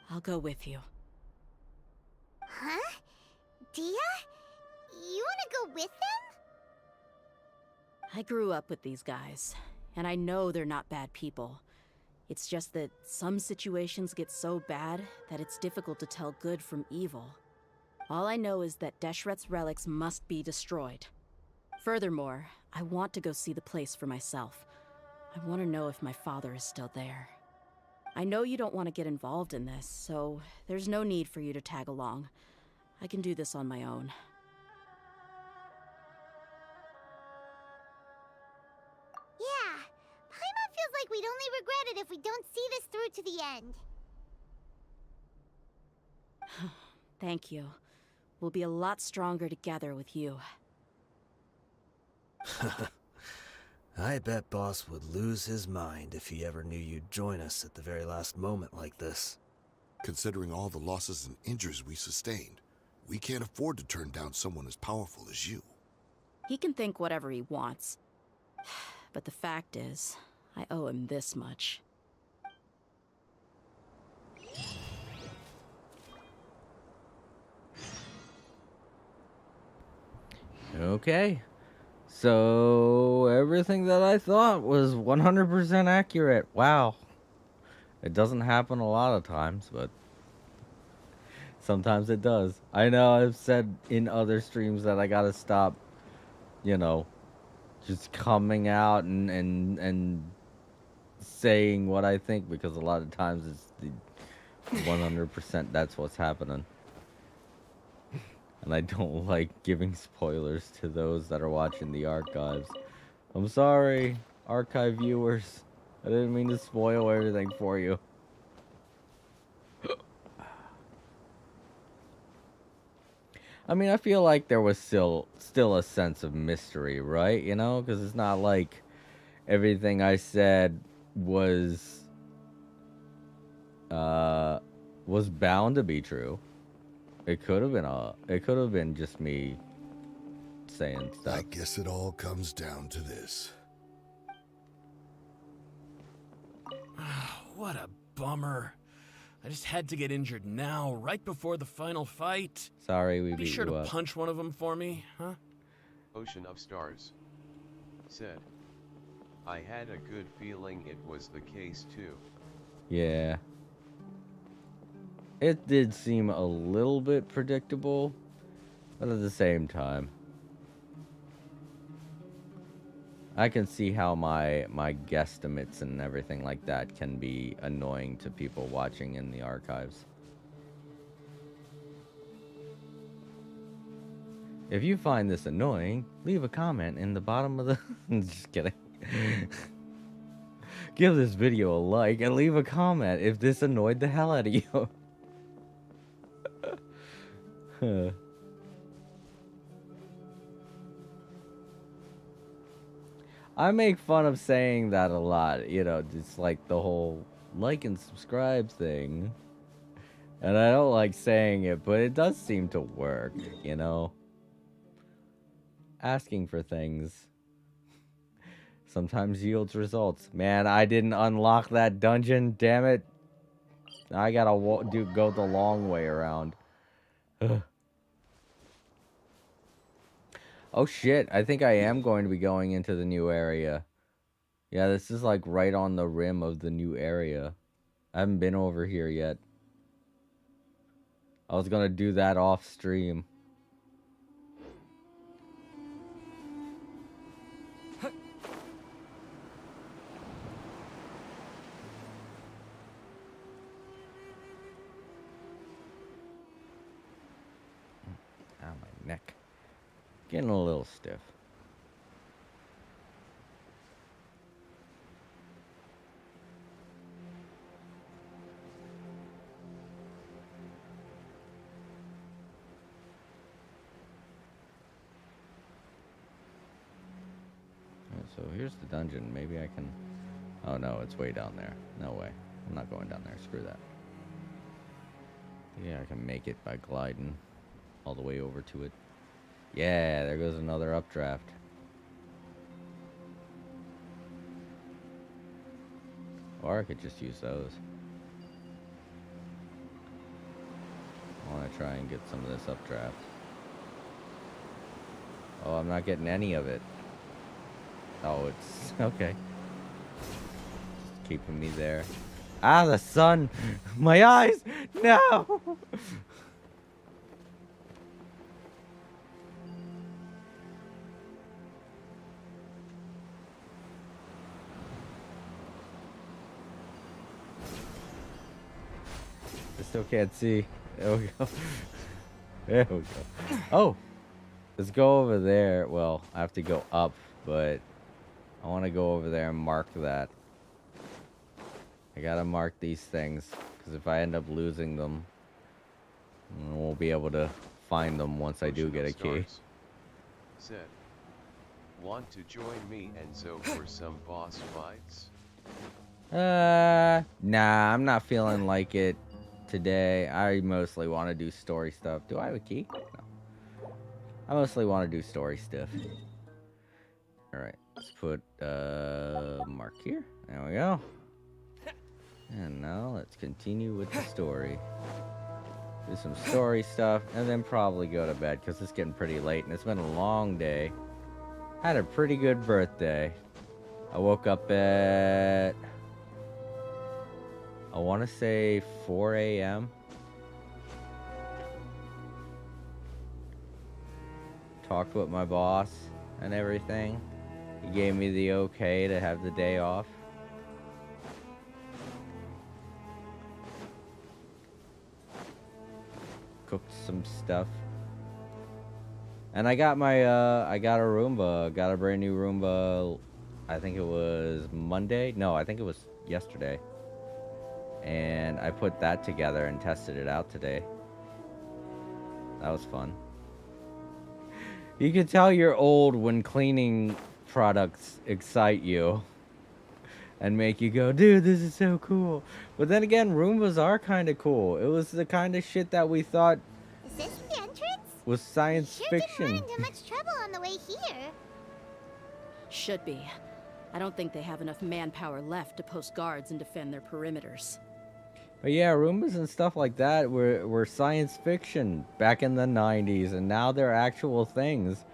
I'll go with you. Huh? Dia? You wanna go with them? I grew up with these guys, and I know they're not bad people. It's just that some situations get so bad that it's difficult to tell good from evil. All I know is that Deshret's relics must be destroyed. Furthermore, I want to go see the place for myself. I want to know if my father is still there. I know you don't want to get involved in this, so there's no need for you to tag along. I can do this on my own. Yeah, Paimon feels like we'd only regret it if we don't see this through to the end. Thank you. We'll be a lot stronger together with you. I bet Boss would lose his mind if he ever knew you'd join us at the very last moment like this. Considering all the losses and injuries we sustained, we can't afford to turn down someone as powerful as you. He can think whatever he wants. But the fact is, I owe him this much. Okay. So, everything that I thought was 100% accurate. Wow. It doesn't happen a lot of times, but sometimes it does. I know I've said in other streams that I gotta stop, you know, just coming out and saying what I think, because a lot of times it's the 100% that's what's happening. And I don't like giving spoilers to those that are watching the archives. I'm sorry, archive viewers. I didn't mean to spoil everything for you. I mean, I feel like there was still a sense of mystery, right? You know, because it's not like everything I said was bound to be true. It could have been just me saying stuff. I guess it all comes down to this. What a bummer. I just had to get injured now, right before the final fight. Sorry, we beat you up. Be sure to punch one of them for me, huh? Ocean of Stars said, I had a good feeling it was the case too. Yeah. It did seem a little bit predictable, but at the same time, I can see how my guesstimates and everything like that can be annoying to people watching in the archives. If you find this annoying, leave a comment in the bottom of the... Just kidding. Give this video a like and leave a comment if this annoyed the hell out of you. I make fun of saying that a lot, you know, just like the whole like and subscribe thing. And I don't like saying it, but it does seem to work, you know. Asking for things sometimes yields results. Man, I didn't unlock that dungeon, damn it. I gotta go the long way around. Ugh. Oh shit, I think I am going to be going into the new area. Yeah, this is like right on the rim of the new area. I haven't been over here yet. I was gonna do that off stream. Ow, my neck. Getting a little stiff. So here's the dungeon. Maybe I can... Oh no, it's way down there. No way. I'm not going down there. Screw that. Yeah, I can make it by gliding all the way over to it. Yeah, there goes another updraft. Or I could just use those. I want to try and get some of this updraft. Oh, I'm not getting any of it. Oh, it's... Okay. Just keeping me there. Ah, the sun! My eyes! No! I still can't see. There we go. There we go. Oh! Let's go over there. Well, I have to go up, but I want to go over there and mark that. I gotta mark these things, because if I end up losing them, I won't be able to find them once I do get a key. Said, want to join me and Zoe for some boss fights? Nah, I'm not feeling like it today. I mostly want to do story stuff. Do I have a key? No. I mostly want to do story stuff. Alright, let's put, mark here. There we go. And now let's continue with the story. Do some story stuff, and then probably go to bed, because it's getting pretty late, and it's been a long day. Had a pretty good birthday. I woke up at... I want to say 4 a.m. Talked with my boss and everything. He gave me the okay to have the day off. Cooked some stuff. And I got my, I got a Roomba. Got a brand new Roomba. I think it was Monday. No, I think it was yesterday. And I put that together and tested it out today. That was fun. You can tell you're old when cleaning products excite you. And make you go, dude, this is so cool. But then again, Roombas are kind of cool. It was the kind of shit that we thought Is this the entrance? Was science fiction. Didn't run into much trouble on the way here. Should be. I don't think they have enough manpower left to post guards and defend their perimeters. But yeah, Roombas and stuff like that were science fiction back in the 90s, and now they're actual things.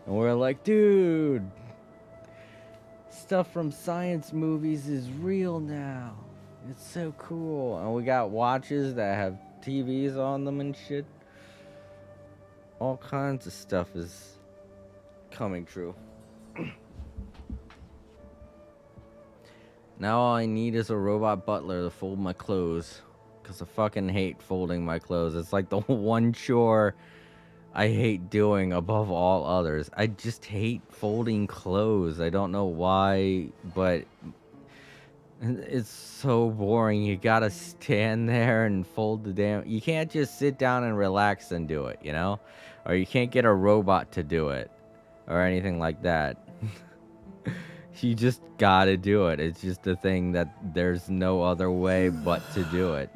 And we're like, dude, stuff from science movies is real now. It's so cool. And we got watches that have TVs on them and shit. All kinds of stuff is coming true. Now all I need is a robot butler to fold my clothes. Because I fucking hate folding my clothes. It's like the one chore I hate doing above all others. I just hate folding clothes. I don't know why, but it's so boring. You gotta stand there and fold the damn... You can't just sit down and relax and do it, you know? Or you can't get a robot to do it. Or anything like that. You just gotta do it. It's just a thing that there's no other way but to do it.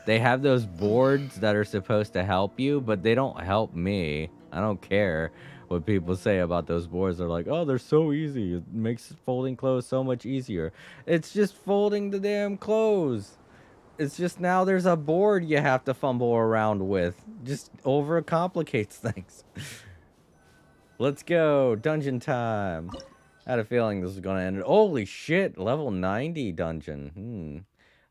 They have those boards that are supposed to help you, but they don't help me. I don't care what people say about those boards. They're like, oh, they're so easy. It makes folding clothes so much easier. It's just folding the damn clothes. It's just now there's a board you have to fumble around with. Just overcomplicates things. Let's go. Dungeon time. I had a feeling this was gonna end. Holy shit! Level 90 dungeon.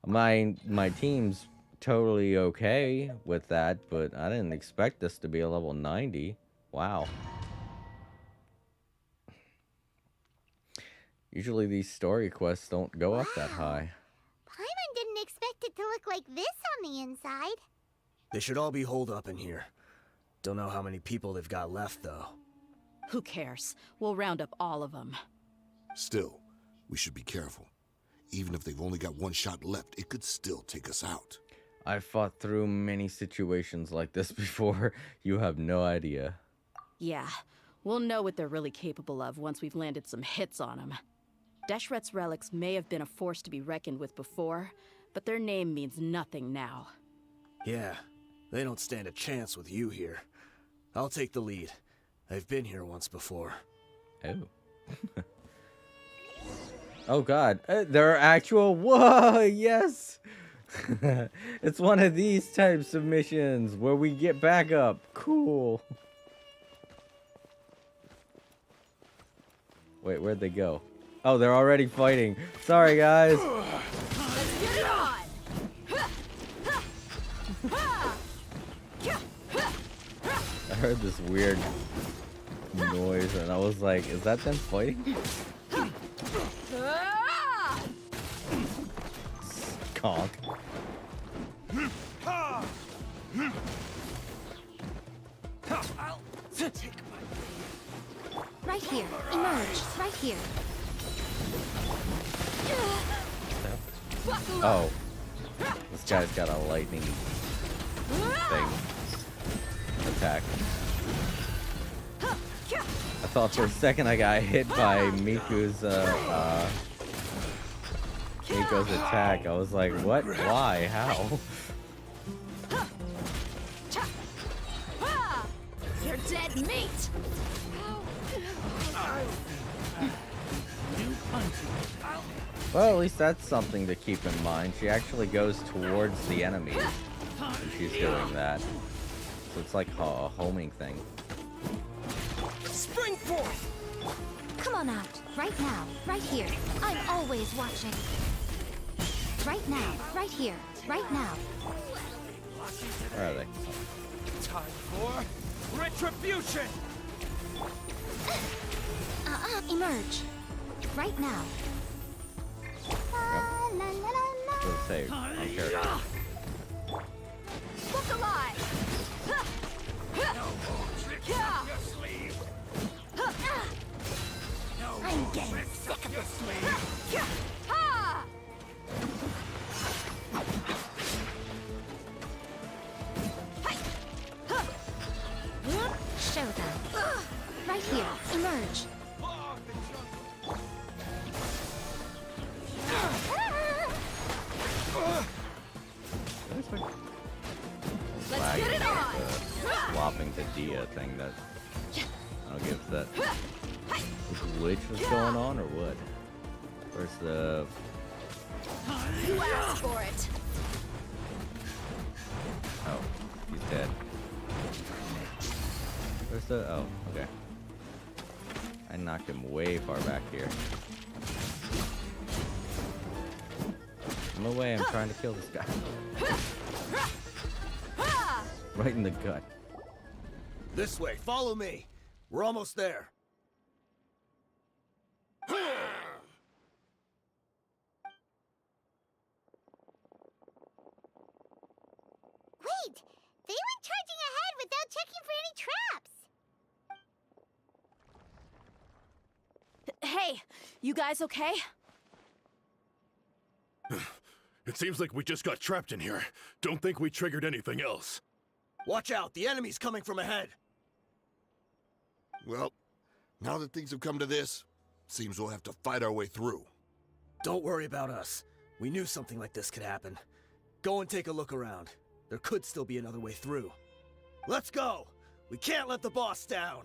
My team's totally okay with that, but I didn't expect this to be a level 90. Wow. Usually these story quests don't go up that high. Paimon didn't expect it to look like this on the inside. They should all be holed up in here. Don't know how many people they've got left, though. Who cares? We'll round up all of them. Still, we should be careful. Even if they've only got one shot left, it could still take us out. I've fought through many situations like this before. You have no idea. Yeah, we'll know what they're really capable of once we've landed some hits on them. Deshret's relics may have been a force to be reckoned with before, but their name means nothing now. Yeah, they don't stand a chance with you here. I'll take the lead. I've been here once before. Oh. Oh god, there are actual— whoa, yes! It's one of these types of missions where we get back up. Cool. Wait, where'd they go? Oh, they're already fighting. Sorry, guys. Let's get it on! I heard this weird noise and I was like, is that them fighting? Conk. Right here. Emerge. Right here. Oh. This guy's got a lightning thing. Attack. I thought for a second I got hit by Miku's attack. I was like, what? Why? How? You're dead meat! Well, at least that's something to keep in mind. She actually goes towards the enemies when she's doing that. So it's like a homing thing. Spring forth! Come on out. Right now. Right here. I'm always watching. Right now. Right here. Right now. Where are they? Time for retribution! Emerge. Right now. Go save. I don't care. Look alive! No more tricks up your sleeve! No I'm more getting tricks sick up of your this sleeve! Ha! Show them. Right here. Emerge. Let's get it on! Swapping to Dia thing that I don't give that glitch was going on or what? Where's the— You asked for it! oh, he's dead. Where's the— oh, okay. I knocked him way far back here. No way, I'm trying to kill this guy. Right in the gut. This way, follow me. We're almost there. Wait! They went charging ahead without checking for any traps! Hey, you guys okay? It seems like we just got trapped in here. Don't think we triggered anything else. Watch out, the enemy's coming from ahead. Well, now that things have come to this, seems we'll have to fight our way through. Don't worry about us. We knew something like this could happen. Go and take a look around. There could still be another way through. Let's go! We can't let the boss down!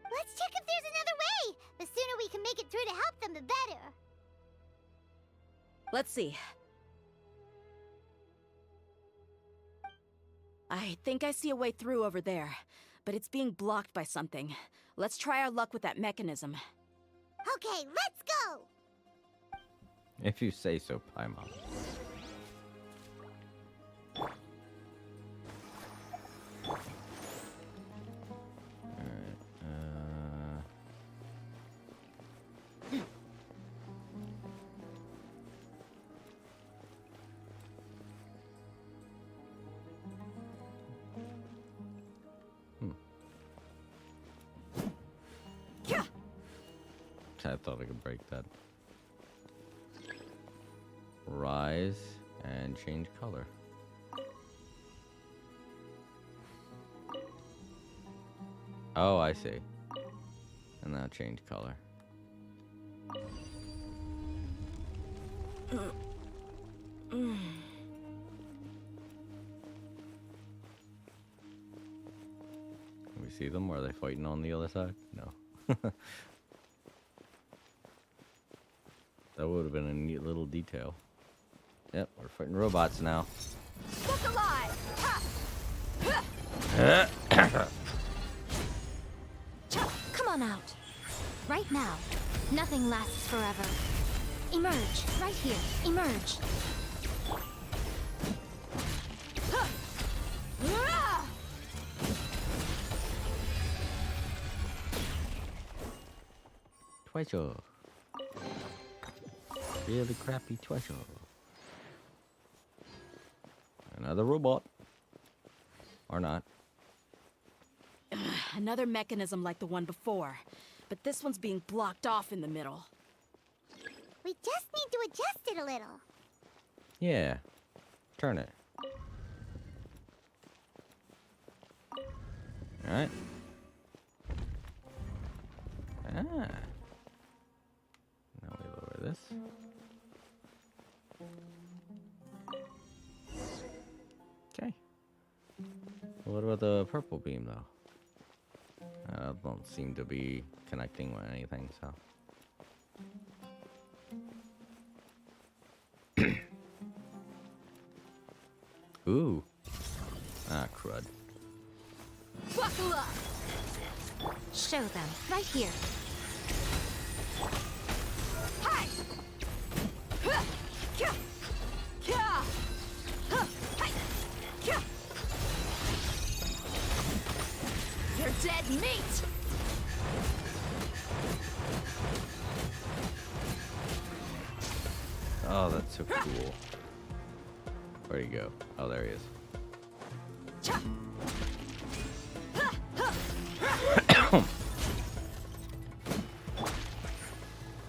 Let's check if there's another way! The sooner we can make it through to help them, the better! Let's see. I think I see a way through over there, but it's being blocked by something. Let's try our luck with that mechanism. Okay, let's go! If you say so, Paimon. I thought I could break that. Rise and change color. Oh, I see. And now change color. Can we see them? Or are they fighting on the other side? No. That would have been a neat little detail. Yep, we're fighting robots now. Look alive! Come on out. Right now. Nothing lasts forever. Emerge. Right here. Emerge. Treasure. Really crappy treasure. Another robot. Or not. Another mechanism like the one before. But this one's being blocked off in the middle. We just need to adjust it a little. Yeah. Turn it. Alright. Ah. Now we lower this. Okay. What about the purple beam, though? I don't seem to be connecting with anything, so. Ooh. Ah, crud. Buckle up! Show them. Right here. Hi! You're dead meat! Oh, that's so cool. Where'd he go? Oh, there he is.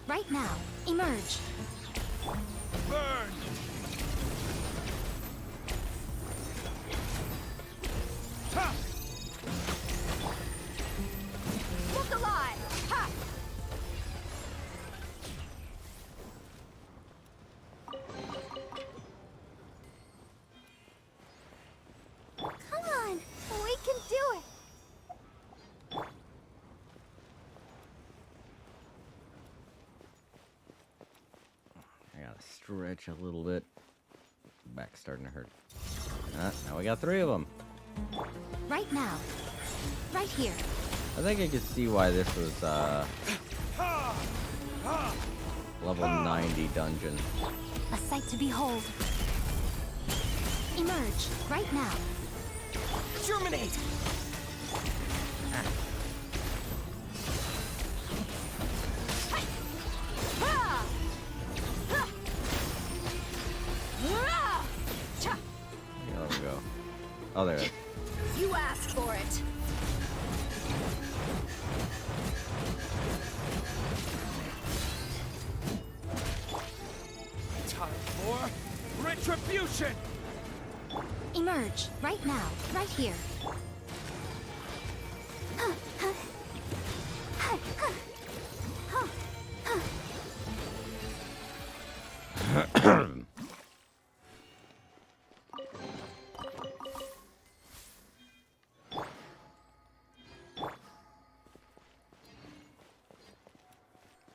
Right now. Emerge. Burn! Ha! Look alive! Ha! Come on, we can do it. I gotta stretch a little bit. Back's starting to hurt. Now we got 3 of them. Right now. Right here. I think I could see why this was level 90 dungeon. A sight to behold. Emerge. Right now. Germinate! There we go. Oh, there it is. You asked for it. Time for retribution! Emerge. Right now. Right here.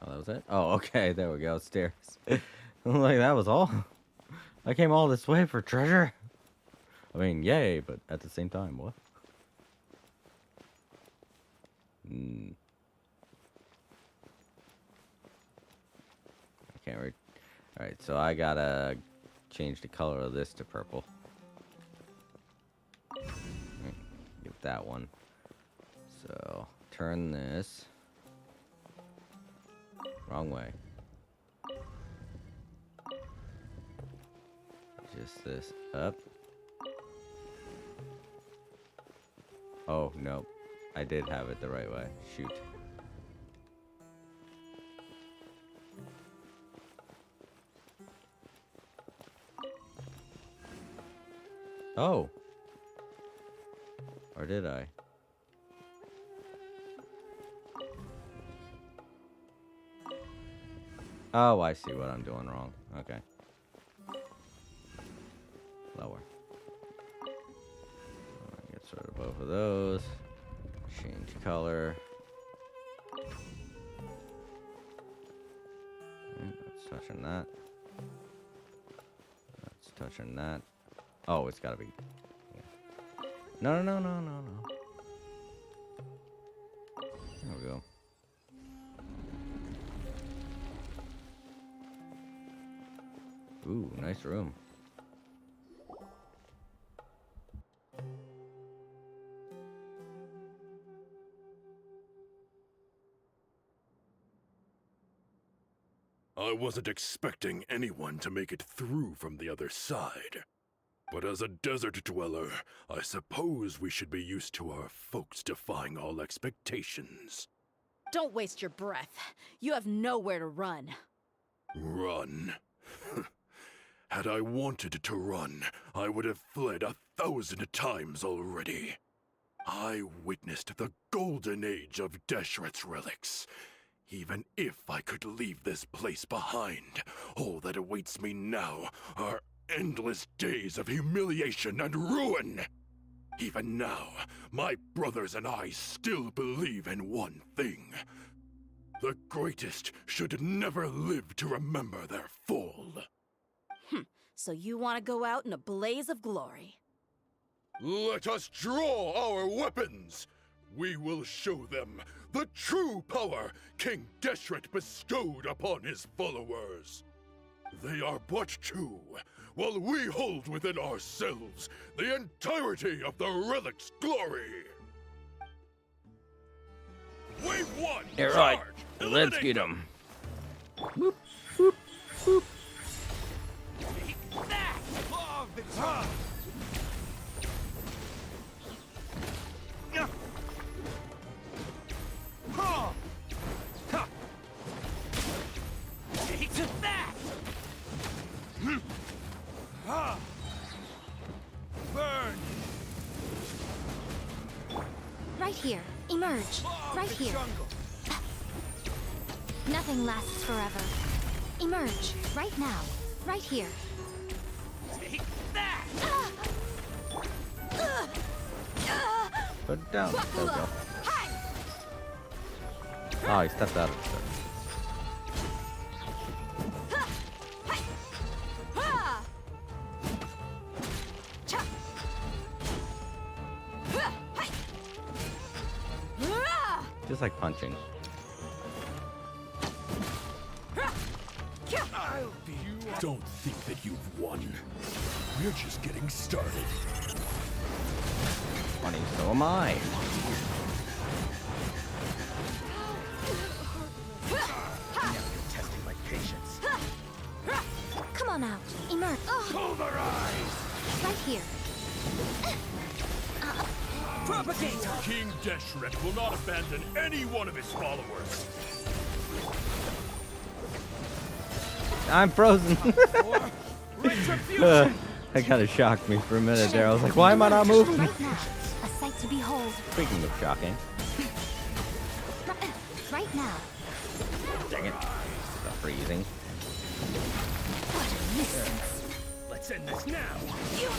Oh, that was it? Oh, okay. There we go. Stairs. Like, that was all? I came all this way for treasure? I mean, yay, but at the same time, what? I can't read. Alright, so I gotta change the color of this to purple. Get that one. So, turn this. Wrong way. Just this up. Oh, no. I did have it the right way. Shoot. Oh. Or did I? Oh, I see what I'm doing wrong. Okay. Lower. Get rid of both of those. Change color. That's touching that. That's touching that. Oh, it's gotta be. Yeah. No. There we go. Ooh, nice room. I wasn't expecting anyone to make it through from the other side. But as a desert dweller, I suppose we should be used to our folks defying all expectations. Don't waste your breath. You have nowhere to run. Run? Had I wanted to run, I would have fled 1,000 times already. I witnessed the golden age of Deshret's relics. Even if I could leave this place behind, all that awaits me now are endless days of humiliation and ruin. Even now, my brothers and I still believe in one thing. The greatest should never live to remember their fall. So you want to go out in a blaze of glory? Let us draw our weapons! We will show them the true power King Deshret bestowed upon his followers. They are but two, while we hold within ourselves the entirety of the relic's glory. Wave one! All right, let's get him. Whoop, whoop, whoop. Burn! Right here. Emerge. Right here. Nothing lasts forever. Emerge. Right now. Right here. Take that! Put it down. There we go. Oh, he stepped out of it. Just like punching. Don't think that you've won. We're just getting started. Funny, so am I. Testing my patience. Come on out. Emerge. Pulverize! Right here. Propagate! King Deshret will not abandon any one of his followers. I'm frozen. Retribution! That kind of shocked me for a minute there. I was like, why am I not moving? Right now. A sight to behold. Speaking of shocking. Right now. Dang it. Stop freezing. What a nuisance. Let's end this now! You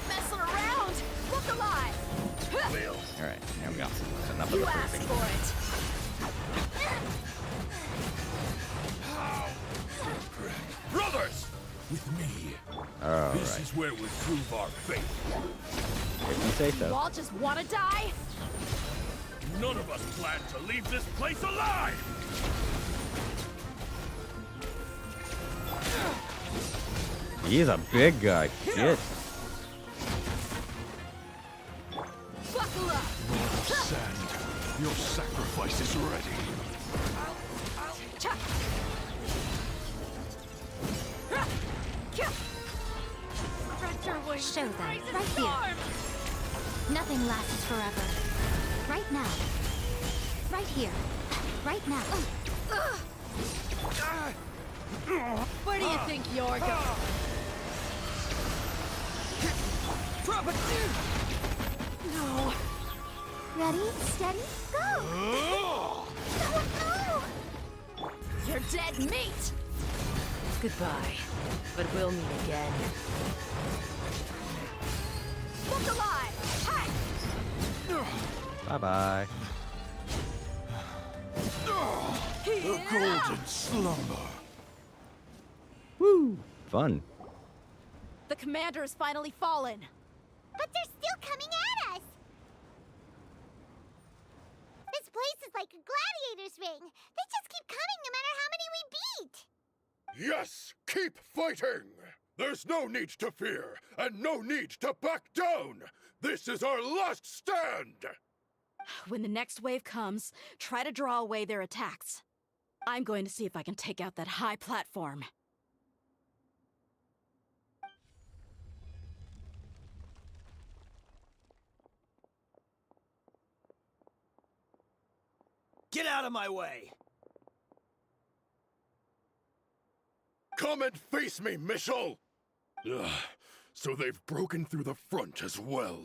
messing around? Look alive! Alright, there we go. That's enough of You the asked freezing. for it. Brothers! With me. Alright. This is where we prove our faith. If you say You so. all just want to die? None of us plan to leave this place alive! He's a big guy. Shit. Buckle up! Sand, your sacrifice is ready. Show them, right here. Nothing lasts forever. Right now. Right here. Right now. Where do you think you're going? Drop it! No. Ready, steady, go! No! You're dead meat! Goodbye. But we'll meet again. Look alive! Hey! Bye-bye. The golden slumber. Woo! Fun. The commander has finally fallen. But they're still coming at us! This place is like a gladiator's ring. They just keep coming no matter how many we beat! Yes, keep fighting! There's no need to fear, and no need to back down! This is our last stand! When the next wave comes, try to draw away their attacks. I'm going to see if I can take out that high platform. Get out of my way! Come and face me, Michel! Ugh, so they've broken through the front as well.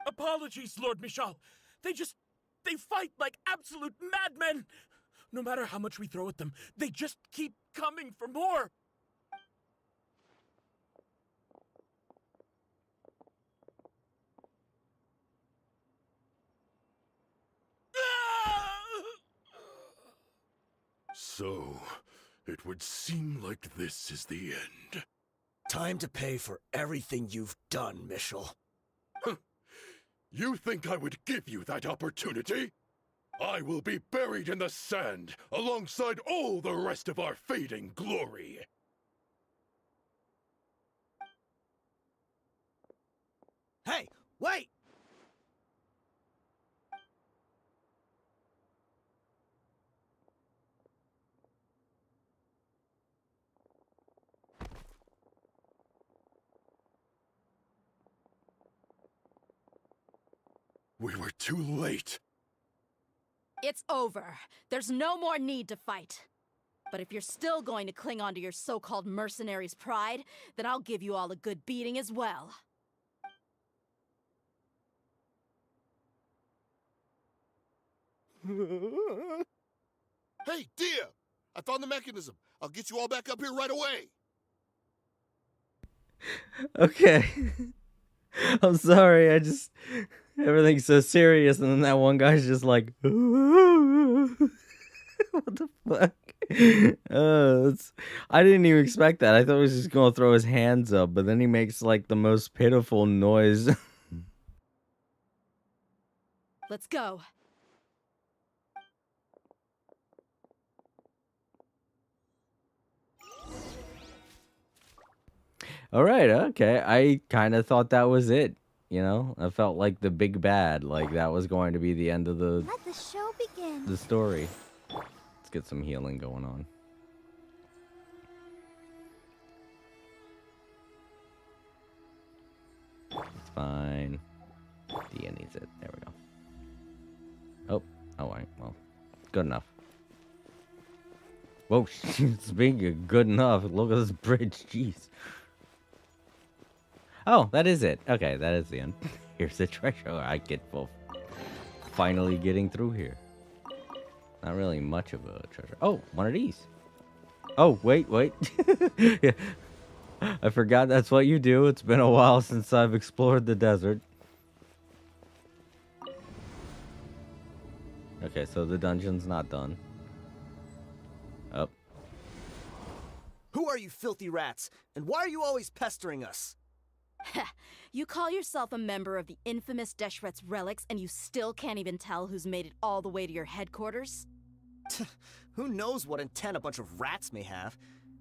Apologies, Lord Michal. They fight like absolute madmen. No matter how much we throw at them, they just keep coming for more. So, it would seem like this is the end. Time to pay for everything you've done, Michel. You think I would give you that opportunity? I will be buried in the sand alongside all the rest of our fading glory. Hey, wait! We were too late. It's over. There's no more need to fight. But if you're still going to cling on to your so-called mercenary's pride, then I'll give you all a good beating as well. Hey, Dia! I found the mechanism. I'll get you all back up here right away. Okay. I'm sorry, everything's so serious, and then that one guy's just like, what the fuck? I didn't even expect that. I thought he was just gonna throw his hands up, but then he makes like the most pitiful noise. Let's go. All right, okay. I kind of thought that was it. You know, I felt like the big bad, like that was going to be the end of the Let the show begin. the story. Let's get some healing going on. It's fine. Dia needs it. There we go. Oh, all right. Well, good enough. Whoa, speaking of good enough, look at this bridge. Jeez. Oh, that is it. Okay, that is the end. Here's the treasure. I get finally getting through here. Not really much of a treasure. Oh, one of these. Oh, wait. Yeah. I forgot that's what you do. It's been a while since I've explored the desert. Okay, so the dungeon's not done. Oh. Who are you filthy rats? And why are you always pestering us? You call yourself a member of the infamous Deshret's relics and you still can't even tell who's made it all the way to your headquarters? Who knows what intent a bunch of rats may have?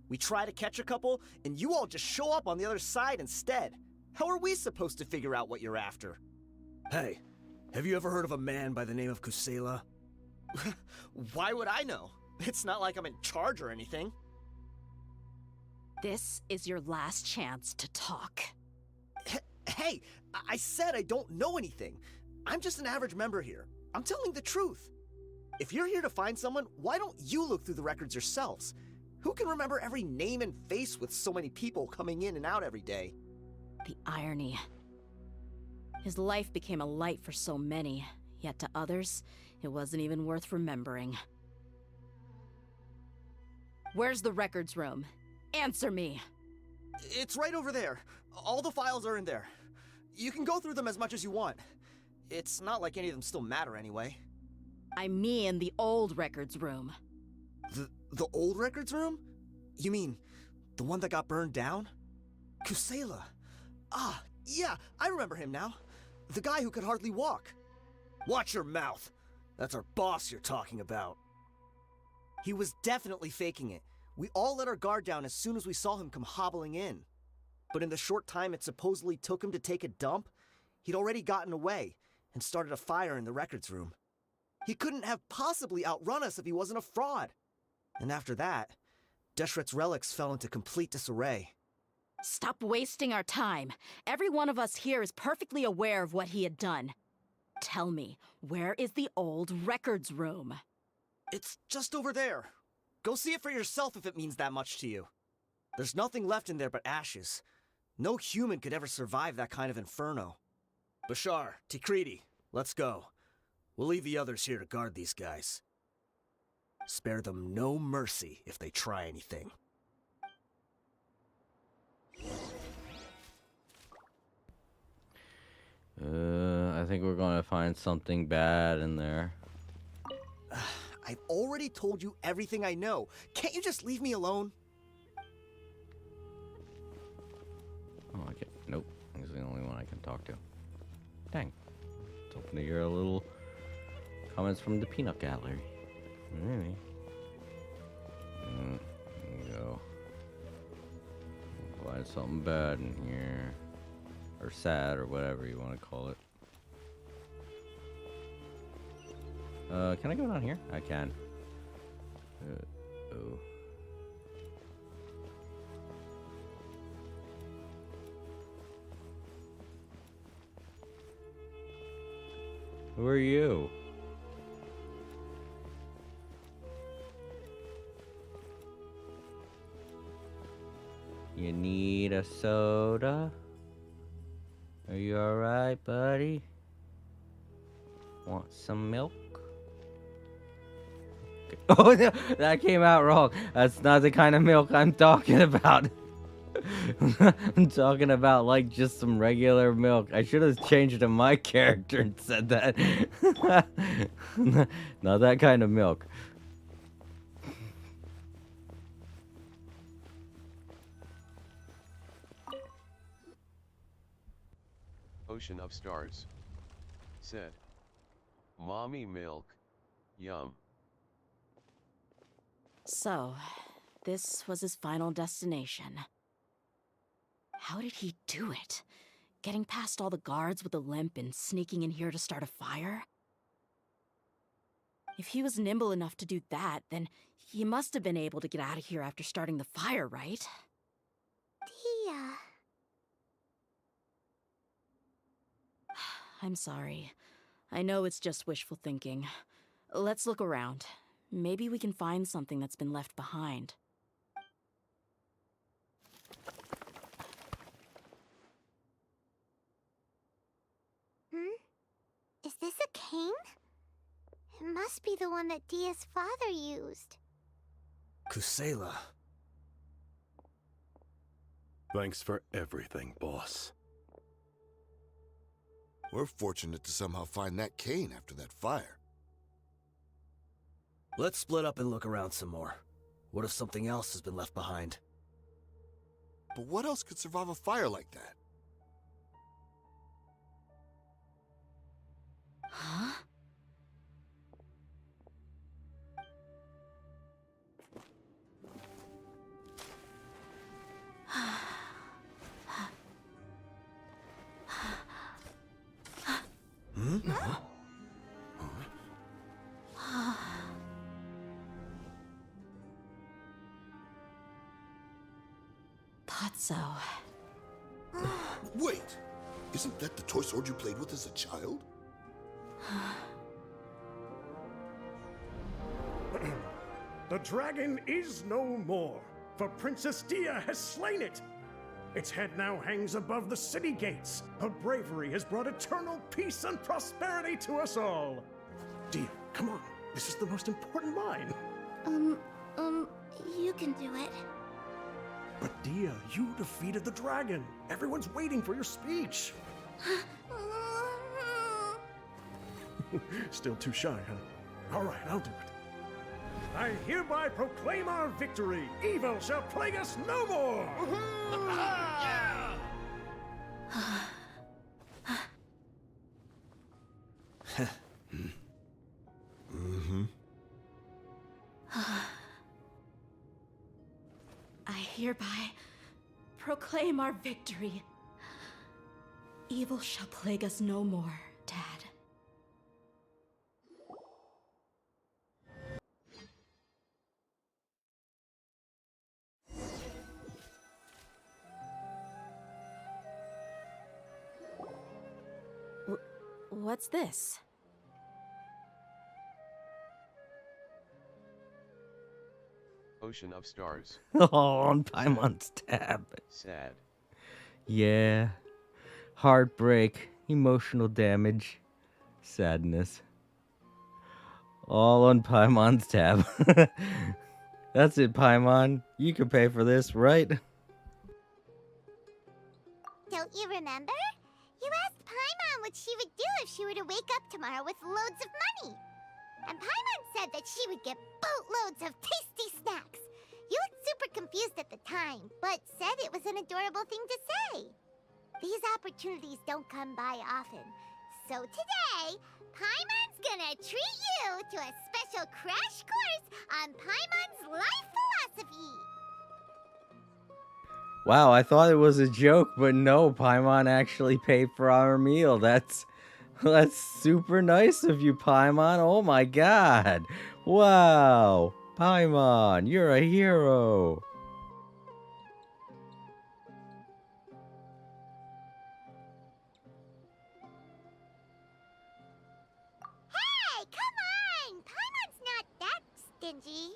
We try to catch a couple, and you all just show up on the other side instead. How are we supposed to figure out what you're after? Hey, have you ever heard of a man by the name of Kusela? Why would I know? It's not like I'm in charge or anything. This is your last chance to talk. Hey, I said I don't know anything. I'm just an average member here. I'm telling the truth. If you're here to find someone, why don't you look through the records yourselves? Who can remember every name and face with so many people coming in and out every day? The irony. His life became a light for so many, yet to others, it wasn't even worth remembering. Where's the records room? Answer me! It's right over there. All the files are in there. You can go through them as much as you want. It's not like any of them still matter anyway. I mean the old records room. The old records room? You mean, the one that got burned down? Kusela. Ah, yeah, I remember him now. The guy who could hardly walk. Watch your mouth. That's our boss you're talking about. He was definitely faking it. We all let our guard down as soon as we saw him come hobbling in. But in the short time it supposedly took him to take a dump, he'd already gotten away and started a fire in the records room. He couldn't have possibly outrun us if he wasn't a fraud. And after that, Deshret's relics fell into complete disarray. Stop wasting our time. Every one of us here is perfectly aware of what he had done. Tell me, where is the old records room? It's just over there. Go see it for yourself if it means that much to you. There's nothing left in there but ashes. No human could ever survive that kind of inferno. Bashar, Tikriti, let's go. We'll leave the others here to guard these guys. Spare them no mercy if they try anything. I think we're gonna find something bad in there. I've already told you everything I know. Can't you just leave me alone? Oh, okay. Nope. He's the only one I can talk to. Dang. It's hoping to hear a little comments from the peanut gallery. Maybe. There you go. Find something bad in here. Or sad, or whatever you want to call it. Can I go down here? I can. Oh. Who are you? You need a soda? Are you alright, buddy? Want some milk? Oh, no, that came out wrong. That's not the kind of milk I'm talking about. I'm talking about like just some regular milk. I should have changed to my character and said that. Not that kind of milk. Ocean of Stars said, "Mommy milk, yum." So, this was his final destination. How did he do it? Getting past all the guards with a limp and sneaking in here to start a fire? If he was nimble enough to do that, then he must have been able to get out of here after starting the fire, right? Tia. I'm sorry. I know it's just wishful thinking. Let's look around. Maybe we can find something that's been left behind. Is this a cane? It must be the one that Dia's father used. Kusela. Thanks for everything, boss. We're fortunate to somehow find that cane after that fire. Let's split up and look around some more. What if something else has been left behind? But what else could survive a fire like that? Huh? Thought so. Wait! Isn't that the toy sword you played with as a child? The dragon is no more, for Princess Dia has slain it. Its head now hangs above the city gates. Her bravery has brought eternal peace and prosperity to us all. Dia, come on. This is the most important line. You can do it. But Dia, you defeated the dragon. Everyone's waiting for your speech. Still too shy, huh? All right, I'll do it. I hereby proclaim our victory. Evil shall plague us no more. I hereby proclaim our victory. Evil shall plague us no more, Dad. What's this? Ocean of Stars. Oh, on Paimon's tab. Sad. Yeah. Heartbreak, emotional damage, sadness. All on Paimon's tab. That's it, Paimon. You can pay for this, right? Don't you remember? You asked Paimon what she would do if she were to wake up tomorrow with loads of money. And Paimon said that she would get boatloads of tasty snacks. You looked super confused at the time, but said it was an adorable thing to say. These opportunities don't come by often. So today, Paimon's gonna treat you to a special crash course on Paimon's life philosophy. Wow, I thought it was a joke, but no, Paimon actually paid for our meal. That's super nice of you, Paimon. Oh my god. Wow. Paimon, you're a hero. Hey, come on! Paimon's not that stingy.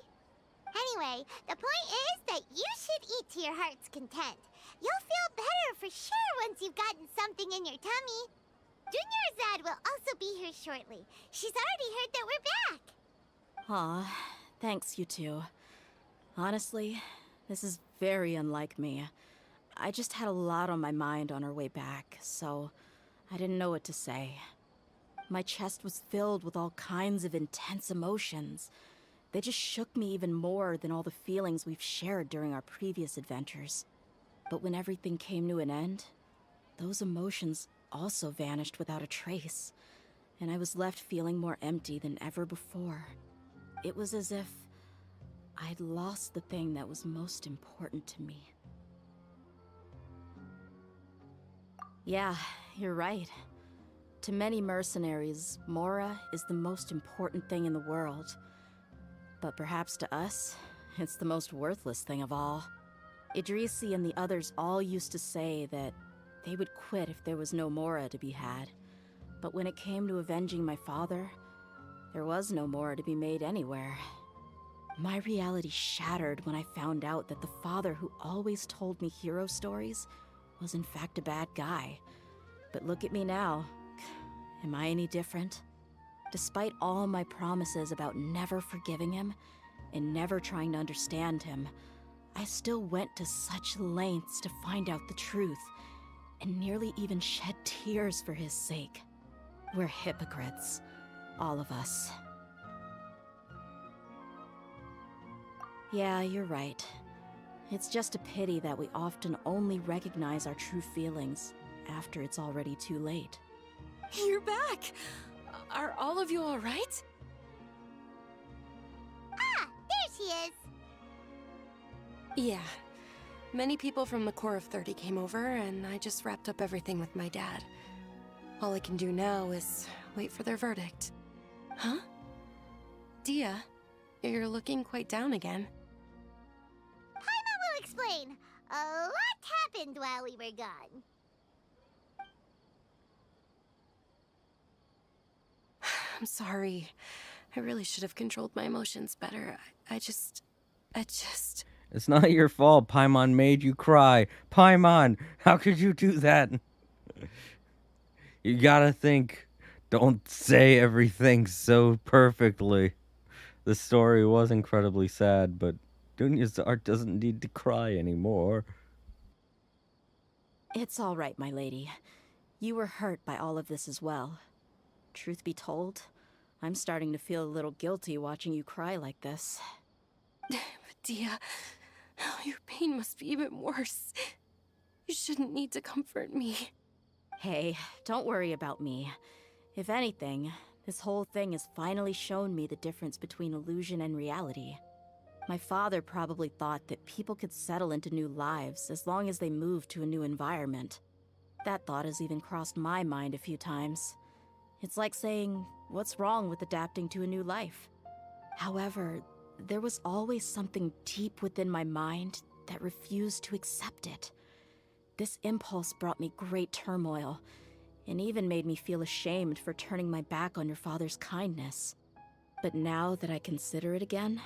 Anyway, the point is that you should eat to your heart's content. You'll feel better for sure once you've gotten something in your tummy. Dunyarzad will also be here shortly. She's already heard that we're back. Aw, thanks, you two. Honestly, this is very unlike me. I just had a lot on my mind on our way back, so I didn't know what to say. My chest was filled with all kinds of intense emotions. They just shook me even more than all the feelings we've shared during our previous adventures. But when everything came to an end, those emotions also vanished without a trace, and I was left feeling more empty than ever before. It was as if I'd lost the thing that was most important to me. Yeah, you're right. To many mercenaries, Mora is the most important thing in the world. But perhaps to us, it's the most worthless thing of all. Idrisi and the others all used to say that they would quit if there was no Mora to be had. But when it came to avenging my father, there was no Mora to be made anywhere. My reality shattered when I found out that the father who always told me hero stories was in fact a bad guy. But look at me now. Am I any different? Despite all my promises about never forgiving him and never trying to understand him, I still went to such lengths to find out the truth, and nearly even shed tears for his sake. We're hypocrites, all of us. Yeah, you're right. It's just a pity that we often only recognize our true feelings after it's already too late. You're back! Are all of you alright? Ah, there she is. Yeah. Many people from the Corps of 30 came over, and I just wrapped up everything with my dad. All I can do now is wait for their verdict. Huh? Dia, you're looking quite down again. Paimon will explain. A lot happened while we were gone. I'm sorry. I really should have controlled my emotions better. I just... It's not your fault. Paimon made you cry. Paimon, how could you do that? You gotta think. Don't say everything so perfectly. The story was incredibly sad, but Dunya's doesn't need to cry anymore. It's all right, my lady. You were hurt by all of this as well. Truth be told, I'm starting to feel a little guilty watching you cry like this. Dia, your pain must be even worse. You shouldn't need to comfort me. Hey, don't worry about me. If anything, this whole thing has finally shown me the difference between illusion and reality. My father probably thought that people could settle into new lives as long as they moved to a new environment. That thought has even crossed my mind a few times. It's like saying, what's wrong with adapting to a new life? However, there was always something deep within my mind that refused to accept it. This impulse brought me great turmoil, and even made me feel ashamed for turning my back on your father's kindness. But now that I consider it again,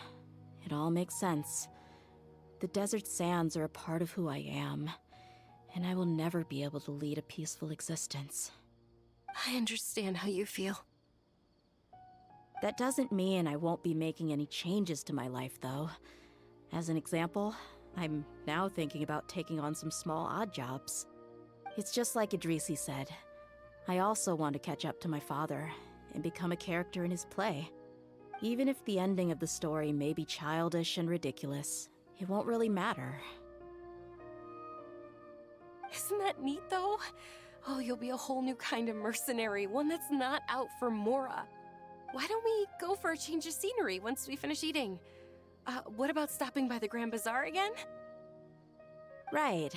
it all makes sense. The desert sands are a part of who I am, and I will never be able to lead a peaceful existence. I understand how you feel. That doesn't mean I won't be making any changes to my life, though. As an example, I'm now thinking about taking on some small odd jobs. It's just like Idrisi said. I also want to catch up to my father and become a character in his play. Even if the ending of the story may be childish and ridiculous, it won't really matter. Isn't that neat, though? Oh, you'll be a whole new kind of mercenary, one that's not out for Mora. Why don't we go for a change of scenery once we finish eating? What about stopping by the Grand Bazaar again? Right.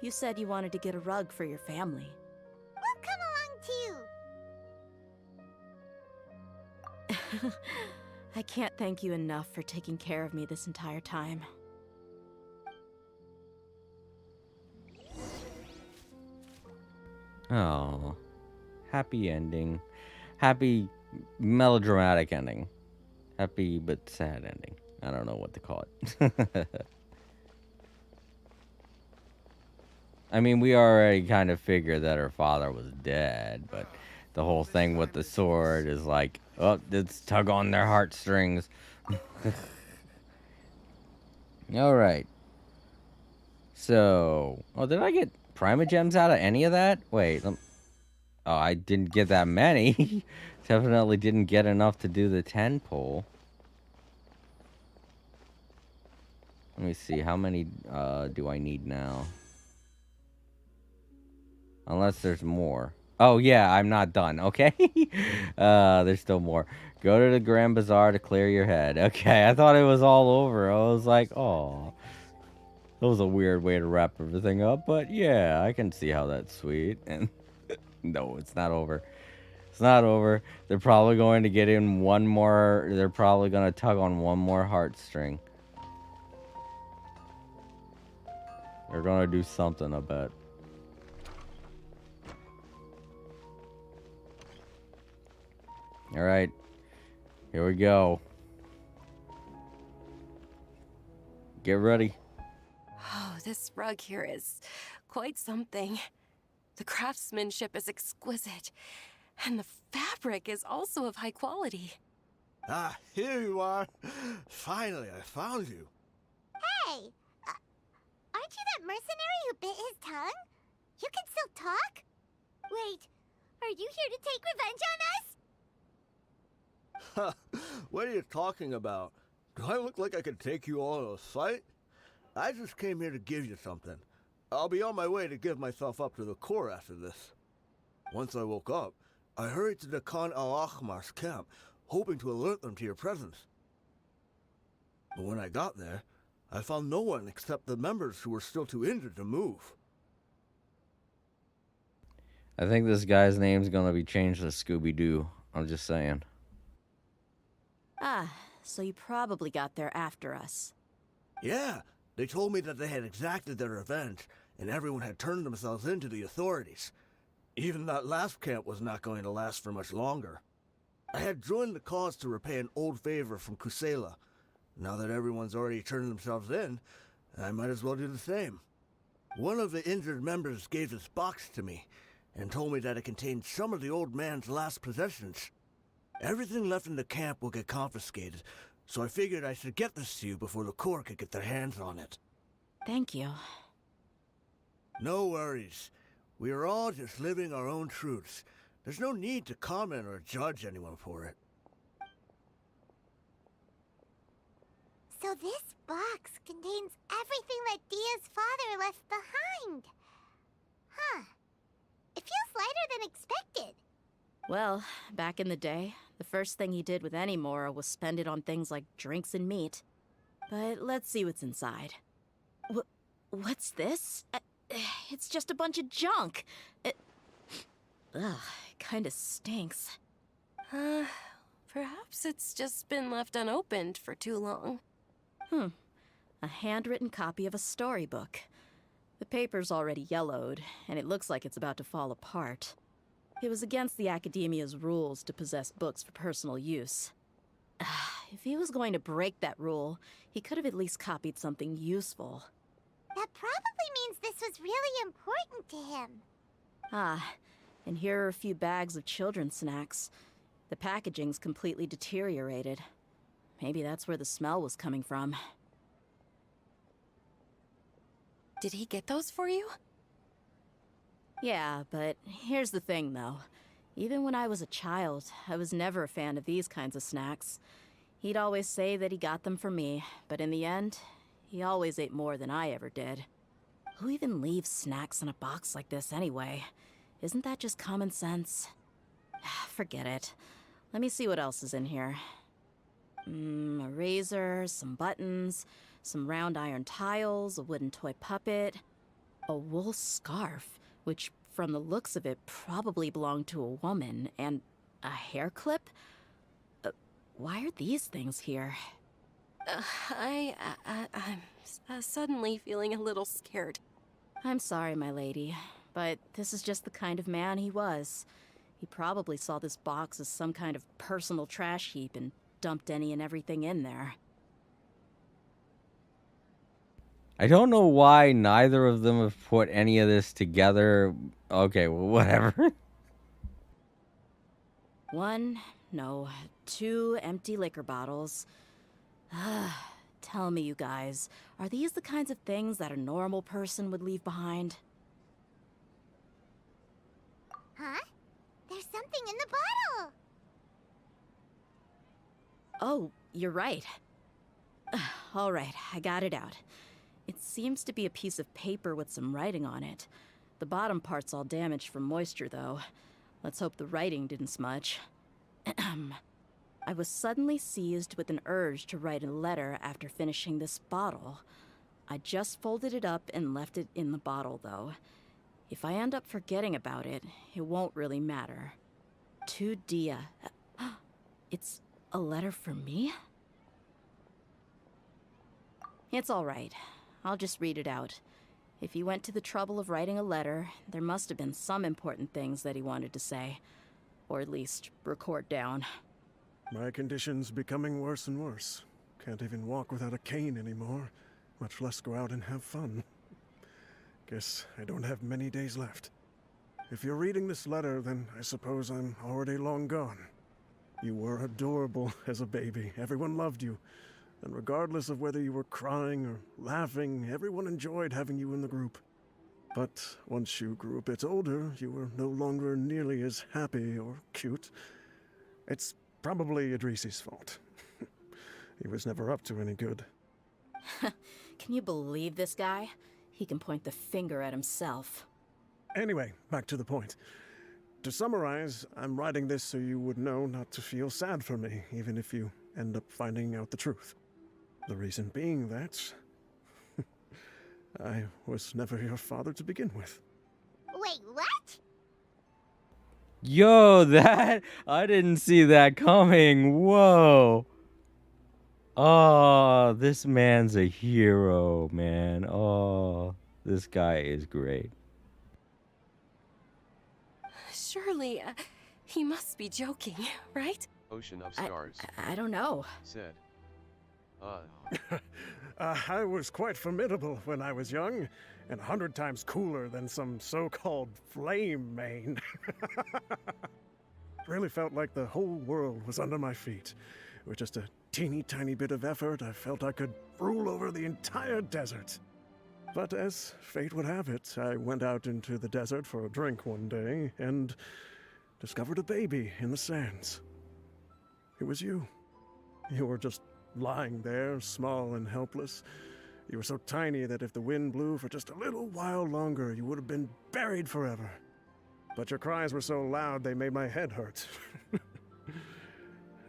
You said you wanted to get a rug for your family. We'll come along too. I can't thank you enough for taking care of me this entire time. Oh, happy ending. Happy melodramatic ending. Happy but sad ending. I don't know what to call it. I mean, we already kind of figured that her father was dead, but the whole thing with the sword is like, oh, let's tug on their heartstrings. Alright. So, oh, did I get Primogems out of any of that? Wait, oh, I didn't get that many. Definitely didn't get enough to do the 10 pull. Let me see, how many do I need now? Unless there's more. Oh, yeah, I'm not done, okay? There's still more. Go to the Grand Bazaar to clear your head. Okay, I thought it was all over. I was like, oh. That was a weird way to wrap everything up, but yeah, I can see how that's sweet. And no, it's not over. It's not over. They're probably going to get in one more. They're probably going to tug on one more heartstring. They're going to do something, I bet. All right, here we go. Get ready. Oh, this rug here is quite something. The craftsmanship is exquisite, and the fabric is also of high quality. Ah, here you are. Finally, I found you. Hey! Aren't you that mercenary who bit his tongue? You can still talk? Wait, are you here to take revenge on us? What are you talking about? Do I look like I could take you all in a fight? I just came here to give you something. I'll be on my way to give myself up to the Corps after this. Once I woke up, I hurried to the Khan al-Ahmar's camp, hoping to alert them to your presence. But when I got there, I found no one except the members who were still too injured to move. I think this guy's name's gonna be changed to Scooby-Doo. I'm just saying. Ah, so you probably got there after us. Yeah, they told me that they had exacted their revenge, and everyone had turned themselves in to the authorities. Even that last camp was not going to last for much longer. I had joined the cause to repay an old favor from Kusela. Now that everyone's already turned themselves in, I might as well do the same. One of the injured members gave this box to me, and told me that it contained some of the old man's last possessions. Everything left in the camp will get confiscated, so I figured I should get this to you before the Corps could get their hands on it. Thank you. No worries. We are all just living our own truths. There's no need to comment or judge anyone for it. So this box contains everything that Dia's father left behind. Huh. It feels lighter than expected. Well, back in the day, the first thing he did with any Mora was spend it on things like drinks and meat. But let's see what's inside. What's this? It's just a bunch of junk. Ugh, it kinda stinks. Perhaps it's just been left unopened for too long. A handwritten copy of a storybook. The paper's already yellowed, and it looks like it's about to fall apart. It was against the Academia's rules to possess books for personal use. If he was going to break that rule, he could have at least copied something useful. That probably means this was really important to him. And here are a few bags of children's snacks. The packaging's completely deteriorated. Maybe that's where the smell was coming from. Did he get those for you? Yeah, but here's the thing, though. Even when I was a child, I was never a fan of these kinds of snacks. He'd always say that he got them for me, but in the end, he always ate more than I ever did. Who even leaves snacks in a box like this anyway? Isn't that just common sense? Forget it. Let me see what else is in here. A razor, some buttons, some round iron tiles, a wooden toy puppet, a wool scarf, which from the looks of it probably belonged to a woman, and a hair clip? Why are these things here? I'm suddenly feeling a little scared. I'm sorry, my lady, but this is just the kind of man he was. He probably saw this box as some kind of personal trash heap and dumped any and everything in there. I don't know why neither of them have put any of this together. Okay, well, whatever. 2 empty liquor bottles. Tell me, you guys, are these the kinds of things that a normal person would leave behind? Huh? There's something in the bottle! Oh, you're right. All right, I got it out. It seems to be a piece of paper with some writing on it. The bottom part's all damaged from moisture, though. Let's hope the writing didn't smudge. I was suddenly seized with an urge to write a letter after finishing this bottle. I just folded it up and left it in the bottle, though. If I end up forgetting about it, it won't really matter. To Dia. It's a letter for me? It's all right. I'll just read it out. If he went to the trouble of writing a letter, there must have been some important things that he wanted to say. Or at least record down. My condition's becoming worse and worse. Can't even walk without a cane anymore, much less go out and have fun. Guess I don't have many days left. If you're reading this letter, then I suppose I'm already long gone. You were adorable as a baby. Everyone loved you. And regardless of whether you were crying or laughing, everyone enjoyed having you in the group. But once you grew a bit older, you were no longer nearly as happy or cute. It's probably Idrisi's fault. He was never up to any good. Can you believe this guy? He can point the finger at himself. Anyway, back to the point. To summarize, I'm writing this so you would know not to feel sad for me, even if you end up finding out the truth. The reason being that I was never your father to begin with. Wait, what? Yo, that I didn't see that coming. Whoa. Oh, this man's a hero, man. Oh, this guy is great. Surely, he must be joking, right? Ocean of Stars. I don't know. Said. I was quite formidable when I was young, and 100 times cooler than some so-called flame main. Really felt like the whole world was under my feet. With just a teeny tiny bit of effort, I felt I could rule over the entire desert. But as fate would have it, I went out into the desert for a drink one day and discovered a baby in the sands. It was you. You were just lying there, small and helpless. You were so tiny that if the wind blew for just a little while longer, you would have been buried forever. But your cries were so loud they made my head hurt.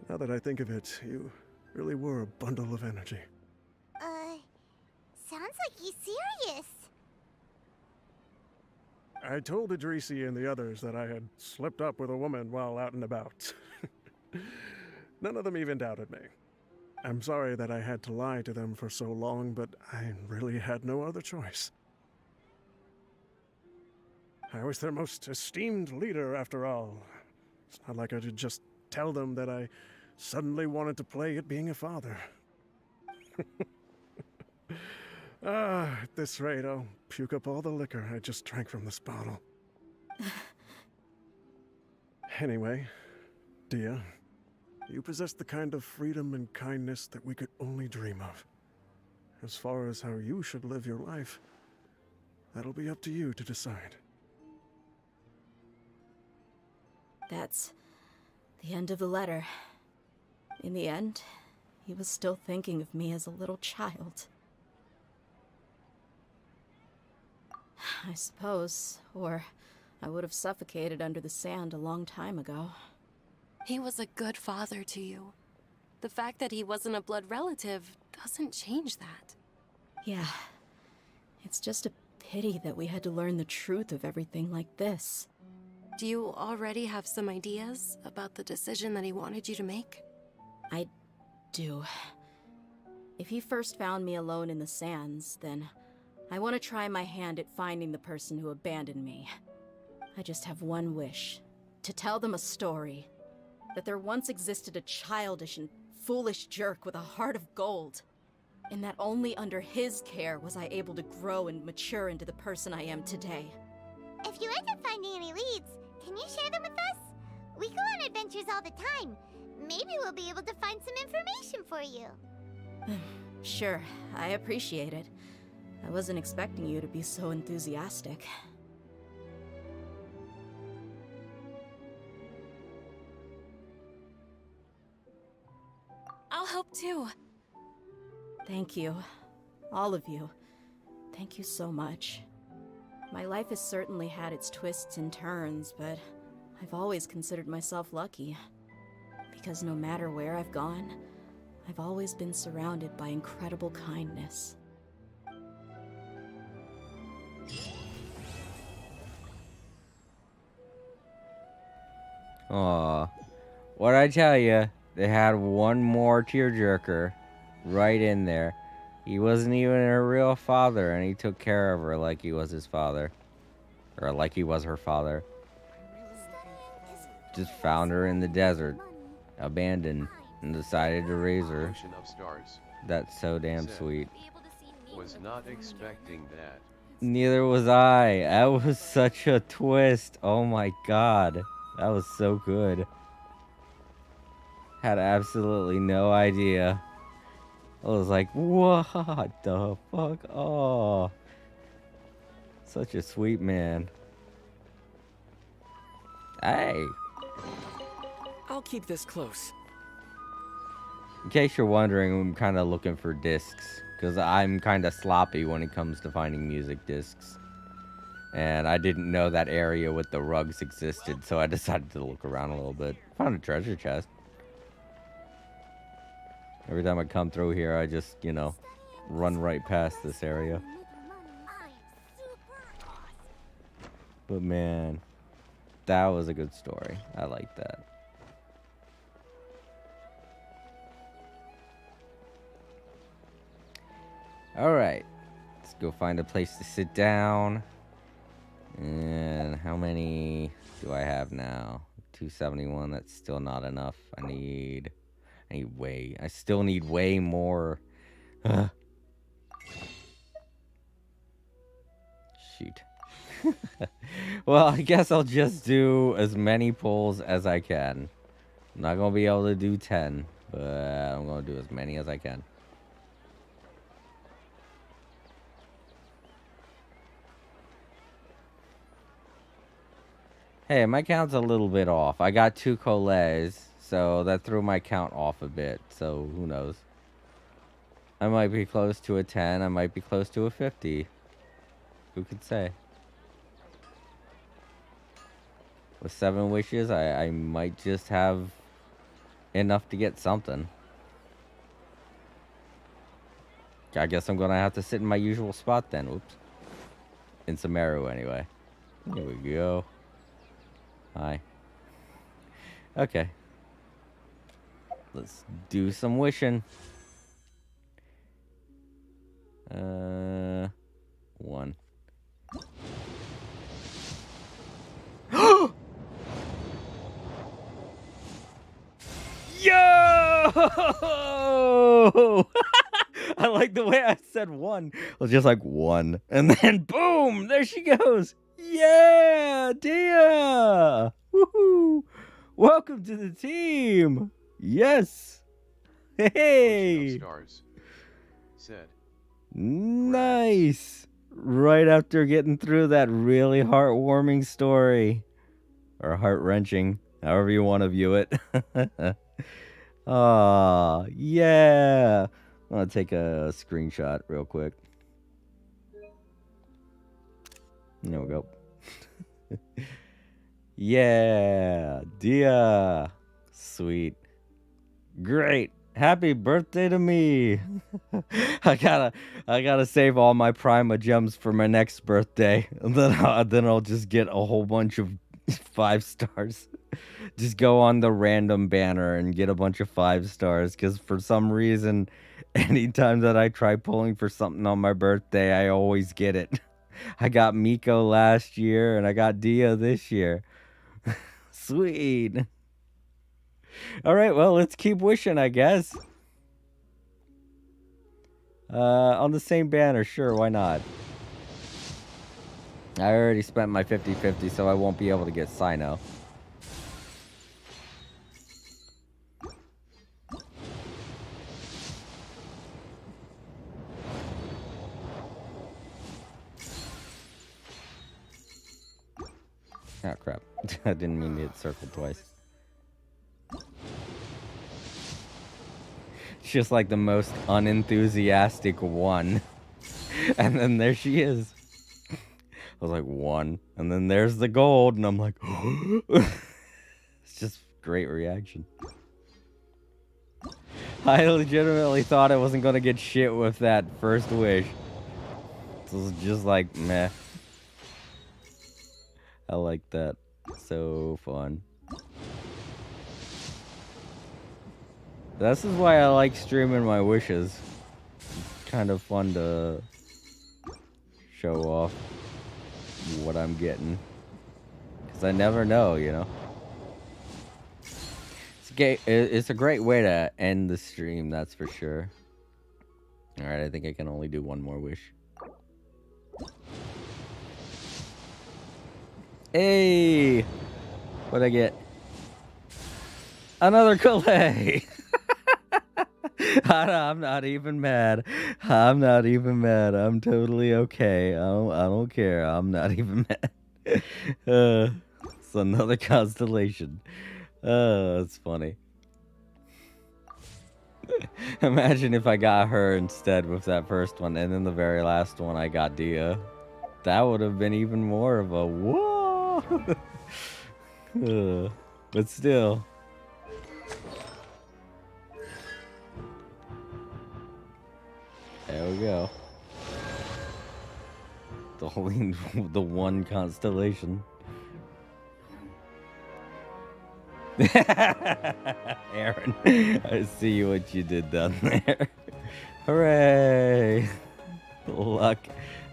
Now that I think of it, you really were a bundle of energy. Sounds like he's serious. I told Idrisi and the others that I had slipped up with a woman while out and about. None of them even doubted me. I'm sorry that I had to lie to them for so long, but I really had no other choice. I was their most esteemed leader, after all. It's not like I could just tell them that I suddenly wanted to play at being a father. At this rate, I'll puke up all the liquor I just drank from this bottle. Anyway, Dia, you possess the kind of freedom and kindness that we could only dream of. As far as how you should live your life, that'll be up to you to decide. That's the end of the letter. In the end, he was still thinking of me as a little child. I suppose, or I would have suffocated under the sand a long time ago. He was a good father to you. The fact that he wasn't a blood relative doesn't change that. Yeah. It's just a pity that we had to learn the truth of everything like this. Do you already have some ideas about the decision that he wanted you to make? I do. If he first found me alone in the sands, then I want to try my hand at finding the person who abandoned me. I just have one wish. To tell them a story. That there once existed a childish and foolish jerk with a heart of gold. And that only under his care was I able to grow and mature into the person I am today. If you end up finding any leads, can you share them with us? We go on adventures all the time. Maybe we'll be able to find some information for you. Sure, I appreciate it. I wasn't expecting you to be so enthusiastic. I'll help too. Thank you. All of you. Thank you so much. My life has certainly had its twists and turns, but I've always considered myself lucky. Because no matter where I've gone, I've always been surrounded by incredible kindness. Aw. What'd I tell you? They had one more tearjerker right in there. He wasn't even her real father, and he took care of her like he was his father. Or like he was her father. Just found her in the desert, abandoned, and decided to raise her. Ocean of Stars. That's so damn Said, sweet. Was not expecting that. Neither was I. That was such a twist. Oh my god. That was so good. Had absolutely no idea. I was like, what the fuck? Oh. Such a sweet man. Hey. I'll keep this close. In case you're wondering, I'm kind of looking for discs. Because I'm kind of sloppy when it comes to finding music discs. And I didn't know that area with the rugs existed, so I decided to look around a little bit. Found a treasure chest. Every time I come through here, I just, you know, run right past this area. But man, that was a good story. I like that. Alright. Let's go find a place to sit down. And how many do I have now? 271. That's still not enough. I still need way more. Shoot. Well, I guess I'll just do as many pulls as I can. I'm not going to be able to do 10, but I'm going to do as many as I can. Hey, my count's a little bit off. I got 2 collays, so that threw my count off a bit, so who knows. I might be close to a 10, I might be close to a 50. Who could say? With 7 wishes, I might just have enough to get something. I guess I'm gonna have to sit in my usual spot then. Oops. In Sumeru, anyway. There we go. Hi. Okay. Let's do some wishing. 1. Yo! I like the way I said 1. It was just like 1. And then boom! There she goes! Yeah! Dia! Woohoo! Welcome to the team! Yes! Hey! Stars. Said. Nice! Right after getting through that really heartwarming story. Or heart-wrenching. However you want to view it. Aw, yeah! I'm gonna take a screenshot real quick. There we go. Yeah, Dia. Sweet. Great. Happy birthday to me. I gotta save all my Prima gems for my next birthday. And then I'll just get a whole bunch of 5 stars. Just go on the random banner and get a bunch of 5 stars. Because for some reason, anytime that I try pulling for something on my birthday, I always get it. I got Miko last year and I got Dia this year. Sweet. Alright, well, let's keep wishing, I guess. On the same banner, sure, why not? I already spent my 50-50, so I won't be able to get Sino. Oh, crap. I didn't mean to hit circle twice. It's just like the most unenthusiastic 1. And then there she is. I was like 1. And then there's the gold. And I'm like, it's just great reaction. I legitimately thought I wasn't going to get shit with that first wish. It was just like, meh. I like that. So fun. This is why I like streaming my wishes. It's kind of fun to show off what I'm getting. Because I never know, you know. It's a great way to end the stream, that's for sure. Alright, I think I can only do one more wish. Hey! What'd I get? Another Calais! I'm not even mad. I'm not even mad. I'm totally okay. I don't care. I'm not even mad. It's another constellation. That's funny. Imagine if I got her instead with that first one, and then the very last one I got Dia. That would have been even more of a whoa. But still. There we go. The one constellation. Aaron, I see what you did down there. Hooray! Luck,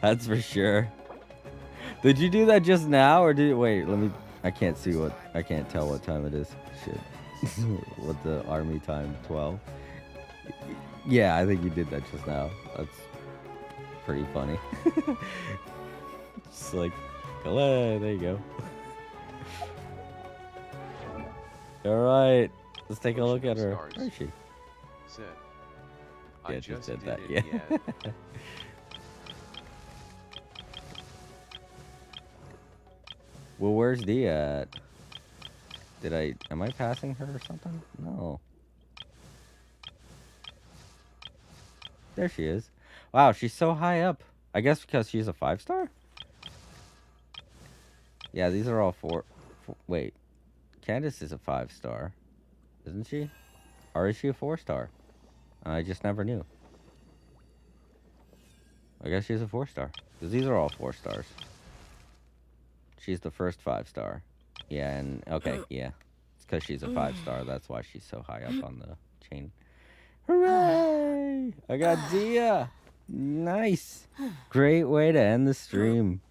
that's for sure. Did you do that just now, or did you wait? Let me. I can't tell what time it is. Shit. What the army time? 12. Yeah, I think you did that just now. That's pretty funny. Just like, hello, there you go. All right, let's take a look at her. Where is she? Said. Yeah, I just did that. it, Yeah. Well, where's Dia at? Am I passing her or something? No. There she is. Wow, she's so high up. I guess because she's a 5-star? Yeah, these are all 4. Wait. Candace is a 5-star. Isn't she? Or is she a 4-star? I just never knew. I guess she's a 4-star. Because these are all 4 stars. She's the first 5-star. Yeah, and okay, yeah. It's because she's a 5-star. That's why she's so high up on the chain. Hooray! I got Dia! Nice! Great way to end the stream.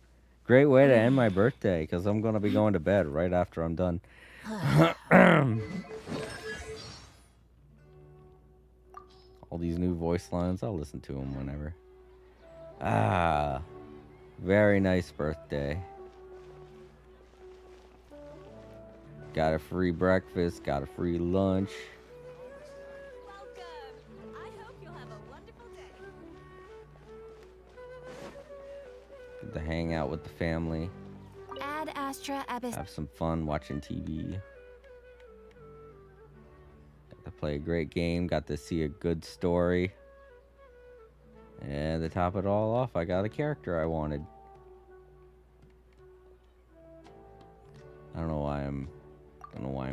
Great way to end my birthday, because I'm going to be going to bed right after I'm done. All these new voice lines, I'll listen to them whenever. Ah, very nice birthday. Got a free breakfast, got a free lunch. Get to hang out with the family. Ad Astra Abyss. Have some fun watching TV. Got to play a great game, got to see a good story. And to top it all off, I got a character I wanted. I don't know why I'm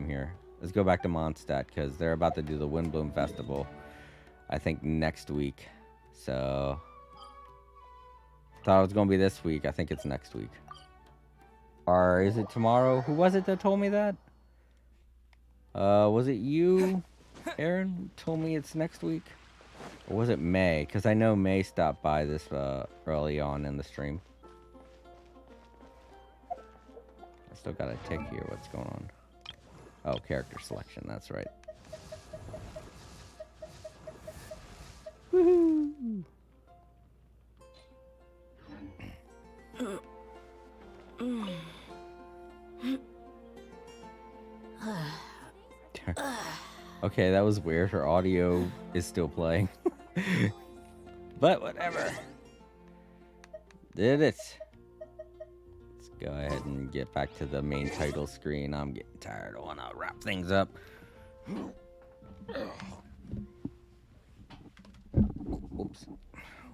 here. Let's go back to Mondstadt because they're about to do the Windbloom Festival. I think next week. So thought it was gonna be this week. I think it's next week. Or is it tomorrow? Who was it that told me that? Was it you, Aaron, who told me it's next week? Or was it May? Because I know May stopped by this early on in the stream. I still got a tick here. What's going on? Oh, character selection. That's right. Woohoo! Okay, that was weird. Her audio is still playing. But whatever. Did it. Let's go ahead and get back to the main title screen. I'm getting tired. I want to wrap things up. Oops.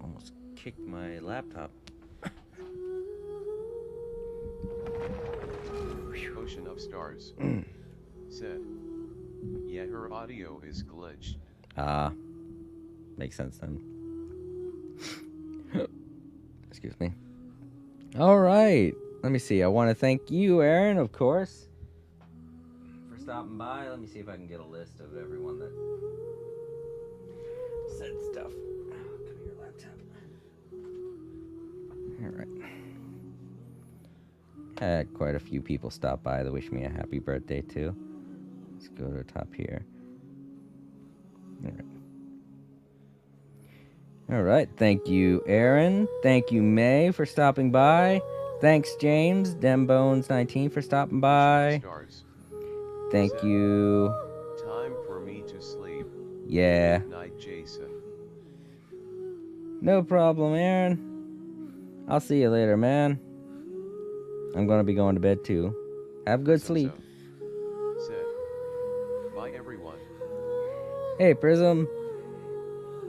Almost kicked my laptop. Ocean of Stars said, yeah, her audio is glitched. Makes sense then. Excuse me. All right. Let me see. I want to thank you, Aaron, of course, for stopping by. Let me see if I can get a list of everyone that said stuff. Oh, come here, laptop. All right. Had quite a few people stop by to wish me a happy birthday, too. Let's go to the top here. All right. All right. Thank you, Aaron. Thank you, May, for stopping by. Thanks, James. Dembones19 for stopping by. Thank you. Time for me to sleep. Yeah. Good night, Jason. No problem, Aaron. I'll see you later, man. I'm gonna be going to bed too. Have good sleep. Said, bye everyone. Hey, Prism.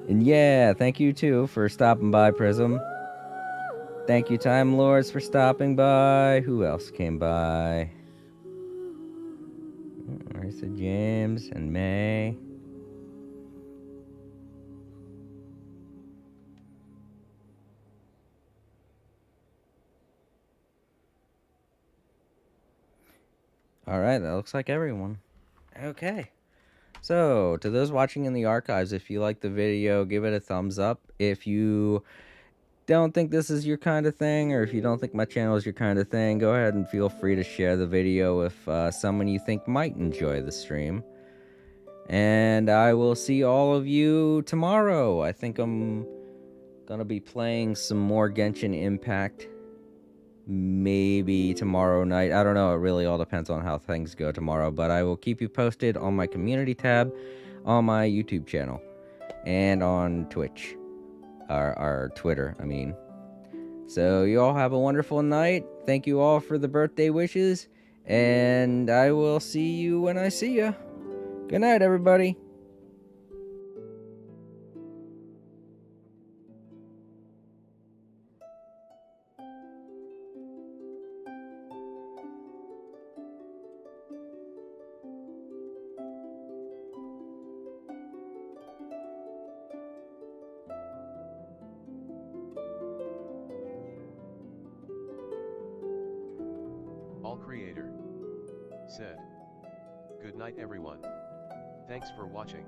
And yeah, thank you too for stopping by, Prism. Thank you, Time Lords, for stopping by. Who else came by? Marissa James and May. All right, that looks like everyone. Okay. So, to those watching in the archives, if you like the video, give it a thumbs up. If you don't think this is your kind of thing, or if you don't think my channel is your kind of thing, go ahead and feel free to share the video with someone you think might enjoy the stream. And I will see all of you tomorrow. I think I'm gonna be playing some more Genshin Impact. Maybe tomorrow night. I don't know. It really all depends on how things go tomorrow. But I will keep you posted on my community tab, on my YouTube channel, and on Twitch. Our Twitter, I mean. So you all have a wonderful night. Thank you all for the birthday wishes. And I will see you when I see you. Good night, everybody. All creator said. Good night everyone. Thanks for watching.